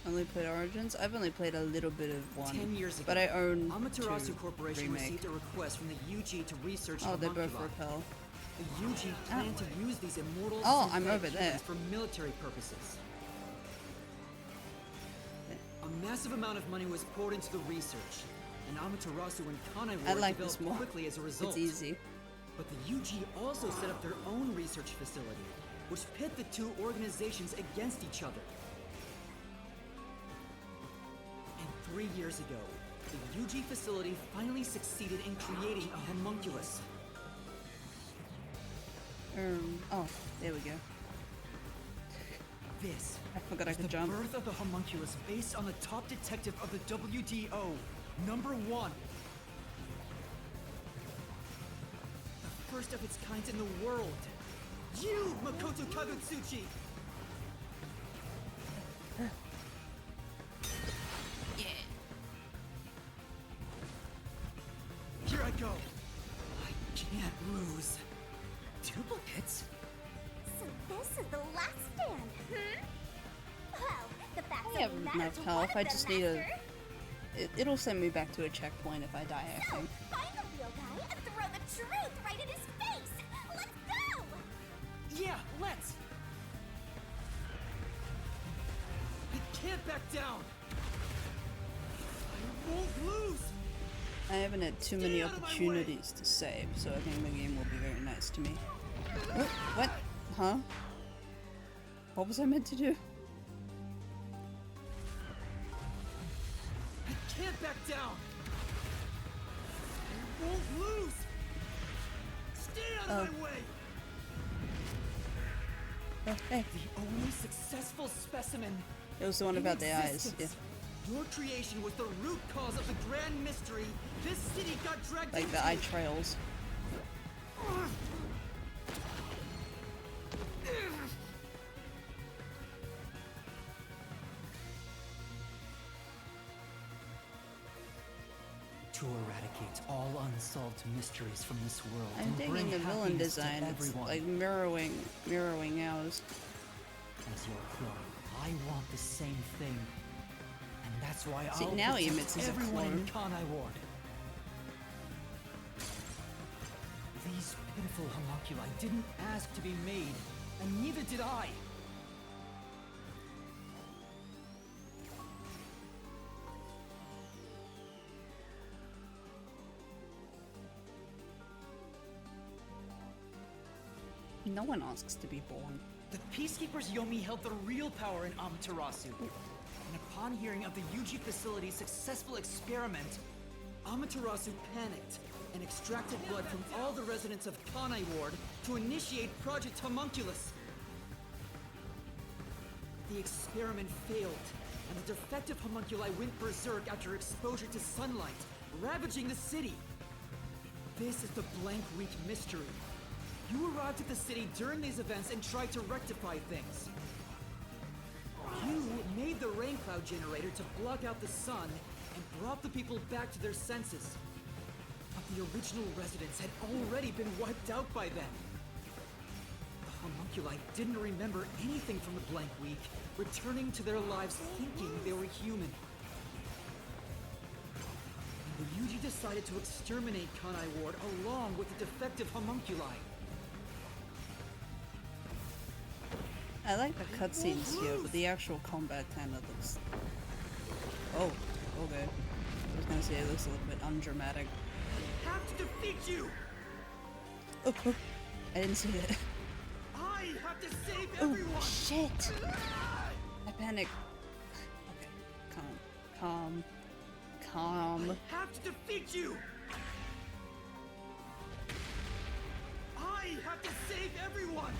Only played Origins? I've only played a little bit of one. 10 years ago, but I own Amaterasu 2 Corporation remake. received a request from the UG to research Oh, they both homunculi. repel. The UG planned to use these immortal Oh, I'm synthetic over there. humans for military purposes. A massive amount of money was poured into the research, and Amaterasu and Kanai I War like this developed more. quickly as a result. It's easy. But the UG also set up their own research facility, which pit the two organizations against each other. And 3 years ago, the UG facility finally succeeded in creating a homunculus. Oh, there we go. This I forgot I is could the jump. birth of the homunculus based on the top detective of the WDO, #1. The first of its kind in the world. You, Makoto Kagutsuchi! Here I go. I can't lose. Duplicates? So this is the last stand, Well, the facts I have only matter enough to health, one of I them, just need a- Master. It'll send me back to a checkpoint if I die, I So, think. find the real guy and throw the truth right in his face! Let's go! Yeah, let's! I can't back down! I won't lose! I haven't had too many Stay out of my way. opportunities to save, so I think the game will be very nice to me. Oh, what? Huh? What was I meant to do? I can't back down! I won't lose! Stay out of my way! Oh, hey, The only successful specimen it was the one in about the eyes. Yeah. existence. Your creation was the root cause of the grand mystery this city got dragged Like into. the eye trails. To eradicate all unsolved mysteries from this world I'm and digging bring the villain happiness to design. It's everyone. like mirroring ours. as your clone. I want the same thing. And that's why See, I'll now he protect admits he's a everyone in clone. Kanai Ward. These pitiful homunculi didn't ask to be made, and neither did I. No one asks to be born. The Peacekeepers Yomi held the real power in Amaterasu. And upon hearing of the Yuji facility's successful experiment, Amaterasu panicked and extracted blood from all the residents of Kanai Ward to initiate Project Homunculus. The experiment failed, and the defective homunculi went berserk after exposure to sunlight, ravaging the city. This is the Blank Week mystery. You arrived at the city during these events and tried to rectify things. You made the rain cloud generator to block out the sun and brought the people back to their senses. But the original residents had already been wiped out by then. The homunculi didn't remember anything from the Blank Week, returning to their lives thinking they were human. And the Yuji decided to exterminate Kanai Ward along with the defective homunculi. I like the cutscenes here, but the actual combat kind of looks... Oh, okay. I was gonna say it looks a little bit undramatic. I have to defeat you! Oh, oh. I didn't see it. I have to save Oh, everyone! shit! I panicked. Okay, calm. Calm. I have to defeat you! I have to save everyone!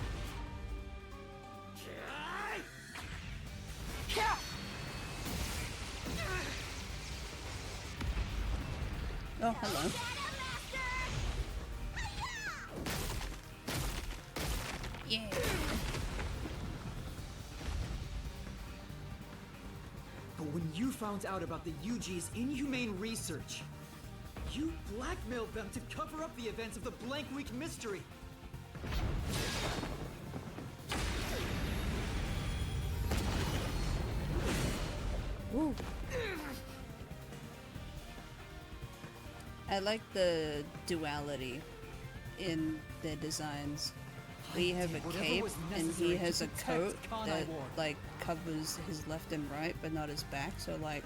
Oh, hello. Yeah. But when you found out about the Yuji's inhumane research, you blackmailed them to cover up the events of the Blank Week mystery. Ooh. I like the duality in their designs. We have a cape and he has a coat that like covers his left and right but not his back, so like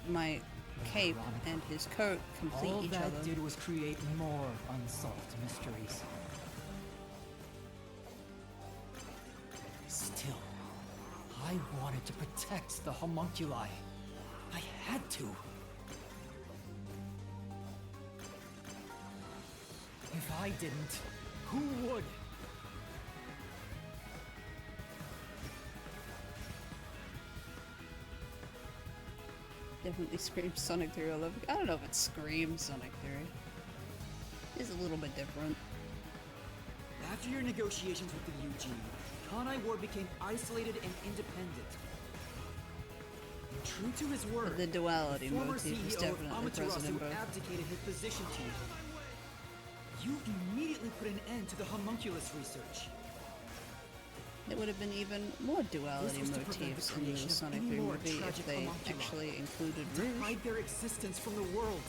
my cape and his coat complete All each that other. did was create more unsolved mysteries. Still, I wanted to protect the homunculi. I had to. If I didn't, who would? Definitely screams Sonic 3 all over. I don't know if it screams Sonic 3. It's a little bit different. After your negotiations with the UG, Kanai Ward became isolated and independent. And true to his word, The duality the former motif is CEO of definitely present Amaterasu in both. abdicated his position to you. You immediately put an end to the homunculus research. It would have been even more duality This was to prevent motifs the in the creation of Sonic any 3 more movie if tragic they homunculi, actually included to Rouge. hide their existence from the world.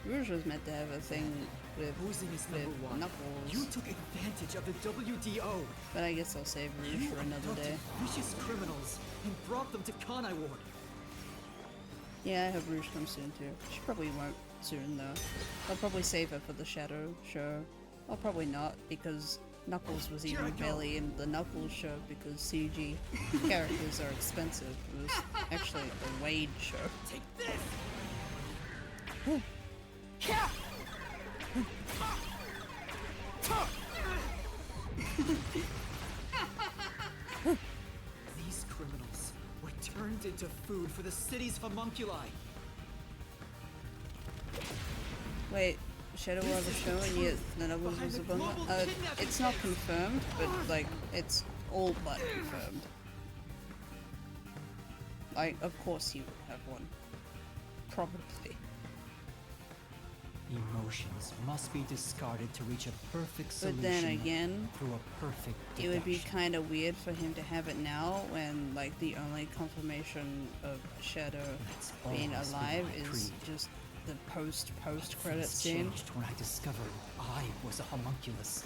Rouge was meant to have a thing with Posing as number one, Knuckles, you took advantage of the WDO. but I guess I'll save Rouge You for another abducted day. vicious criminals and brought them to Kanai Ward. Yeah, I hope Rouge comes soon too. She probably won't soon though. I'll probably save her for the Shadow show. Or probably not, because Knuckles was Here I even go. barely in the Knuckles show because CG characters are expensive. It was actually the Wade show. Take this! These criminals were turned into food for the city's homunculi. Wait, Shadow of a show and yet none of them was a bummer? It's not confirmed, but like, it's all but confirmed. Like, of course you would have one. Probably. Emotions must be discarded to reach a perfect But solution then again, through a perfect it would be deduction. kind of weird for him to have it now when, like, the only confirmation of Shadow That's being always been alive my is creed. just the post-credit Things scene. changed when I discovered I was a homunculus.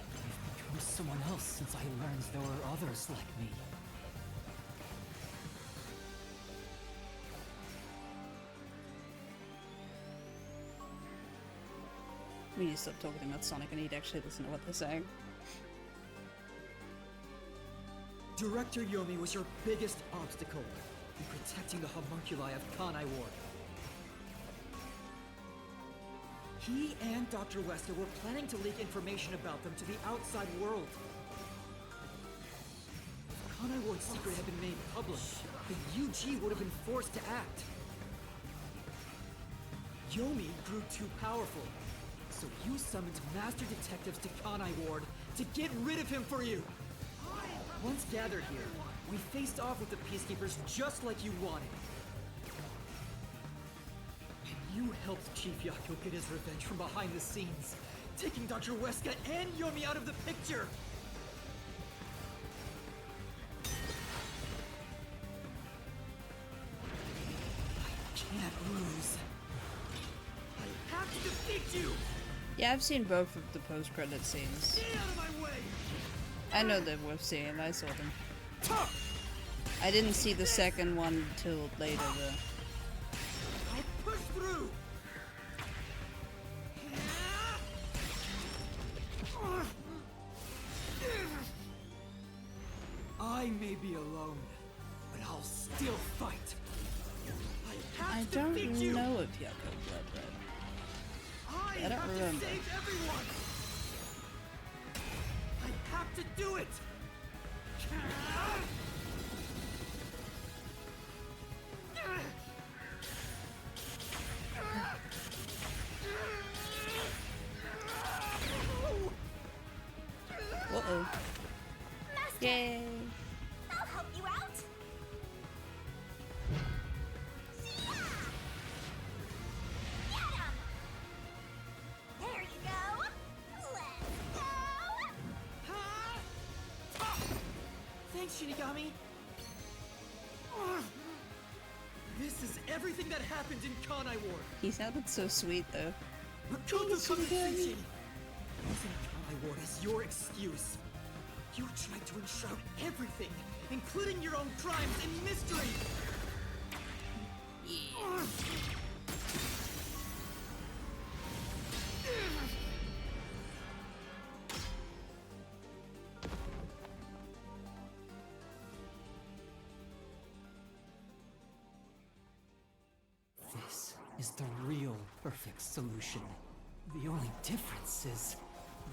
I've become someone else since I learned there were others like me. We need to stop talking about Sonic. I need to actually listen to what they're saying. Director Yomi was your biggest obstacle in protecting the homunculi of Kanai Ward. He and Dr. Wester were planning to leak information about them to the outside world. If Kanai Ward's secret had been made public, the UG would have been forced to act. Yomi grew too powerful, so you summoned master detectives to Kanai Ward to get rid of him for you. Once gathered here, we faced off with the Peacekeepers just like you wanted. And you helped Chief Yako get his revenge from behind the scenes, taking Dr. Weska and Yomi out of the picture! I can't lose. I have to defeat you! Yeah, I've seen both of the post-credit scenes. Get out of my way! I know they're worth seeing. I saw them. I didn't see the second one until later, though. I'll push through! I may be alone, but I'll still fight. I I have to don't defeat you. know if Yako Blood Red. I don't have remember. to save everyone. I have to do it. Uh-oh. Master, Yay! I'll help you out. See-ya! Get 'em! There you go. Let's go. Thanks, Shinigami. This is everything that happened in Kanai Ward. He sounded so sweet, though. Makoto Shinigami. Kamitsuchi. Using Kanai Ward as your excuse. You tried to enshroud everything, including your own crimes, in mystery. This is the real perfect solution. The only difference is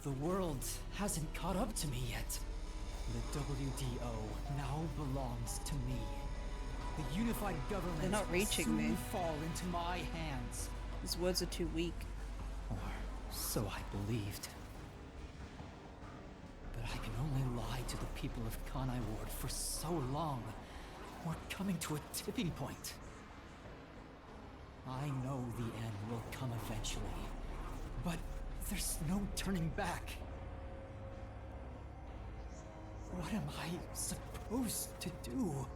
the world hasn't caught up to me yet. The WDO now belongs to me. The unified government They're not reaching will soon me. fall into my hands. His words are too weak. Or so I believed. But I can only lie to the people of Kanai Ward for so long. We're coming to a tipping point. I know the end will come eventually, but there's no turning back. What am I supposed to do?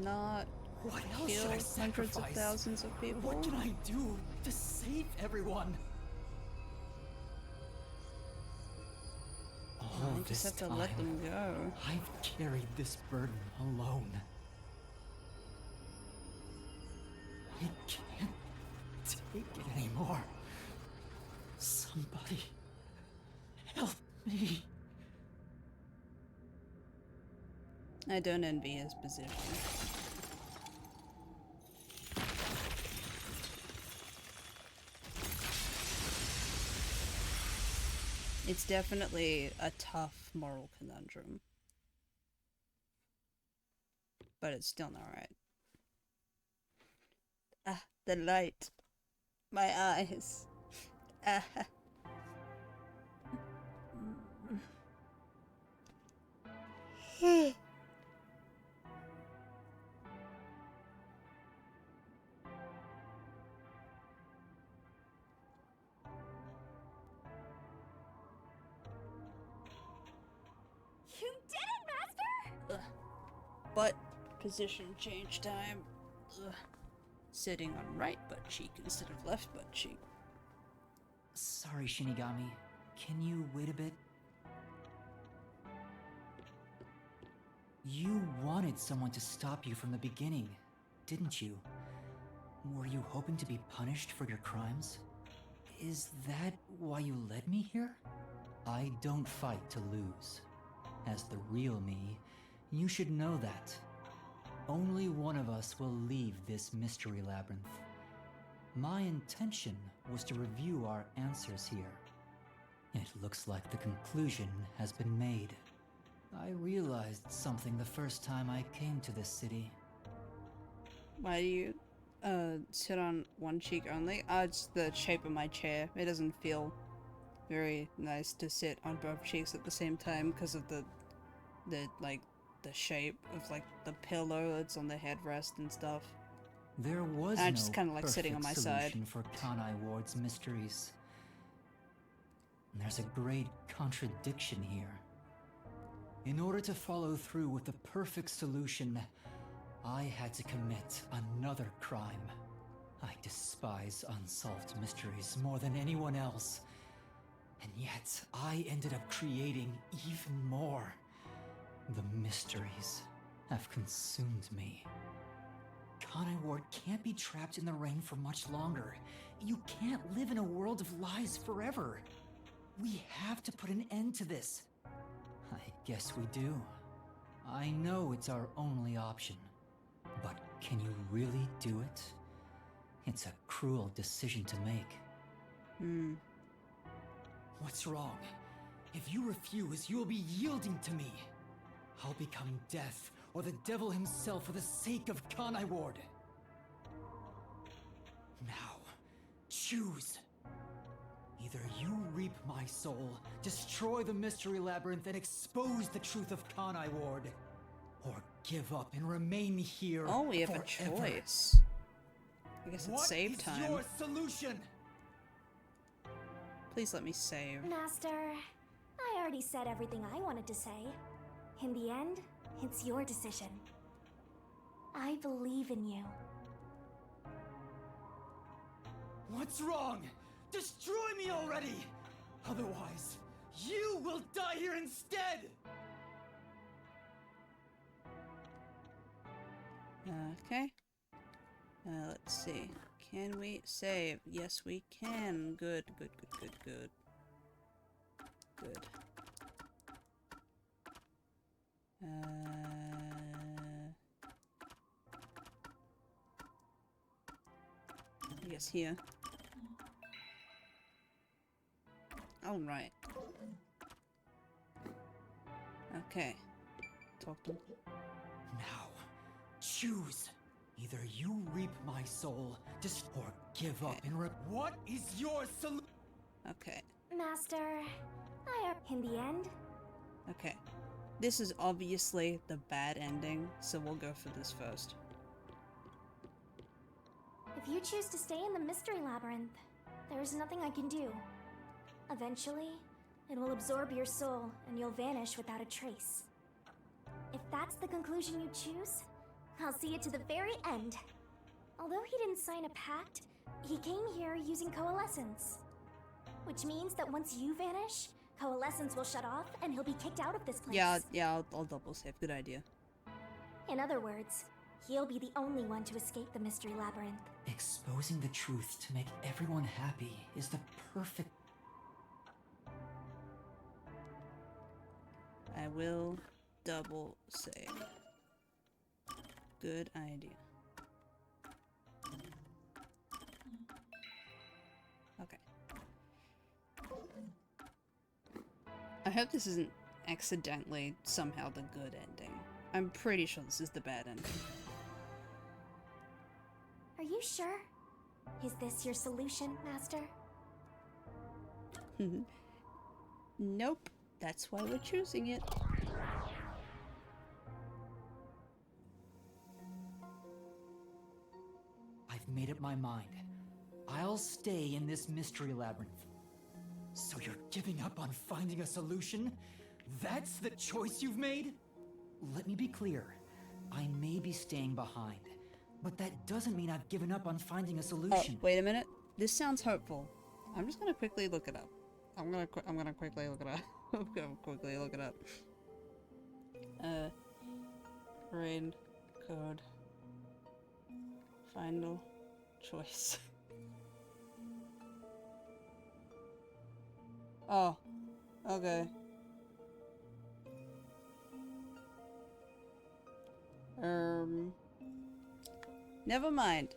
Not What else kill should I hundreds of sacrifice? thousands of people. What can I do to save everyone? All You just this have to time, let them go. I've carried this burden alone. I can't take it anymore. Somebody help me. I don't envy his position. It's definitely a tough moral conundrum. But it's still not right. Ah, the light. My eyes. Ah. butt position change time. Ugh. Sitting on right butt cheek instead of left butt cheek. Sorry, Shinigami. Can you wait a bit? You wanted someone to stop you from the beginning, didn't you? Were you hoping to be punished for your crimes? Is that why you led me here? I don't fight to lose. As the real me, you should know that. Only one of us will leave this mystery labyrinth. My intention was to review our answers here. It looks like the conclusion has been made. I realized something the first time I came to this city. Why do you sit on one cheek only? It's the shape of my chair. It doesn't feel very nice to sit on both cheeks at the same time because of the shape of like the pillow that's on the headrest and stuff. There was I no just kind of like sitting on my side. solution for Kanai Ward's mysteries. There's a great contradiction here. In order to follow through with the perfect solution, I had to commit another crime. I despise unsolved mysteries more than anyone else. And yet, I ended up creating even more. The mysteries have consumed me. Kanai Ward can't be trapped in the rain for much longer. You can't live in a world of lies forever. We have to put an end to this. I guess we do. I know it's our only option. But can you really do it? It's a cruel decision to make. What's wrong? If you refuse, you will be yielding to me. I'll become death, or the devil himself for the sake of Kanai Ward. Now, choose. Either you reap my soul, destroy the Mystery Labyrinth, and expose the truth of Kanai Ward, or give up and remain here Oh, we have forever. a choice. I guess it's save time. What is your solution? Please let me save. Master, I already said everything I wanted to say. In the end, it's your decision. I believe in you. What's wrong? Destroy me already! Otherwise, you will die here instead! Okay. Let's see. Can we save? Yes, we can. Good, good, good, good, good. Good. I guess here. All right. Okay. Talk to him. Now, choose. Either you reap my soul, or give up and What is your solution? Okay. Master, in the end, Okay. This is obviously the bad ending, so we'll go for this first. if you choose to stay in the Mystery Labyrinth, there is nothing I can do. Eventually, it will absorb your soul and you'll vanish without a trace. If that's the conclusion you choose, I'll see it to the very end. Although he didn't sign a pact, he came here using coalescence. Which means that once you vanish, coalescence will shut off and he'll be kicked out of this place. Yeah, I'll double save. Good idea. In other words, he'll be the only one to escape the Mystery Labyrinth. Exposing the truth to make everyone happy is the perfect... I will double save. Good idea. Okay. I hope this isn't accidentally somehow the good ending. I'm pretty sure this is the bad ending. Are you sure? Is this your solution, Master? Nope. That's why we're choosing it. I've made up my mind. I'll stay in this mystery labyrinth. So you're giving up on finding a solution? That's the choice you've made? Let me be clear. I may be staying behind, but that doesn't mean I've given up on finding a Oh, solution. wait a minute. This sounds hopeful. I'm just gonna quickly look it up. I'm gonna quickly look it up. I'm gonna quickly look it up. Raid code. Final choice. Oh, okay. Never mind.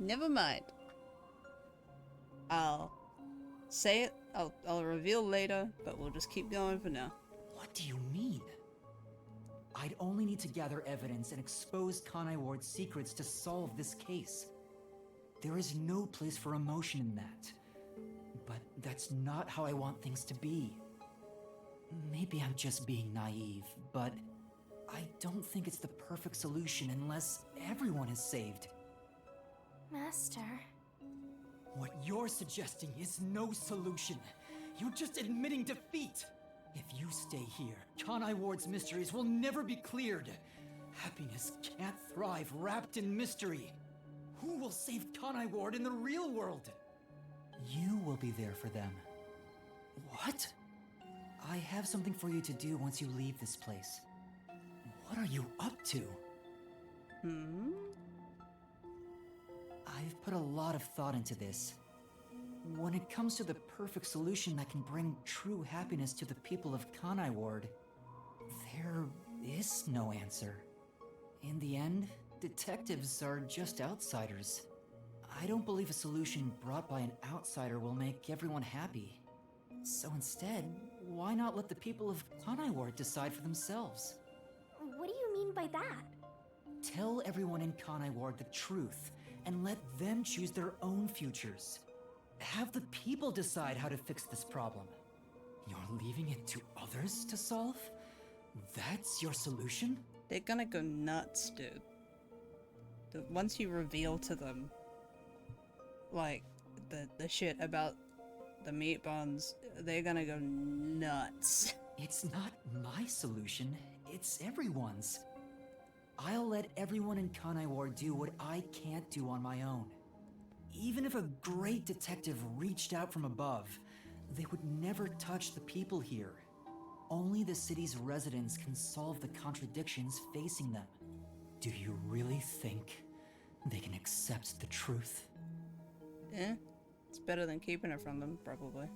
Never mind. I'll say it. I'll reveal later, but we'll just keep going for now. What do you mean? I'd only need to gather evidence and expose Kanai Ward's secrets to solve this case. There is no place for emotion in that. But that's not how I want things to be. Maybe I'm just being naive, but I don't think it's the perfect solution unless everyone is saved. Master. What you're suggesting is no solution. You're just admitting defeat. If you stay here, Kanai Ward's mysteries will never be cleared. Happiness can't thrive wrapped in mystery. Who will save Kanai Ward in the real world? You will be there for them. What? I have something for you to do once you leave this place. What are you up to? I've put a lot of thought into this. When it comes to the perfect solution that can bring true happiness to the people of Kanai Ward, there is no answer. In the end, detectives are just outsiders. I don't believe a solution brought by an outsider will make everyone happy. So instead, why not let the people of Kanai Ward decide for themselves? What do you mean by that? Tell everyone in Kanai Ward the truth, and let them choose their own futures. Have the people decide how to fix this problem. You're leaving it to others to solve? That's your solution? They're gonna go nuts, dude. Once you reveal to them, like, the shit about the meat buns, they're gonna go nuts. It's not my solution, it's everyone's. I'll let everyone in Kanai Ward do what I can't do on my own. Even if a great detective reached out from above, they would never touch the people here. Only the city's residents can solve the contradictions facing them. Do you really think they can accept the truth? Eh? It's better than keeping it from them, probably.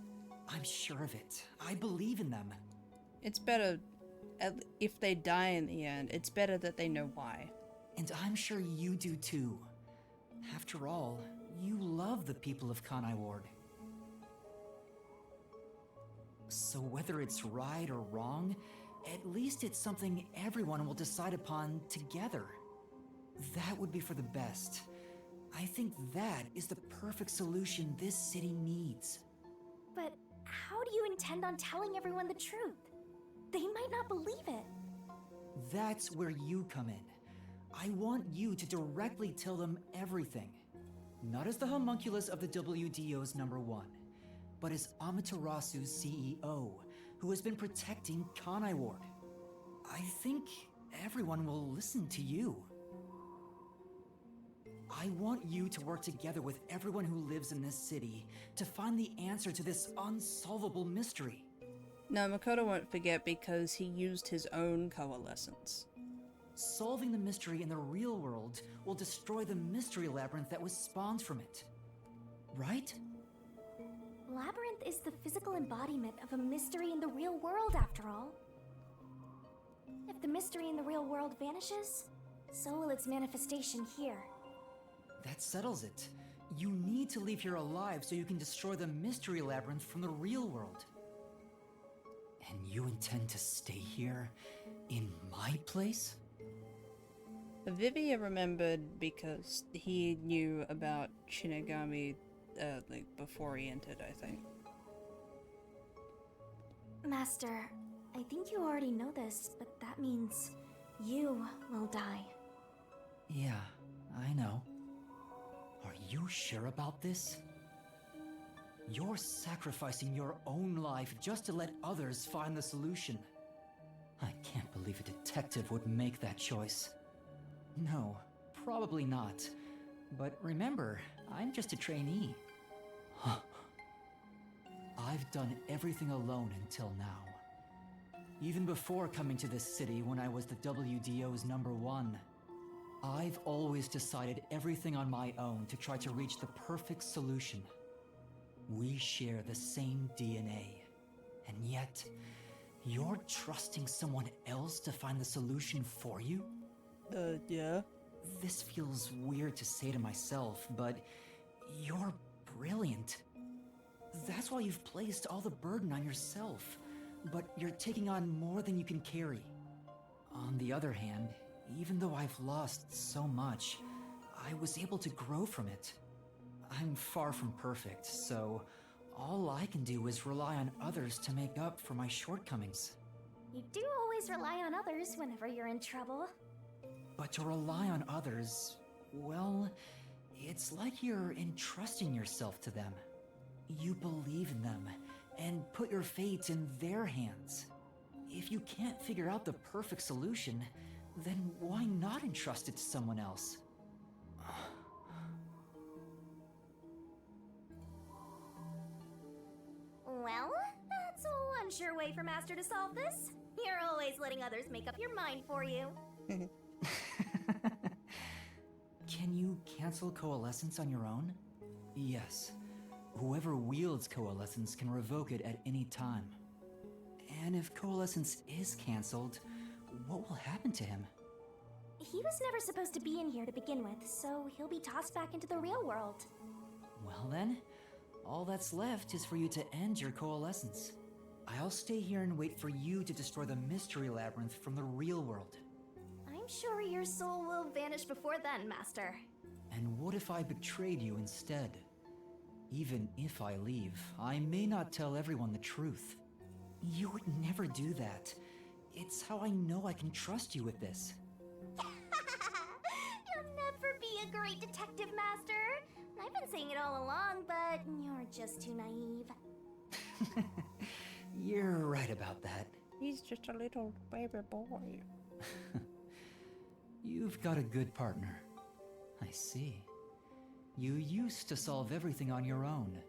I'm sure of it. I believe in them. It's better, if they die in the end, it's better that they know why. And I'm sure you do too. After all, you love the people of Kanai Ward. So whether it's right or wrong, at least it's something everyone will decide upon together. That would be for the best. I think that is the perfect solution this city needs. But how do you intend on telling everyone the truth? They might not believe it. That's where you come in. I want you to directly tell them everything. Not as the homunculus of the WDO's #1, but as Amaterasu's CEO, who has been protecting Kanai Ward. I think everyone will listen to you. I want you to work together with everyone who lives in this city to find the answer to this unsolvable mystery. No, Makoto won't forget because he used his own coalescence. Solving the mystery in the real world will destroy the mystery labyrinth that was spawned from it. Right? Labyrinth is the physical embodiment of a mystery in the real world, after all. If the mystery in the real world vanishes, so will its manifestation here. That settles it. You need to leave here alive so you can destroy the mystery labyrinth from the real world. And you intend to stay here, in my place? Vivia remembered because he knew about Shinigami, like, before he entered, I think. Master, I think you already know this, but that means you will die. Yeah, I know. Are you sure about this? You're sacrificing your own life just to let others find the solution. I can't believe a detective would make that choice. No, probably not. But remember, I'm just a trainee. I've done everything alone until now. Even before coming to this city when I was the WDO's #1, I've always decided everything on my own to try to reach the perfect solution. We share the same DNA, and yet, you're trusting someone else to find the solution for you? Yeah. This feels weird to say to myself, but you're brilliant. That's why you've placed all the burden on yourself, but you're taking on more than you can carry. On the other hand, even though I've lost so much, I was able to grow from it. I'm far from perfect, so all I can do is rely on others to make up for my shortcomings. You do always rely on others whenever you're in trouble. But to rely on others, well, it's like you're entrusting yourself to them. You believe in them and put your fate in their hands. If you can't figure out the perfect solution, then why not entrust it to someone else? Well, that's one sure way for Master to solve this. You're always letting others make up your mind for you. Can you cancel coalescence on your own? Yes. Whoever wields coalescence can revoke it at any time. And if coalescence is canceled, what will happen to him? He was never supposed to be in here to begin with, so he'll be tossed back into the real world. Well then, all that's left is for you to end your coalescence. I'll stay here and wait for you to destroy the mystery labyrinth from the real world. I'm sure your soul will vanish before then, Master. And what if I betrayed you instead? Even if I leave, I may not tell everyone the truth. You would never do that. It's how I know I can trust you with this. You'll never be a great detective, Master. I've been saying it all along, but you're just too naive. You're right about that. He's just a little baby boy. You've got a good partner. I see. You used to solve everything on your own.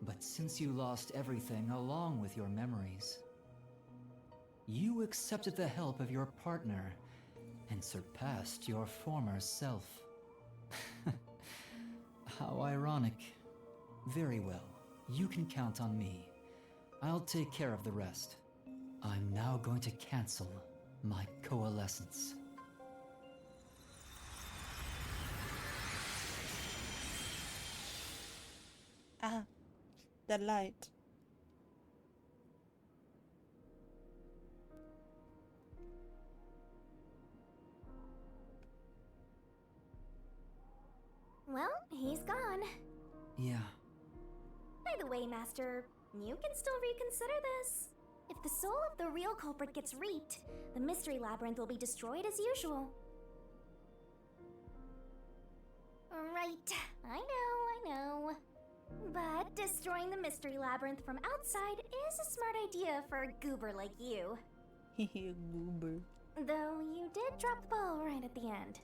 But since you lost everything along with your memories, you accepted the help of your partner and surpassed your former self. How ironic. Very well. You can count on me. I'll take care of the rest. I'm now going to cancel my coalescence. Ah, the light. Well, he's gone. Yeah. By the way, Master, you can still reconsider this. If the soul of the real culprit gets reaped, the mystery labyrinth will be destroyed as usual. Right, I know. But destroying the mystery labyrinth from outside is a smart idea for a goober like you. Goober. Though you did drop the ball right at the end.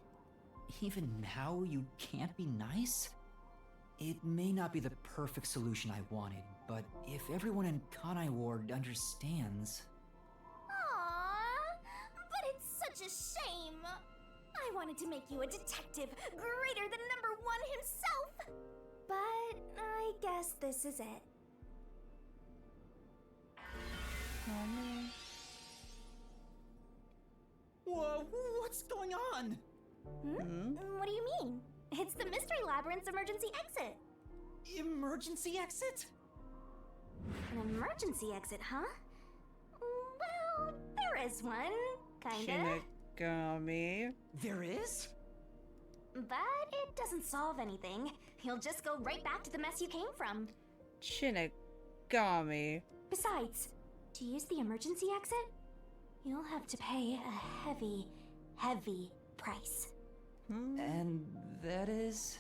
Even now, you can't be nice? It may not be the perfect solution I wanted, but if everyone in Kanai Ward understands... Aww, but it's such a shame. I wanted to make you a detective greater than #1 himself. But I guess this is it. Oh man. Whoa, what's going on? What do you mean? It's the mystery labyrinth's emergency exit. Emergency exit? An emergency exit, huh? Well, there is one, kinda. Shinigami. There is? But it doesn't solve anything. You'll just go right back to the mess you came from. Shinigami. Besides, to use the emergency exit, you'll have to pay a heavy, heavy price. And that is...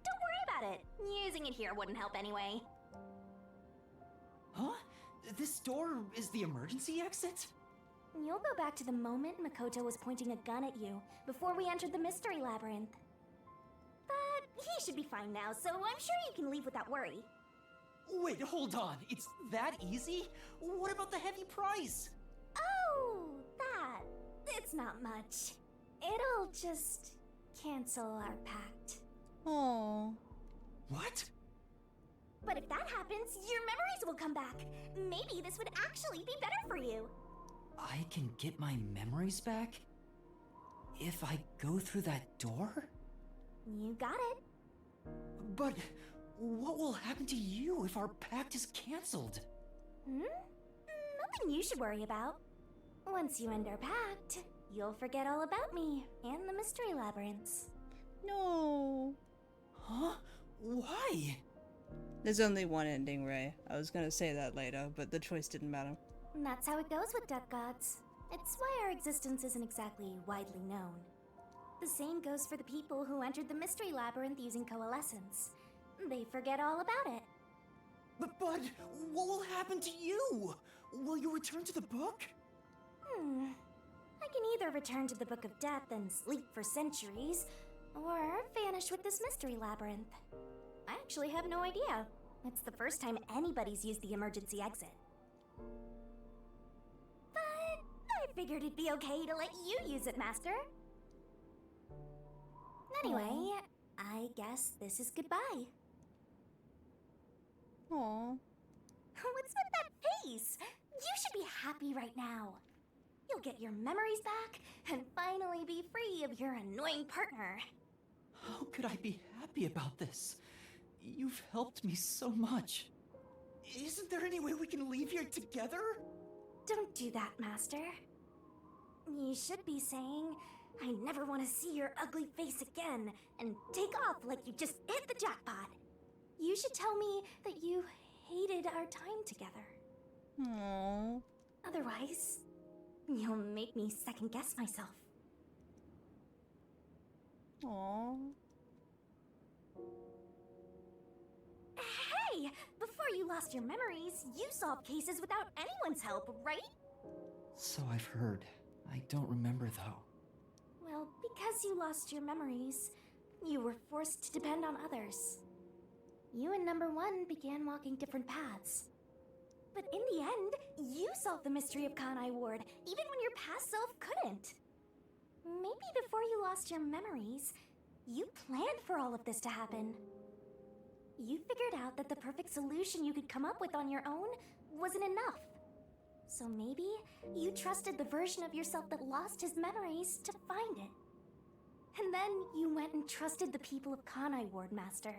Don't worry about it. Using it here wouldn't help anyway. Huh? This door is the emergency exit? You'll go back to the moment Makoto was pointing a gun at you before we entered the mystery labyrinth. But he should be fine now, so I'm sure you can leave without worry. Wait, hold on. It's that easy? What about the heavy price? Oh, that. It's not much. It'll just cancel our pact. Oh. What? But if that happens, your memories will come back. Maybe this would actually be better for you. I can get my memories back? If I go through that door? You got it. But what will happen to you if our pact is cancelled? Nothing you should worry about. Once you end our pact, you'll forget all about me and the mystery labyrinths. No. Huh? Why? There's only one ending, Ray. I was gonna say that later, but the choice didn't matter. And that's how it goes with death gods. It's why our existence isn't exactly widely known. The same goes for the people who entered the mystery labyrinth using coalescence. They forget all about it. But what will happen to you? Will you return to the book? I can either return to the Book of Death and sleep for centuries, or vanish with this mystery labyrinth. I actually have no idea. It's the first time anybody's used the emergency exit. But I figured it'd be okay to let you use it, Master. Anyway, I guess this is goodbye. Aw. What's with that face? You should be happy right now. You'll get your memories back and finally be free of your annoying partner. How could I be happy about this? You've helped me so much. Isn't there any way we can leave here together? Don't do that, Master. You should be saying, I never want to see your ugly face again, and take off like you just hit the jackpot. You should tell me that you hated our time together. Aww. Otherwise, you'll make me second guess myself. Aww. Hey! Before you lost your memories, you solved cases without anyone's help, right? So I've heard. I don't remember though. Well, because you lost your memories, you were forced to depend on others. You and Number One began walking different paths. But in the end, you solved the mystery of Kanai Ward, even when your past self couldn't. Maybe before you lost your memories, you planned for all of this to happen. You figured out that the perfect solution you could come up with on your own wasn't enough. So maybe you trusted the version of yourself that lost his memories to find it. And then you went and trusted the people of Kanai Ward, Master.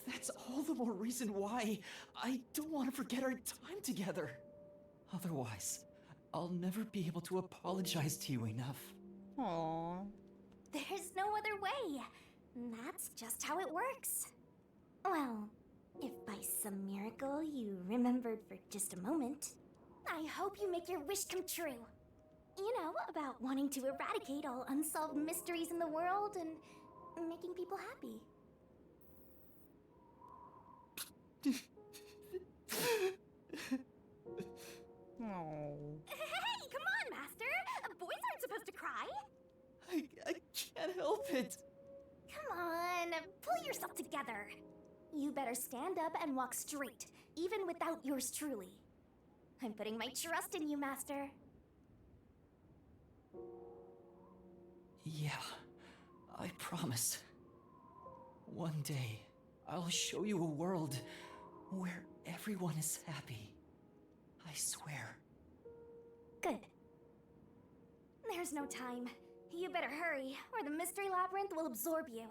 That's all the more reason why I don't want to forget our time together. Otherwise, I'll never be able to apologize to you enough. Aww. There's no other way. That's just how it works. Well, if by some miracle you remembered for just a moment, I hope you make your wish come true. You know, about wanting to eradicate all unsolved mysteries in the world and making people happy. Oh. Hey, come on, Master! Boys aren't supposed to cry! I can't help it. Come on, pull yourself together. You better stand up and walk straight, even without yours truly. I'm putting my trust in you, Master. Yeah, I promise. One day, I'll show you a world where everyone is happy. I swear. Good. There's no time. You better hurry, or the mystery labyrinth will absorb you.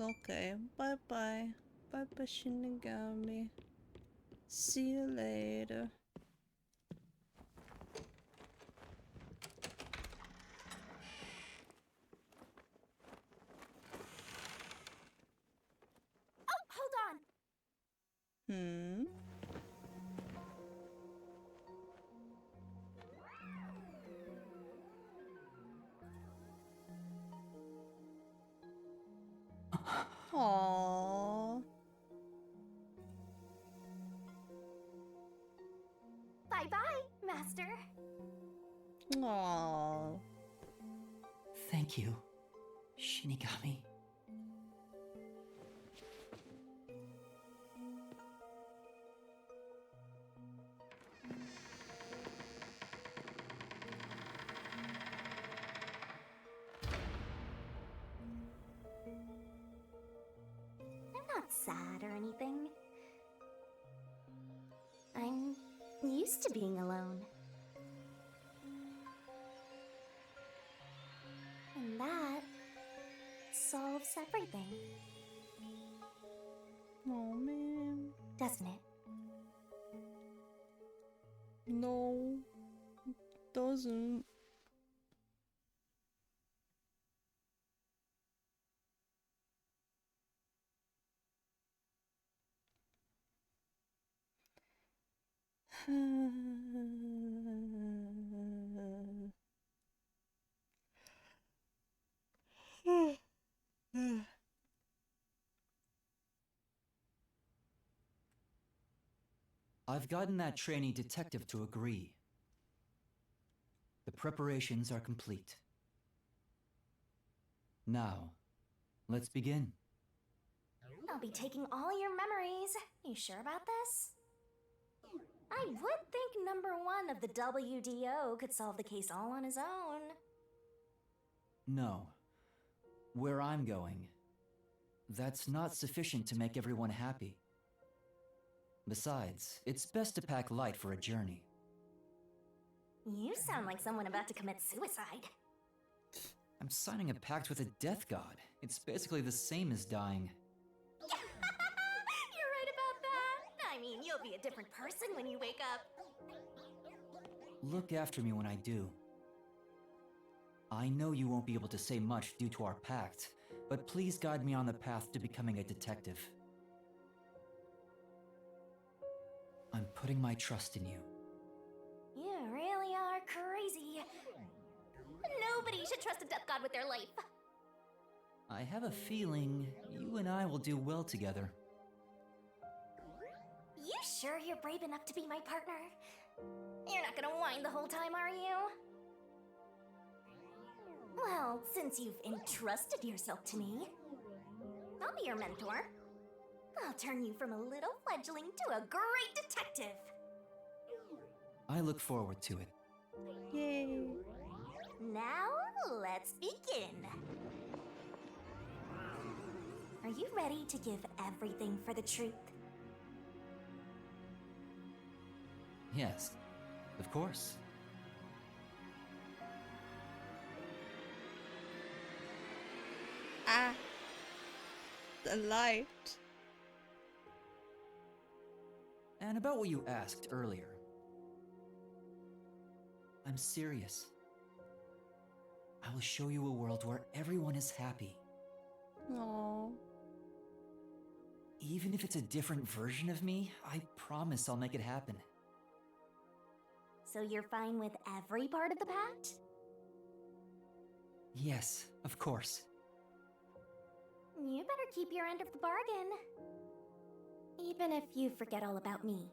Okay, bye-bye. Bye-bye, Shinigami. See you later. Oh, hold on! Hmm? Aww. Bye-bye, Master. Aww. Thank you, Shinigami. I'm not sad or anything. I'm used to being alone. And that solves everything, Oh man. doesn't it? No. It doesn't. I've gotten that trainee detective to agree. The preparations are complete. Now, let's begin. I'll be taking all your memories. You sure about this? I would think number one of the WDO could solve the case all on his own. No. Where I'm going, that's not sufficient to make everyone happy. Besides, it's best to pack light for a journey. You sound like someone about to commit suicide. I'm signing a pact with a death god. It's basically the same as dying. You're right about that. I mean, you'll be a different person when you wake up. Look after me when I do. I know you won't be able to say much due to our pact, but please guide me on the path to becoming a detective. I'm putting my trust in you. You really are crazy. Nobody should trust a death god with their life. I have a feeling you and I will do well together. You sure you're brave enough to be my partner? You're not gonna whine the whole time, are you? Well, since you've entrusted yourself to me, I'll be your mentor. I'll turn you from a little fledgling to a great detective. I look forward to it. Yay. Now, let's begin. Are you ready to give everything for the truth? Yes, of course. Ah. The light. And about what you asked earlier. I'm serious. I will show you a world where everyone is happy. Aww. Even if it's a different version of me, I promise I'll make it happen. So you're fine with every part of the pact? Yes, of course. You better keep your end of the bargain. Even if you forget all about me.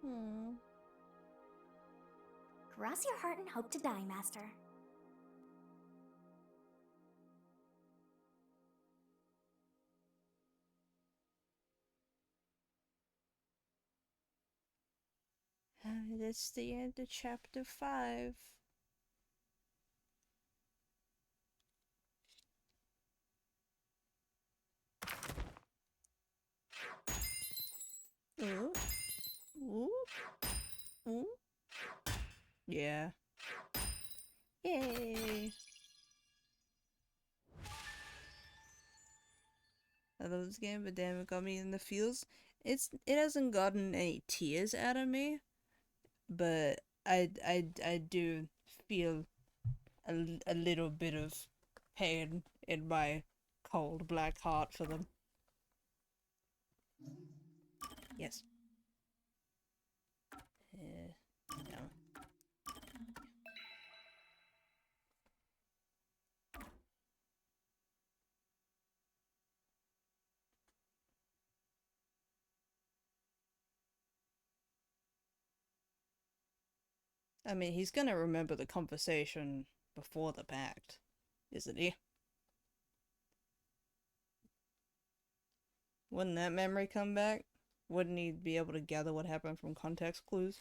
Hmm. Cross your heart and hope to die, Master. That's the end of chapter 5. Ooh. Ooh. Ooh. Yeah. Yay. I love this game, but damn, it got me in the feels. It hasn't gotten any tears out of me, but I do feel a little bit of pain in my cold black heart for them. Yes. No. I mean, he's gonna remember the conversation before the pact, isn't he? Wouldn't that memory come back? Wouldn't he be able to gather what happened from context clues?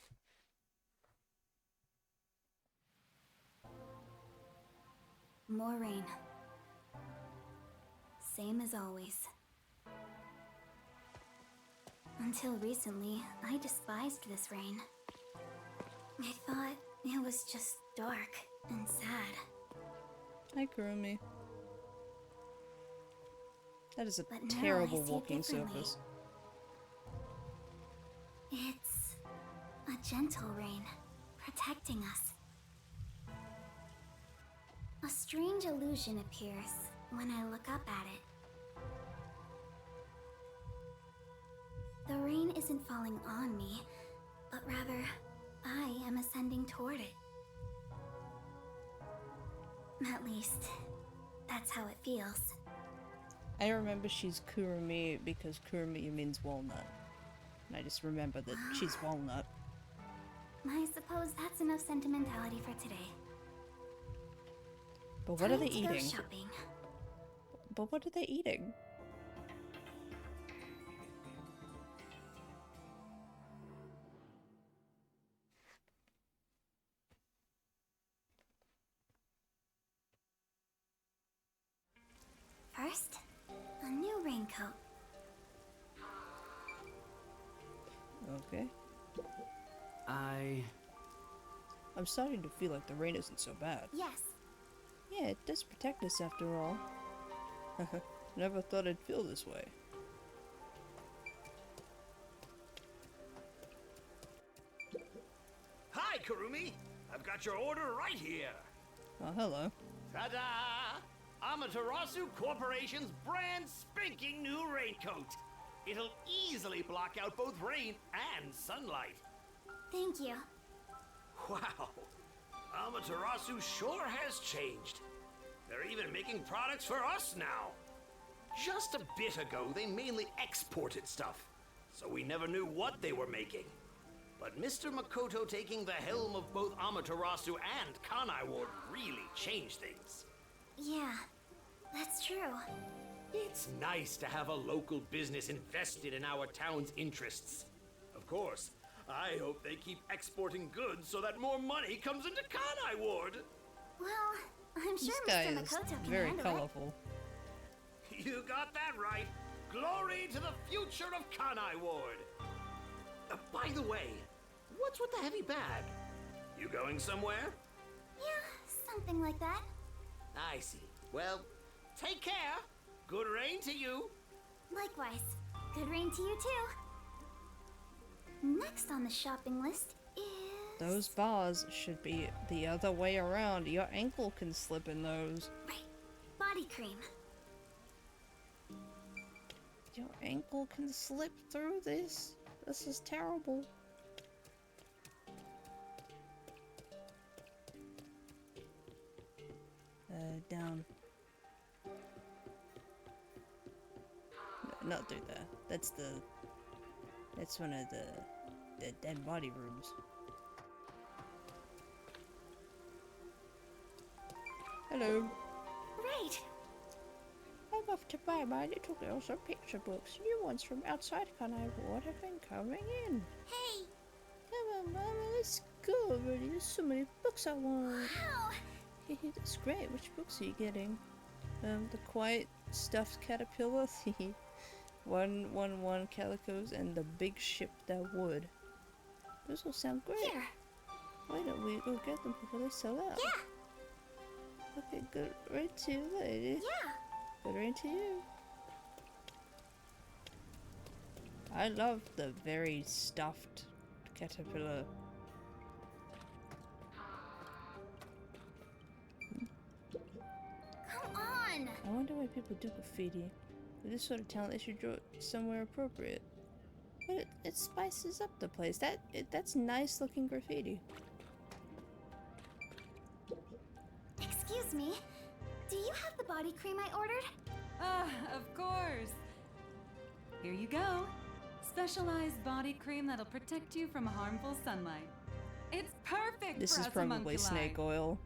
More rain. Same as always. Until recently, I despised this rain. I thought it was just dark and sad. Hi, Kurumi. That is a But now terrible I see it walking differently. surface. It's a gentle rain, protecting us. A strange illusion appears when I look up at it. The rain isn't falling on me, but rather, I am ascending toward it. At least, that's how it feels. I remember she's Kurumi because Kurumi means walnut. And I just remember that she's walnut. I suppose that's enough sentimentality for today. But what are they Time to go eating? shopping. But what are they eating? First, a new raincoat. Okay. I'm starting to feel like the rain isn't so bad. Yes, Yeah, it does protect us after all. Never thought I'd feel this way. Hi, Kurumi! I've got your order right here! Oh, hello. Ta-da! Amaterasu Corporation's brand spanking new raincoat! It'll easily block out both rain and sunlight. thank you. Wow! Amaterasu sure has changed. They're even making products for us now. Just a bit ago, they mainly exported stuff, so we never knew what they were making. But Mr. Makoto taking the helm of both Amaterasu and Kanai Ward really changed things. Yeah, that's true. It's nice to have a local business invested in our town's interests. Of course, I hope they keep exporting goods so that more money comes into Kanai Ward. Well, I'm sure This guy Mr. is Makoto can very handle colorful. You got that right. Glory to the future of Kanai Ward. By the way, what's with the heavy bag? You going somewhere? it. Yeah, something like that. I see. Well, take care. Good rain to you. Likewise. Good rain to you too. Next on the shopping list is... Those bars should be the other way around. Your ankle can slip in those. Right. Body cream. Your ankle can slip through this. This is terrible. Down. No, not through there. That's one of the dead body rooms. Hello. Right. I'm off to buy my little girl some picture books. New ones from outside Kanai Ward have been coming in. Hey. Come on, Mama, let's go already. There's so many books I want. Wow. That's great. Which books are you getting? The Quiet Stuffed Caterpillar, 111 Calicos, and The Big Ship That Would. Those all sound great. Here. Why don't we go get them before they sell out? Yeah. Okay, good rain to you, lady. Yeah. Good rain to you. I love the very stuffed caterpillar. Come on. I wonder why people do graffiti. With this sort of talent, they should draw it somewhere appropriate. But it spices up the place. That's nice looking graffiti. Excuse me. Do you have the body cream I ordered? Of course. Here you go. Specialized body cream that'll protect you from harmful sunlight. It's perfect This for is us probably homunculi. snake oil.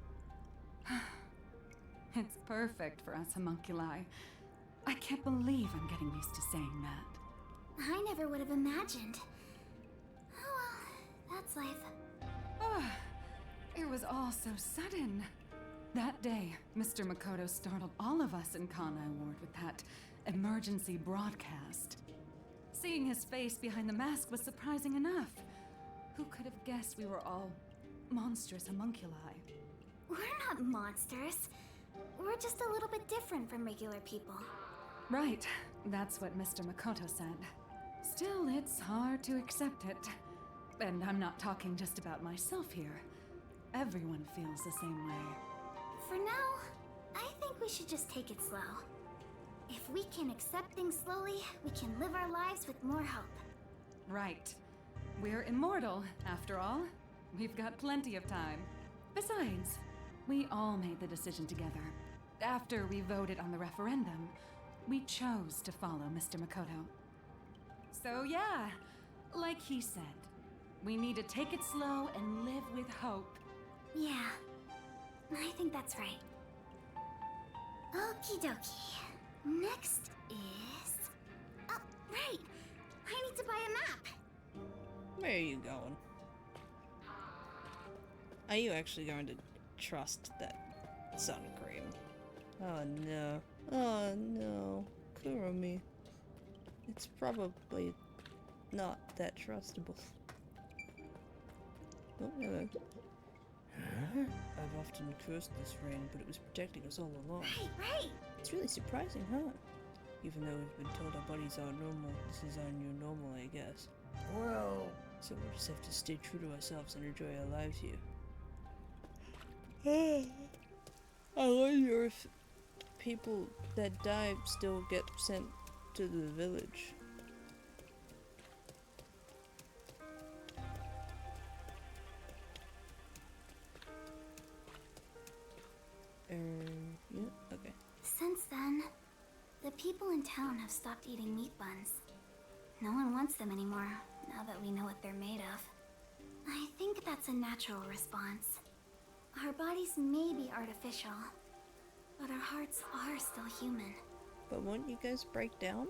It's perfect for us homunculi. I can't believe I'm getting used to saying that. I never would have imagined. Oh well, that's life. It was all so sudden. That day, Mr. Makoto startled all of us in Kanai Ward with that emergency broadcast. Seeing his face behind the mask was surprising enough. Who could have guessed we were all monstrous homunculi? We're not monsters. We're just a little bit different from regular people. Right, that's what Mr. Makoto said. Still, it's hard to accept it. And I'm not talking just about myself here. Everyone feels the same way. For now, I think we should just take it slow. If we can accept things slowly, we can live our lives with more hope. Right. We're immortal, after all. We've got plenty of time. Besides, we all made the decision together. After we voted on the referendum, we chose to follow Mr. Makoto. So yeah, like he said, we need to take it slow and live with hope. Yeah, I think that's right. Okie dokie. Next is... Oh, right! I need to buy a map! Where are you going? Are you actually going to trust that sun cream? Oh no. Oh no. Kurumi. It's probably not that trustable. Oh, hello. I've often cursed this rain, but it was protecting us all along. Right! It's really surprising, huh? Even though we've been told our bodies aren't normal, this is our new normal, I guess. Well, So we'll just have to stay true to ourselves and enjoy our lives here. I wonder if people that die still get sent to the village. Yeah, okay. Since then, the people in town have stopped eating meat buns. No one wants them anymore, now that we know what they're made of. I think that's a natural response. Our bodies may be artificial, but our hearts are still human. But won't you guys break down?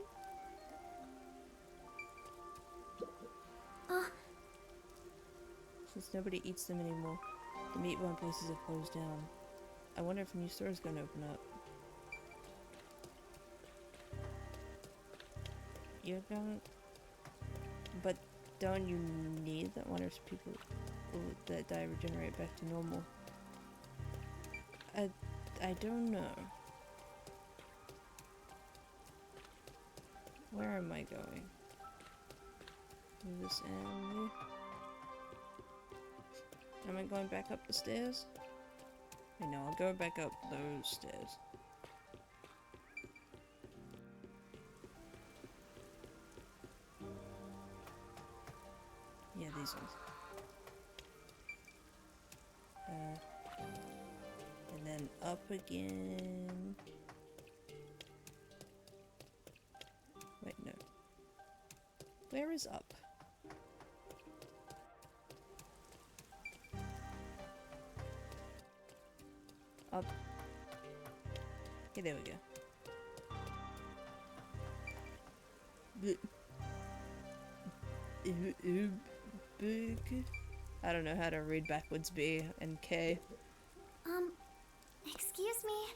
Since nobody eats them anymore, the meat bun places have closed down. I wonder if a new store is going to open up. You're going... But don't you need that? I wonder if people that die regenerate back to normal. I don't know. Where am I going? This alley. Am I going back up the stairs? I know, I'll go back up those stairs. Yeah, these ones. And then up again. Wait, no. Where is up? Up. Okay, there we go. Big. I don't know how to read backwards B and K. Excuse me?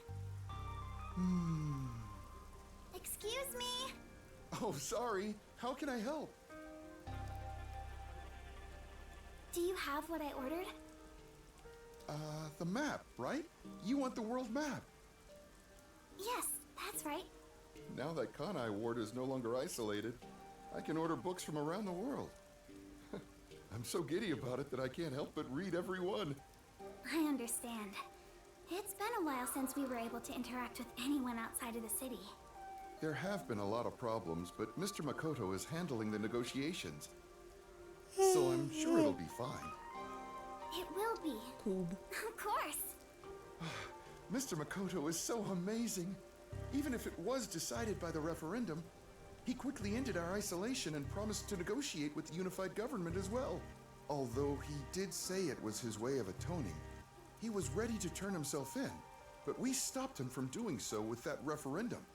Excuse me? Oh, sorry. How can I help? Do you have what I ordered? The map, right? You want the world map. Yes, that's right. Now that Kanai Ward is no longer isolated, I can order books from around the world. I'm so giddy about it that I can't help but read every one. I understand. It's been a while since we were able to interact with anyone outside of the city. There have been a lot of problems, but Mr. Makoto is handling the negotiations. So I'm sure it'll be fine. It will be. Cool. Of course. Mr. Makoto is so amazing. Even if it was decided by the referendum, he quickly ended our isolation and promised to negotiate with the unified government as well. Although he did say it was his way of atoning, he was ready to turn himself in, but we stopped him from doing so with that referendum.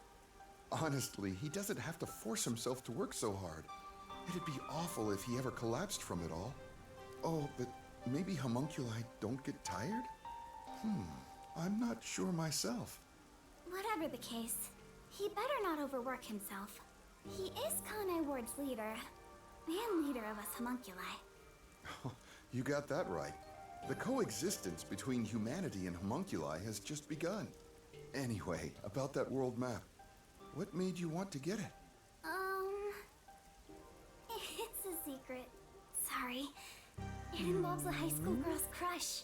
Honestly, he doesn't have to force himself to work so hard. It'd be awful if he ever collapsed from it all. Oh, but maybe homunculi don't get tired? I'm not sure myself. Whatever the case, he better not overwork himself. He is Kanai Ward's leader, and leader of us homunculi. You got that right. The coexistence between humanity and homunculi has just begun. Anyway, about that world map. What made you want to get it? It's a secret. Sorry. It involves a high school girl's crush.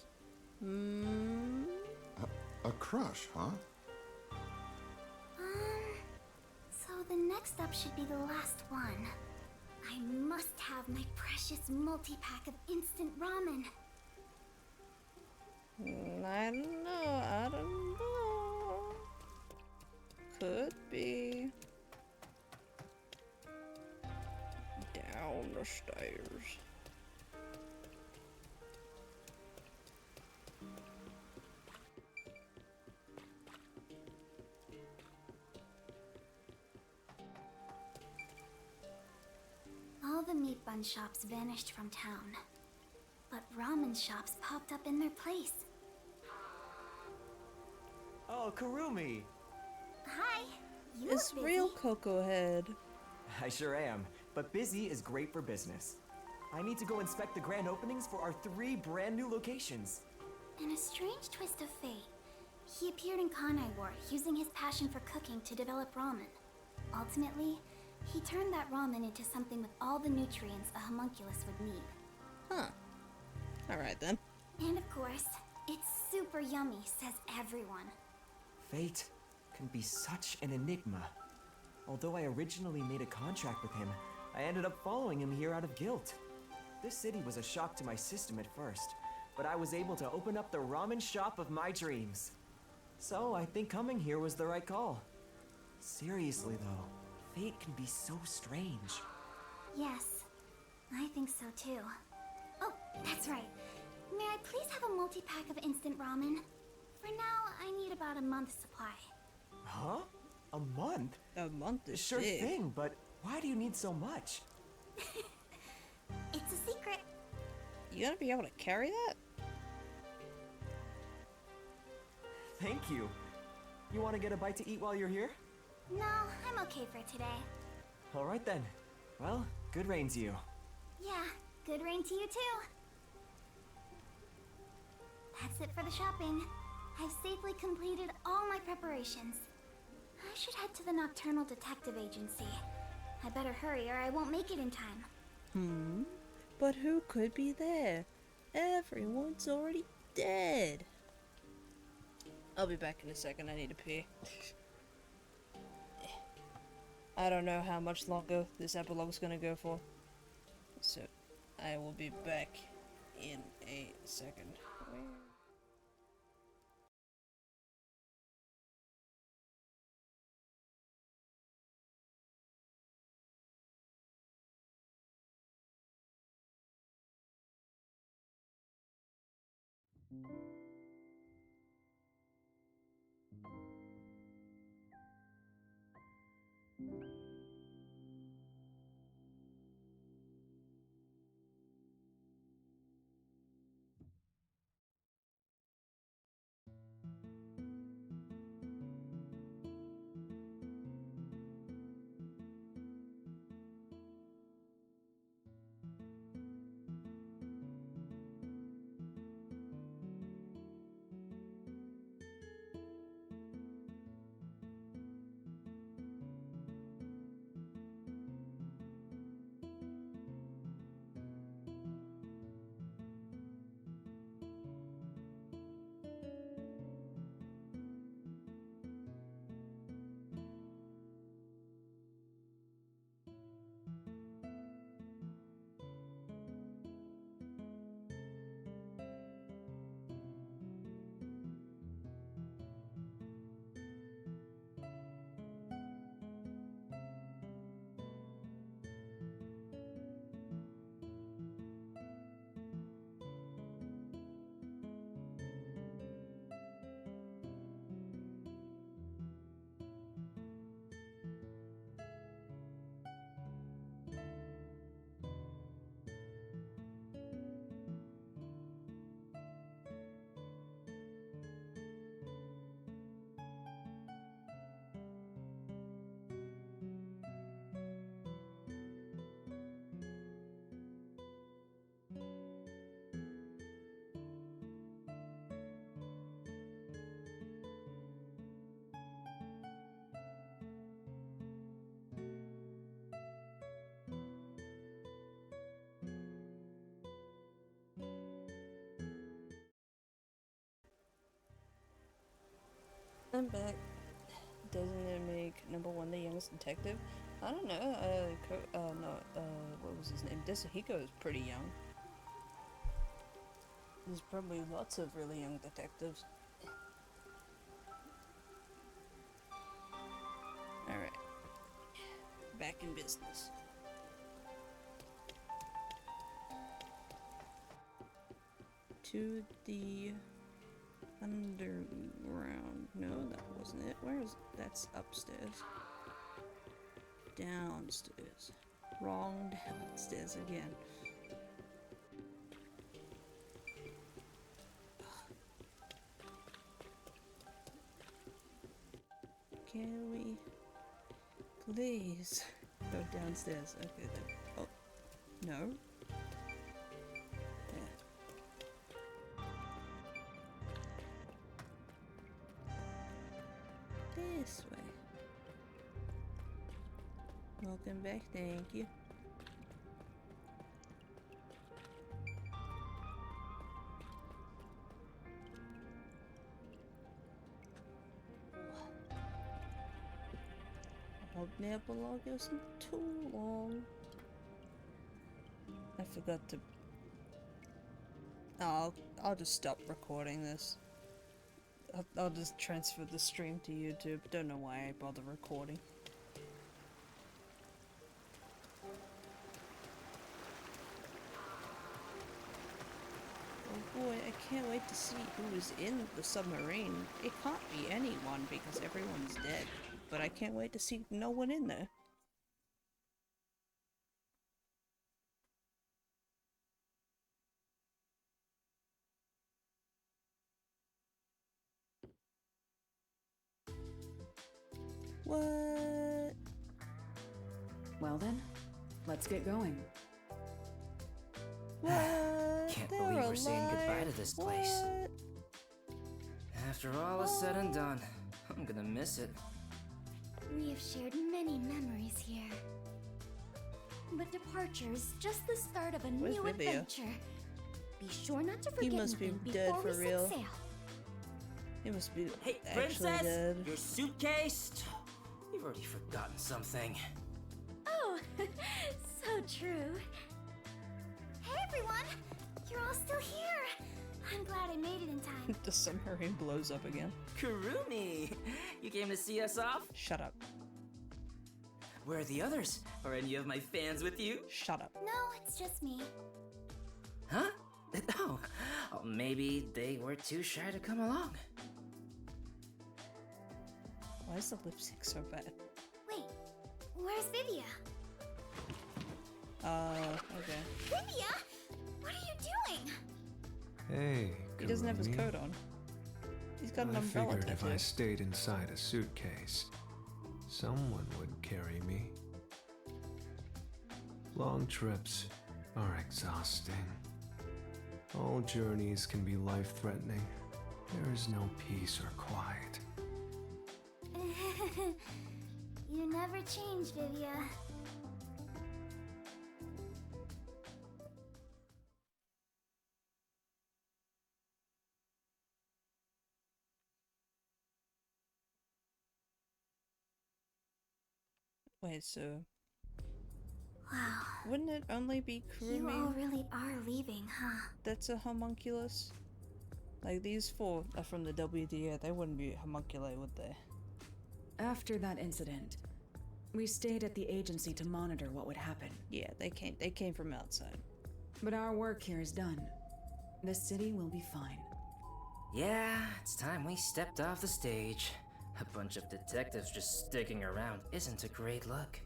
A crush, huh? So the next step should be the last one. I must have my precious multi-pack of instant ramen. I don't know. Could be. Down the stairs. All the meat bun shops vanished from town, but ramen shops popped up in their place. Oh, Kurumi! Hi, you It's look real busy. Cocoa Head. I sure am, but busy is great for business. I need to go inspect the grand openings for our 3 brand new locations. In a strange twist of fate, he appeared in Kanai Ward using his passion for cooking to develop ramen. Ultimately, he turned that ramen into something with all the nutrients a homunculus would need. Huh. Alright then. And of course, it's super yummy, says everyone. Fate can be such an enigma. Although I originally made a contract with him, I ended up following him here out of guilt. This city was a shock to my system at first, but I was able to open up the ramen shop of my dreams. So I think coming here was the right call. Seriously though, fate can be so strange. Yes, I think so too. Oh, that's right. May I please have a multi-pack of instant ramen? For now, I need about a month's supply. Huh? A month? A month is Sure big. thing, but why do you need so much? It's a secret. You gonna be able to carry that? Thank you. You want to get a bite to eat while you're here? No, I'm okay for today. All right then. Well, good rain to you. Yeah, good rain to you too. That's it for the shopping. I've safely completed all my preparations. I should head to the Nocturnal Detective Agency. I better hurry or I won't make it in time. But who could be there? Everyone's already dead. I'll be back in a second. I need to pee. I don't know how much longer this epilogue's gonna go for. So, I will be back in a second. I'm back. Doesn't it make #1 the youngest detective? I don't know. What was his name? Desahiko is pretty young. There's probably lots of really young detectives. Alright. Back in business. To the underground. No, that wasn't it. Where is it? That's upstairs. Downstairs. Wrong downstairs again. Can we please go downstairs? Okay then. Oh, no. This way. Welcome back, thank you. I hope the epilogue isn't too long. I forgot to... Oh, I'll just stop recording this. I'll just transfer the stream to YouTube. Don't know why I bother recording. Oh boy, I can't wait to see who is in the submarine. It can't be anyone because everyone's dead. But I can't wait to see no one in there. What? Well then, let's get going. What? Can't They're believe we're saying goodbye alive? to this place. What? After all is said and done, I'm gonna miss it. We have shared many memories here. But departure is just the start of a Where's new Vivia? adventure. Be sure not to He forget must be anything dead before for we real. set sail. He must be Hey, actually Princess! dead. Your suitcase? You've already forgotten something. Oh, so true. Hey everyone! You're all still here! I'm glad I made it in time. The submarine blows up again. Kurumi! You came to see us off? Shut up. Where are the others? Are any of my fans with you? Shut up. No, it's just me. Huh? Oh, maybe they were too shy to come along. Why is the lipstick so bad? Wait, where's Vivia? Okay. Vivia? What are you doing? Hey, He doesn't have his Kurumi. coat on. He's got an I umbrella figured if I tattoo. stayed inside a suitcase, someone would carry me. Long trips are exhausting. All journeys can be life-threatening. There is no peace or quiet. You never change, Vivia. Wait, so Wow. wouldn't it only be You all Kurumi really are leaving, huh? that's a homunculus? Like, these four are from the WDA, they wouldn't be homunculi, would they? After that incident, we stayed at the agency to monitor what would happen. Yeah, they came from outside. But our work here is done. The city will be fine. Yeah, it's time we stepped off the stage. A bunch of detectives just sticking around isn't a great look.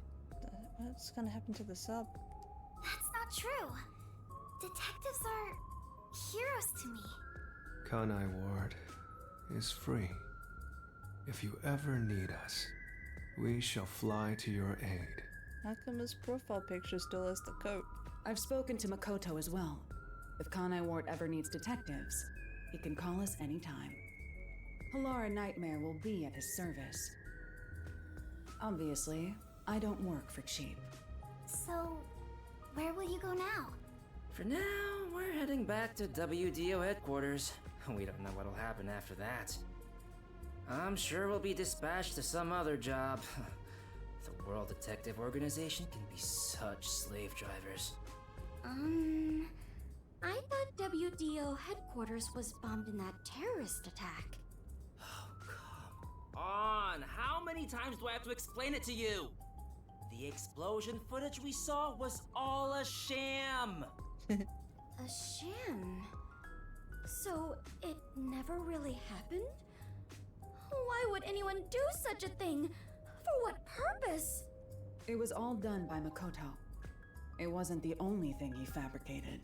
What's gonna happen to the sub? That's not true. Detectives are heroes to me. Kanai Ward is free. If you ever need us, we shall fly to your aid. How come his profile picture still has the coat? I've spoken to Makoto as well. If Kanai Ward ever needs detectives, he can call us anytime. Polara Nightmare will be at his service. Obviously, I don't work for cheap. So, where will you go now? For now, we're heading back to WDO headquarters. We don't know what'll happen after that. I'm sure we'll be dispatched to some other job. The World Detective Organization can be such slave drivers. I thought WDO headquarters was bombed in that terrorist attack. Oh, come on! How many times do I have to explain it to you? The explosion footage we saw was all a sham! A sham? So, it never really happened? Why would anyone do such a thing? For what purpose? It was all done by Makoto. It wasn't the only thing he fabricated.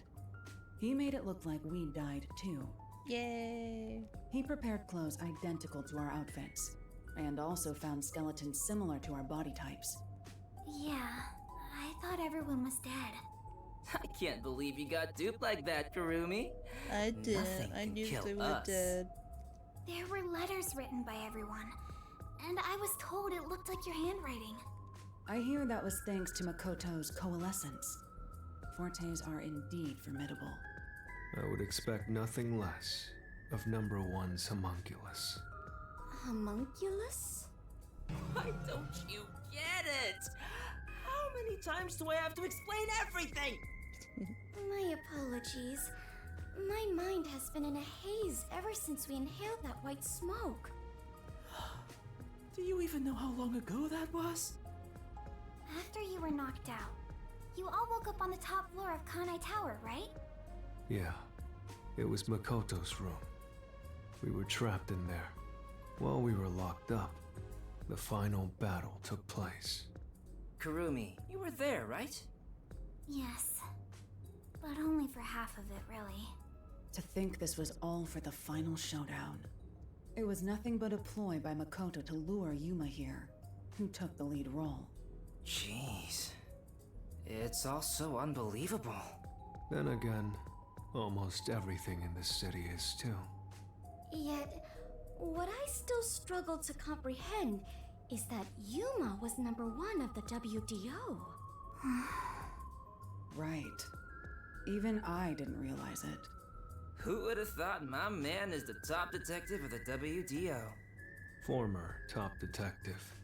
He made it look like we died too. Yay! He prepared clothes identical to our outfits, and also found skeletons similar to our body types. Yeah, I thought everyone was dead. I can't believe you got duped like that, Kurumi. I did. Nothing I can knew kill they were us. dead. There were letters written by everyone, and I was told it looked like your handwriting. I hear that was thanks to Makoto's coalescence. Fortes are indeed formidable. I would expect nothing less of number one's homunculus. Homunculus? Why don't you get it? How many times do I have to explain everything? My apologies. My mind has been in a haze ever since we inhaled that white smoke. Do you even know how long ago that was? After you were knocked out, you all woke up on the top floor of Kanai Tower, right? Yeah, it was Makoto's room. We were trapped in there. While we were locked up, the final battle took place. Kurumi, you were there, right? Yes, but only for half of it, really. To think this was all for the final showdown. It was nothing but a ploy by Makoto to lure Yuma here, who took the lead role. Jeez. It's all so unbelievable. Then again, almost everything in this city is too. Yet, what I still struggle to comprehend is that Yuma was number one of the WDO. Right. Even I didn't realize it. Who would have thought my man is the top detective of the WDO? Former top detective.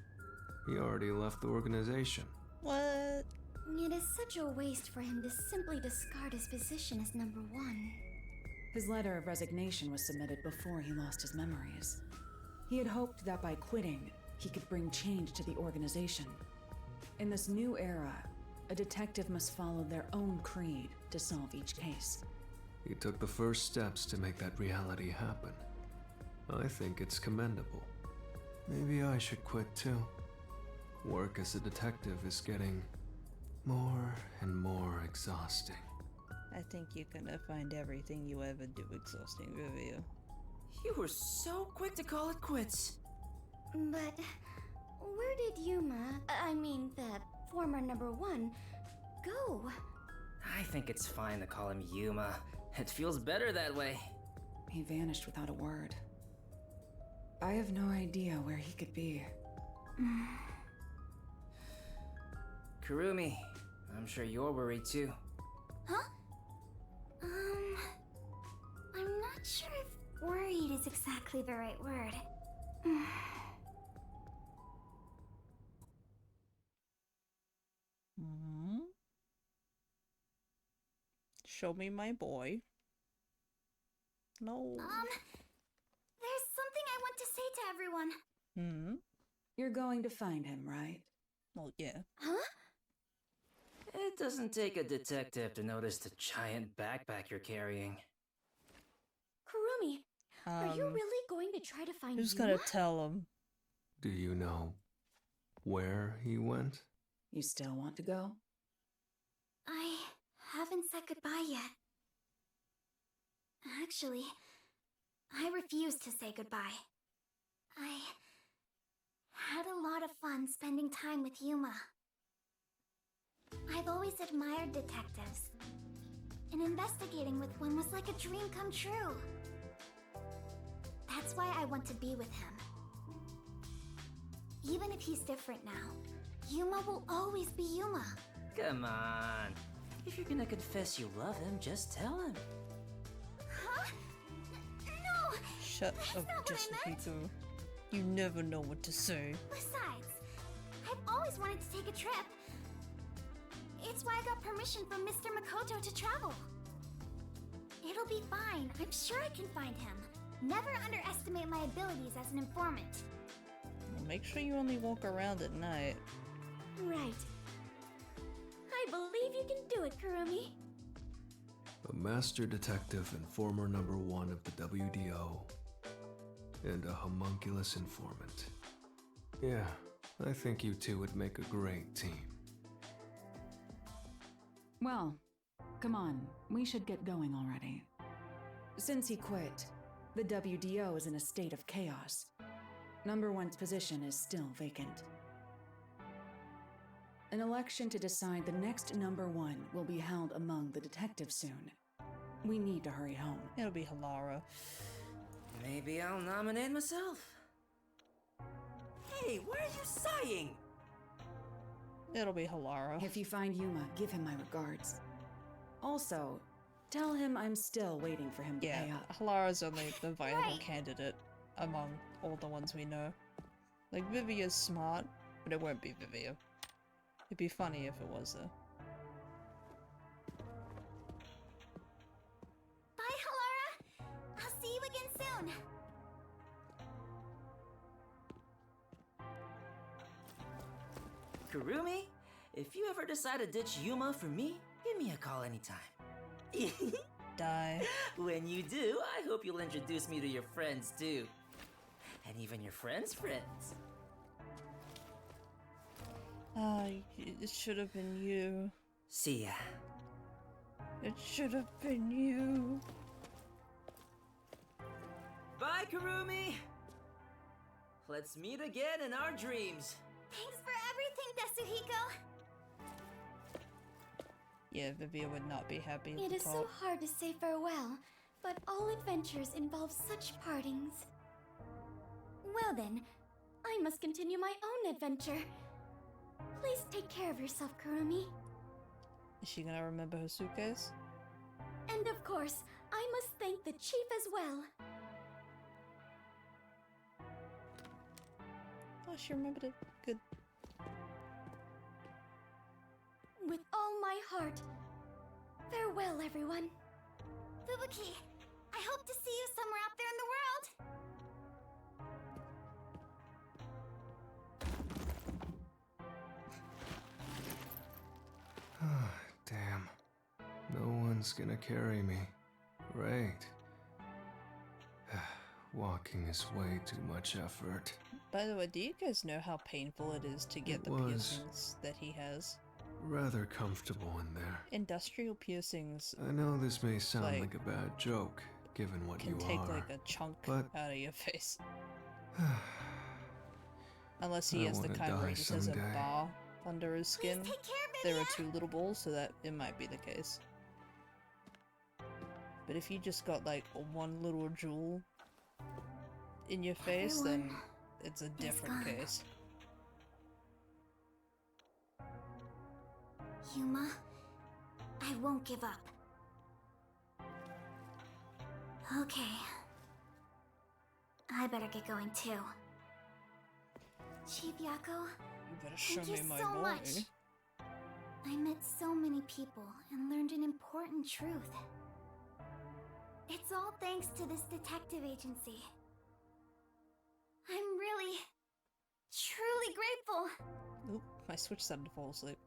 He already left the organization. What? It is such a waste for him to simply discard his position as number one. His letter of resignation was submitted before he lost his memories. He had hoped that by quitting, he could bring change to the organization. In this new era, a detective must follow their own creed to solve each case. He took the first steps to make that reality happen. I think it's commendable. Maybe I should quit too. Work as a detective is getting more and more exhausting. I think you're gonna find everything you ever do exhausting, Review. You were so quick to call it quits. But where did Yuma, the former number one, go? I think it's fine to call him Yuma. It feels better that way. He vanished without a word. I have no idea where he could be. Kurumi, I'm sure you're worried too. Huh? I'm not sure if worried is exactly the right word. Show me my boy. No. There's something I want to say to everyone. You're going to find him, right? Well, yeah. Huh? It doesn't take a detective to notice the giant backpack you're carrying. Kurumi, are you really going to try to find Who's Yuma? gonna tell him? Do you know where he went? You still want to go? I haven't said goodbye yet. Actually, I refuse to say goodbye. I had a lot of fun spending time with Yuma. I've always admired detectives, and investigating with one was like a dream come true. That's why I want to be with him. Even if he's different now, Yuma will always be Yuma. Come on. If you're gonna confess you love him, just tell him. Huh? No! Shut That's up, not what I just meant. Hikaru. You never know what to say. Besides, I've always wanted to take a trip. It's why I got permission from Mr. Makoto to travel. It'll be fine. I'm sure I can find him. Never underestimate my abilities as an informant. Well, make sure you only walk around at night. Right. I believe you can do it, Kurumi. A master detective and former number 1 of the WDO. And a homunculus informant. Yeah, I think you two would make a great team. Well, come on, we should get going already. Since he quit, the WDO is in a state of chaos. Number 1's position is still vacant. An election to decide the next number 1 will be held among the detectives soon. We need to hurry home. It'll be Halara. Maybe I'll nominate myself. Hey, why are you sighing? It'll be Halara. If you find Yuma, give him my regards. Also, tell him I'm still waiting for him to pay up. Halara's only the viable candidate among all the ones we know. Like, Vivia's smart, but it won't be Vivia. It'd be funny if it was though. Bye, Halara. I'll see you again soon. Kurumi, if you ever decide to ditch Yuma for me, give me a call anytime. Die. When you do, I hope you'll introduce me to your friends too. And even your friends' friends. It should have been you. See ya. It should have been you. Bye, Kurumi! Let's meet again in our dreams. Thanks for everything, Desuhiko. Yeah, Vivia would not be happy at It the is so top. hard to say farewell, but all adventures involve such partings. Well then, I must continue my own adventure. Please take care of yourself, Kurumi. Is she gonna remember her suitcase? And of course, I must thank the chief as well. Oh, she remembered it. Good. With all my heart. Farewell, everyone. Fubuki, I hope to see you somewhere out there in the world. Damn. No one's gonna carry me. Great. Walking is way too much effort. By the way, do you guys know how painful it is to get It the was. piercings that he has? Rather comfortable in there. Industrial piercings I know this may sound Like- like a bad joke, given what can you take are. like a chunk but- out of your face. Unless he I has the wanna kind where he die just has a someday. bar under his skin. Take care, There Vivia. are 2 little balls, so that it might be the case. But if you just got like one little jewel in your face, then Everyone it's a different gone. case. Yuma, I won't give up. Okay. I better get going too. Chief Yako, You better show thank me you my so boy. much. I met so many people and learned an important truth. It's all thanks to this detective agency. I'm really, truly grateful. Oop, my Switch started to fall asleep.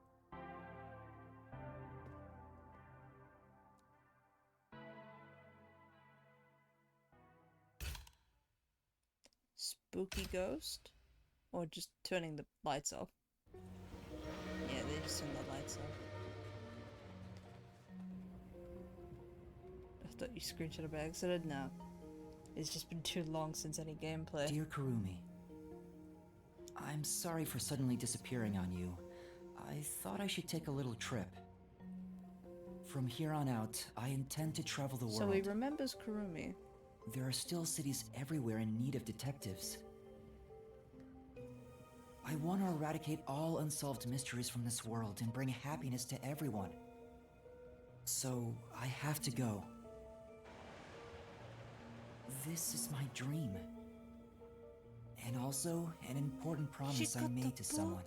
Spooky ghost? Or just turning the lights off? Yeah, they just turned the lights off. I thought you screenshot it by accident? No. It's just been too long since any gameplay. Dear Kurumi, I'm sorry for suddenly disappearing on you. I thought I should take a little trip. From here on out, I intend to travel the world. So he remembers Kurumi. There are still cities everywhere in need of detectives. I want to eradicate all unsolved mysteries from this world and bring happiness to everyone. So, I have to go. This is my dream. And also an important promise I made to someone.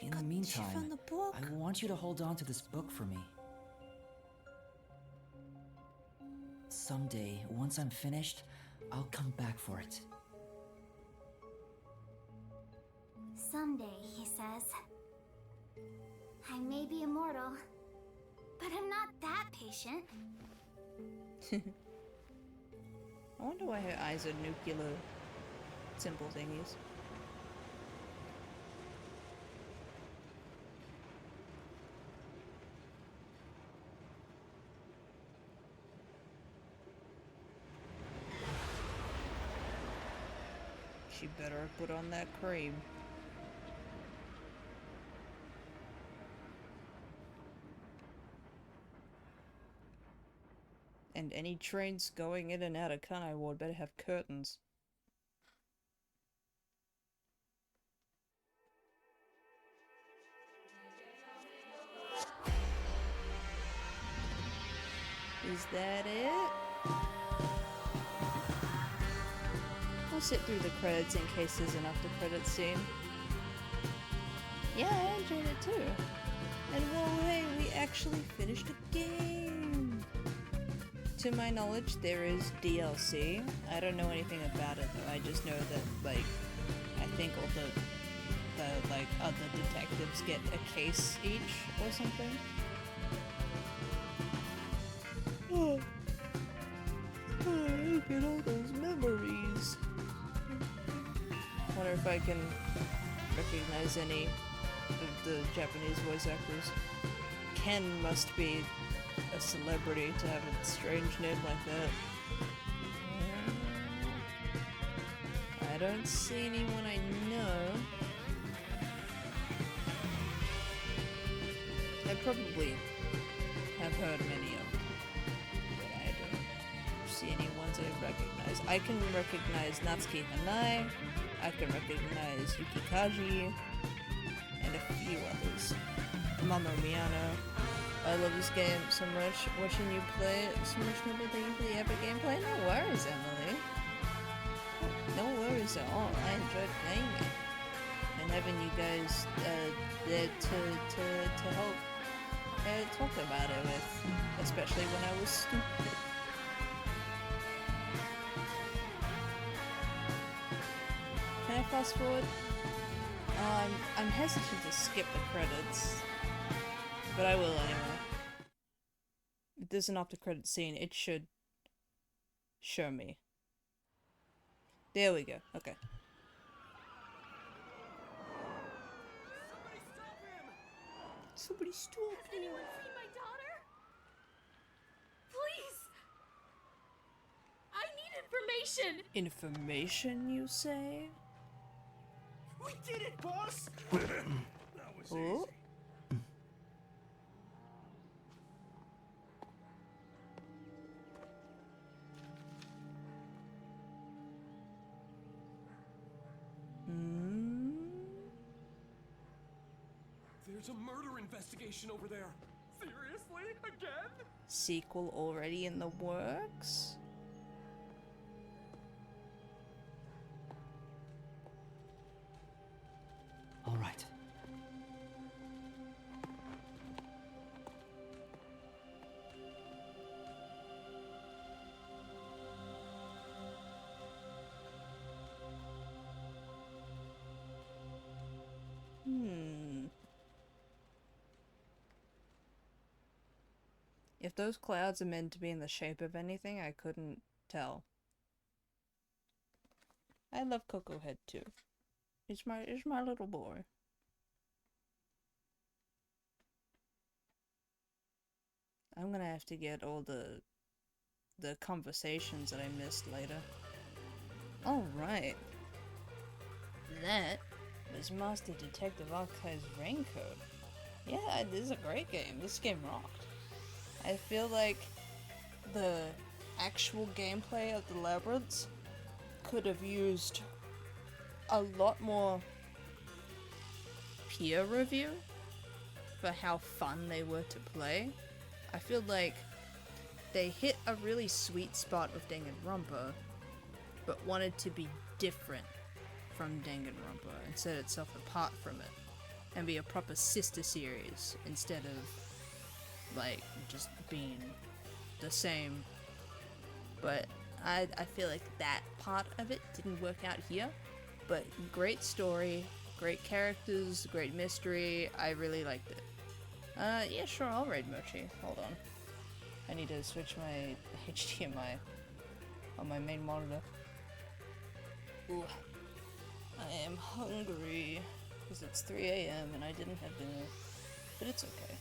In the meantime, I want you to hold on to this book for me. Someday, once I'm finished, I'll come back for it. Someday, he says. I may be immortal, but I'm not that patient. I wonder why her eyes are nuclear symbol thingies. She better put on that cream. And any trains going in and out of Kanai Ward better have curtains. Is that it? I'll sit through the credits in case there's an after credits scene. Yeah, I enjoyed it too. And whoa, hey, we actually finished a game! To my knowledge, there is DLC. I don't know anything about it though, I just know that, like, I think all the like, other detectives get a case each or something. Oh, look at all those memories. Wonder if I can recognize any of the Japanese voice actors. Ken must be a celebrity to have a strange name like that. I don't see anyone I know. I probably have heard many of them, but I don't see any ones I recognize. I can recognize Natsuki Hanai, I can recognize Yuki Kaji, and a few others. Mamoru Miyano. I love this game so much. Watching you play it so much more than you play epic gameplay. No worries, Emily. No worries at all. I enjoyed playing it. And having you guys there to help talk about it with. Especially when I was stupid. Can I fast forward? I'm hesitant to skip the credits. But I will anyway. If there's an after credit scene, it should show me. There we go. Okay. Somebody stop him! Has anyone seen my daughter? Please! I need information! Information, you say? We did it, boss! That was Oh? easy. There's a murder investigation over there. Seriously? Again? Sequel already in the works? All right. If those clouds are meant to be in the shape of anything, I couldn't tell. I love Coco Head too. It's my little boy. I'm gonna have to get all the conversations that I missed later. Alright. That was Master Detective Archive's Raincoat. Yeah, this is a great game. This game rocked. I feel like the actual gameplay of the labyrinths could have used a lot more peer review for how fun they were to play. I feel like they hit a really sweet spot with Danganronpa, but wanted to be different from Danganronpa and set itself apart from it and be a proper sister series instead of like just being the same. But I feel like that part of it didn't work out here, but great story, great characters, great mystery. I really liked it. Yeah, sure, I'll raid Mochi. Hold on. I need to switch my HDMI on my main monitor. Ooh. I am hungry because it's 3 a.m. and I didn't have dinner, but it's okay.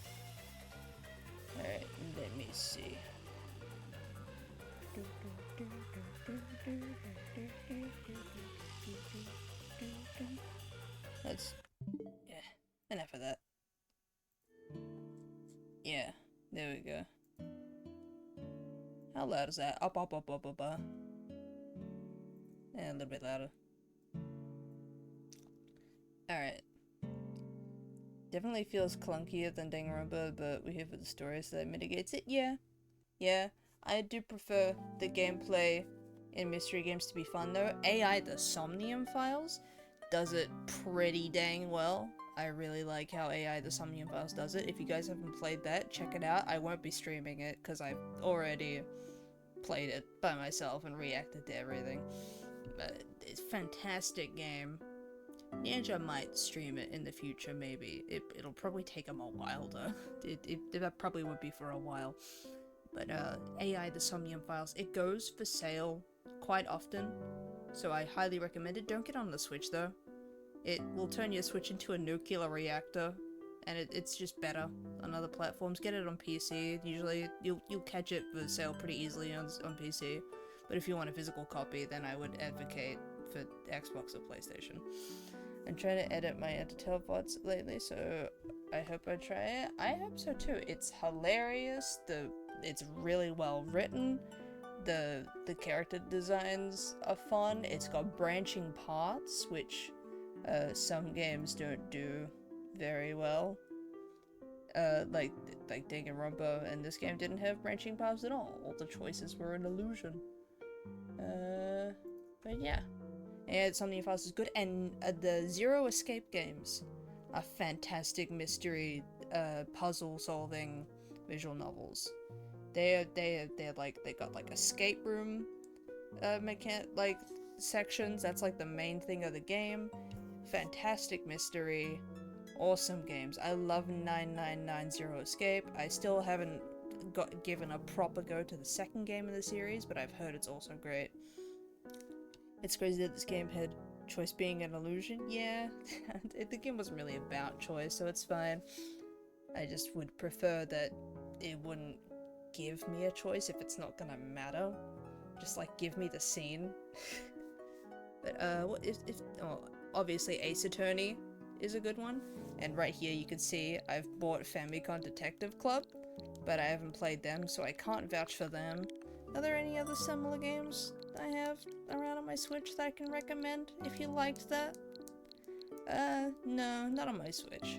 Alright, let me see. Let's... yeah, enough of that. Yeah, there we go. How loud is that? Up. And a little bit louder. Alright. Definitely feels clunkier than Danganronpa, but we're here for the story, so that mitigates it. Yeah. I do prefer the gameplay in mystery games to be fun though. AI the Somnium Files does it pretty dang well. I really like how AI the Somnium Files does it. If you guys haven't played that, check it out. I won't be streaming it because I've already played it by myself and reacted to everything. But it's a fantastic game. Ninja might stream it in the future, maybe. It'll probably take him a while though. That probably would be for a while. But AI the Somnium Files, it goes for sale quite often, so I highly recommend it. Don't get on the Switch though. It will turn your Switch into a nuclear reactor, and it's just better on other platforms. Get it on PC. Usually you'll catch it for sale pretty easily on PC. But if you want a physical copy, then I would advocate for Xbox or PlayStation. I'm trying to edit my Undertale VODs lately, so I hope I try it. I hope so too. It's hilarious. It's really well written. The character designs are fun. It's got branching paths, which some games don't do very well. Like Danganronpa, and this game didn't have branching paths at all. All the choices were an illusion. But yeah. And Somnium Files is good, and the Zero Escape games are fantastic mystery, puzzle-solving visual novels. They're like, they got like escape room, sections. That's like the main thing of the game. Fantastic mystery, awesome games. I love 999 Zero Escape. I still haven't given a proper go to the second game in the series, but I've heard it's also great. It's crazy that this game had choice being an illusion. Yeah, the game wasn't really about choice, so it's fine. I just would prefer that it wouldn't give me a choice if it's not gonna matter. Just like give me the scene. But obviously Ace Attorney is a good one. And right here you can see I've bought Famicom Detective Club, but I haven't played them, so I can't vouch for them. Are there any other similar games I have around on my Switch that I can recommend if you liked that? No, not on my Switch.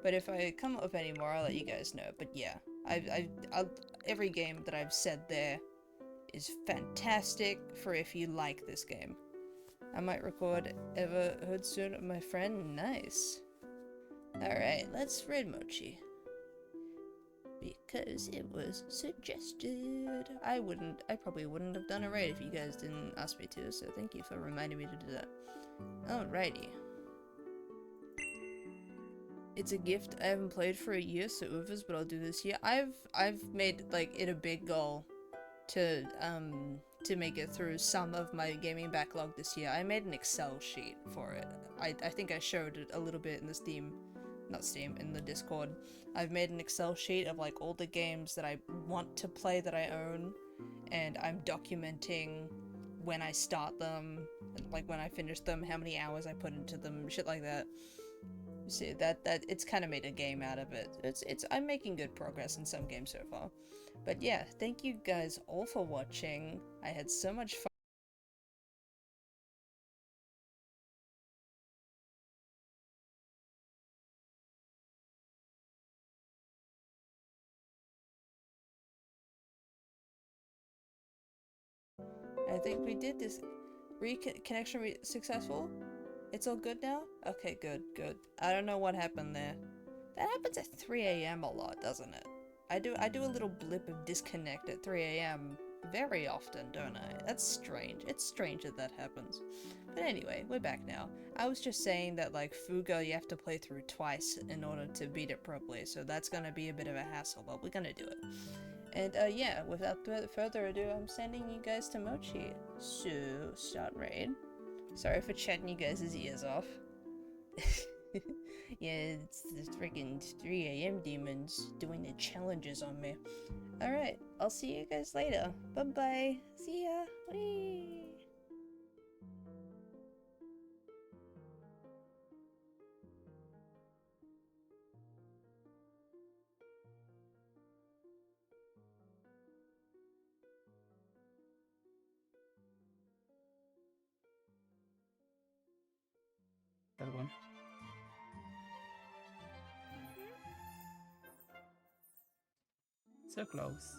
But if I come up with any more, I'll let you guys know. But yeah, every game that I've said there is fantastic for if you like this game. I might record Everhood soon with my friend. Nice. Alright, let's raid Mochi. Because it was suggested. I probably wouldn't have done a raid if you guys didn't ask me to, so thank you for reminding me to do that. Alrighty. It's a gift I haven't played for a year, so oofers, but I'll do this year. I've made like it a big goal to make it through some of my gaming backlog this year. I made an Excel sheet for it. I think I showed it a little bit in the in the Discord. I've made an Excel sheet of like all the games that I want to play that I own, and I'm documenting when I start them, and like when I finish them, how many hours I put into them, shit like that. You see, that it's kind of made a game out of it. I'm making good progress in some games so far. But yeah, thank you guys all for watching. I had so much fun. I think we did this. Connection successful? It's all good now? Okay, good, good. I don't know what happened there. That happens at 3 a.m. a lot, doesn't it? I do a little blip of disconnect at 3 a.m. very often, don't I? That's strange. It's strange that that happens. But anyway, we're back now. I was just saying that, like, Fuga, you have to play through twice in order to beat it properly, so that's gonna be a bit of a hassle, but we're gonna do it. And, yeah, without further ado, I'm sending you guys to Mochi. So, start raid. Sorry for chatting you guys' ears off. Yeah, it's the freaking 3 a.m. demons doing the challenges on me. Alright, I'll see you guys later. Bye-bye. See ya. Whee! That one. So close.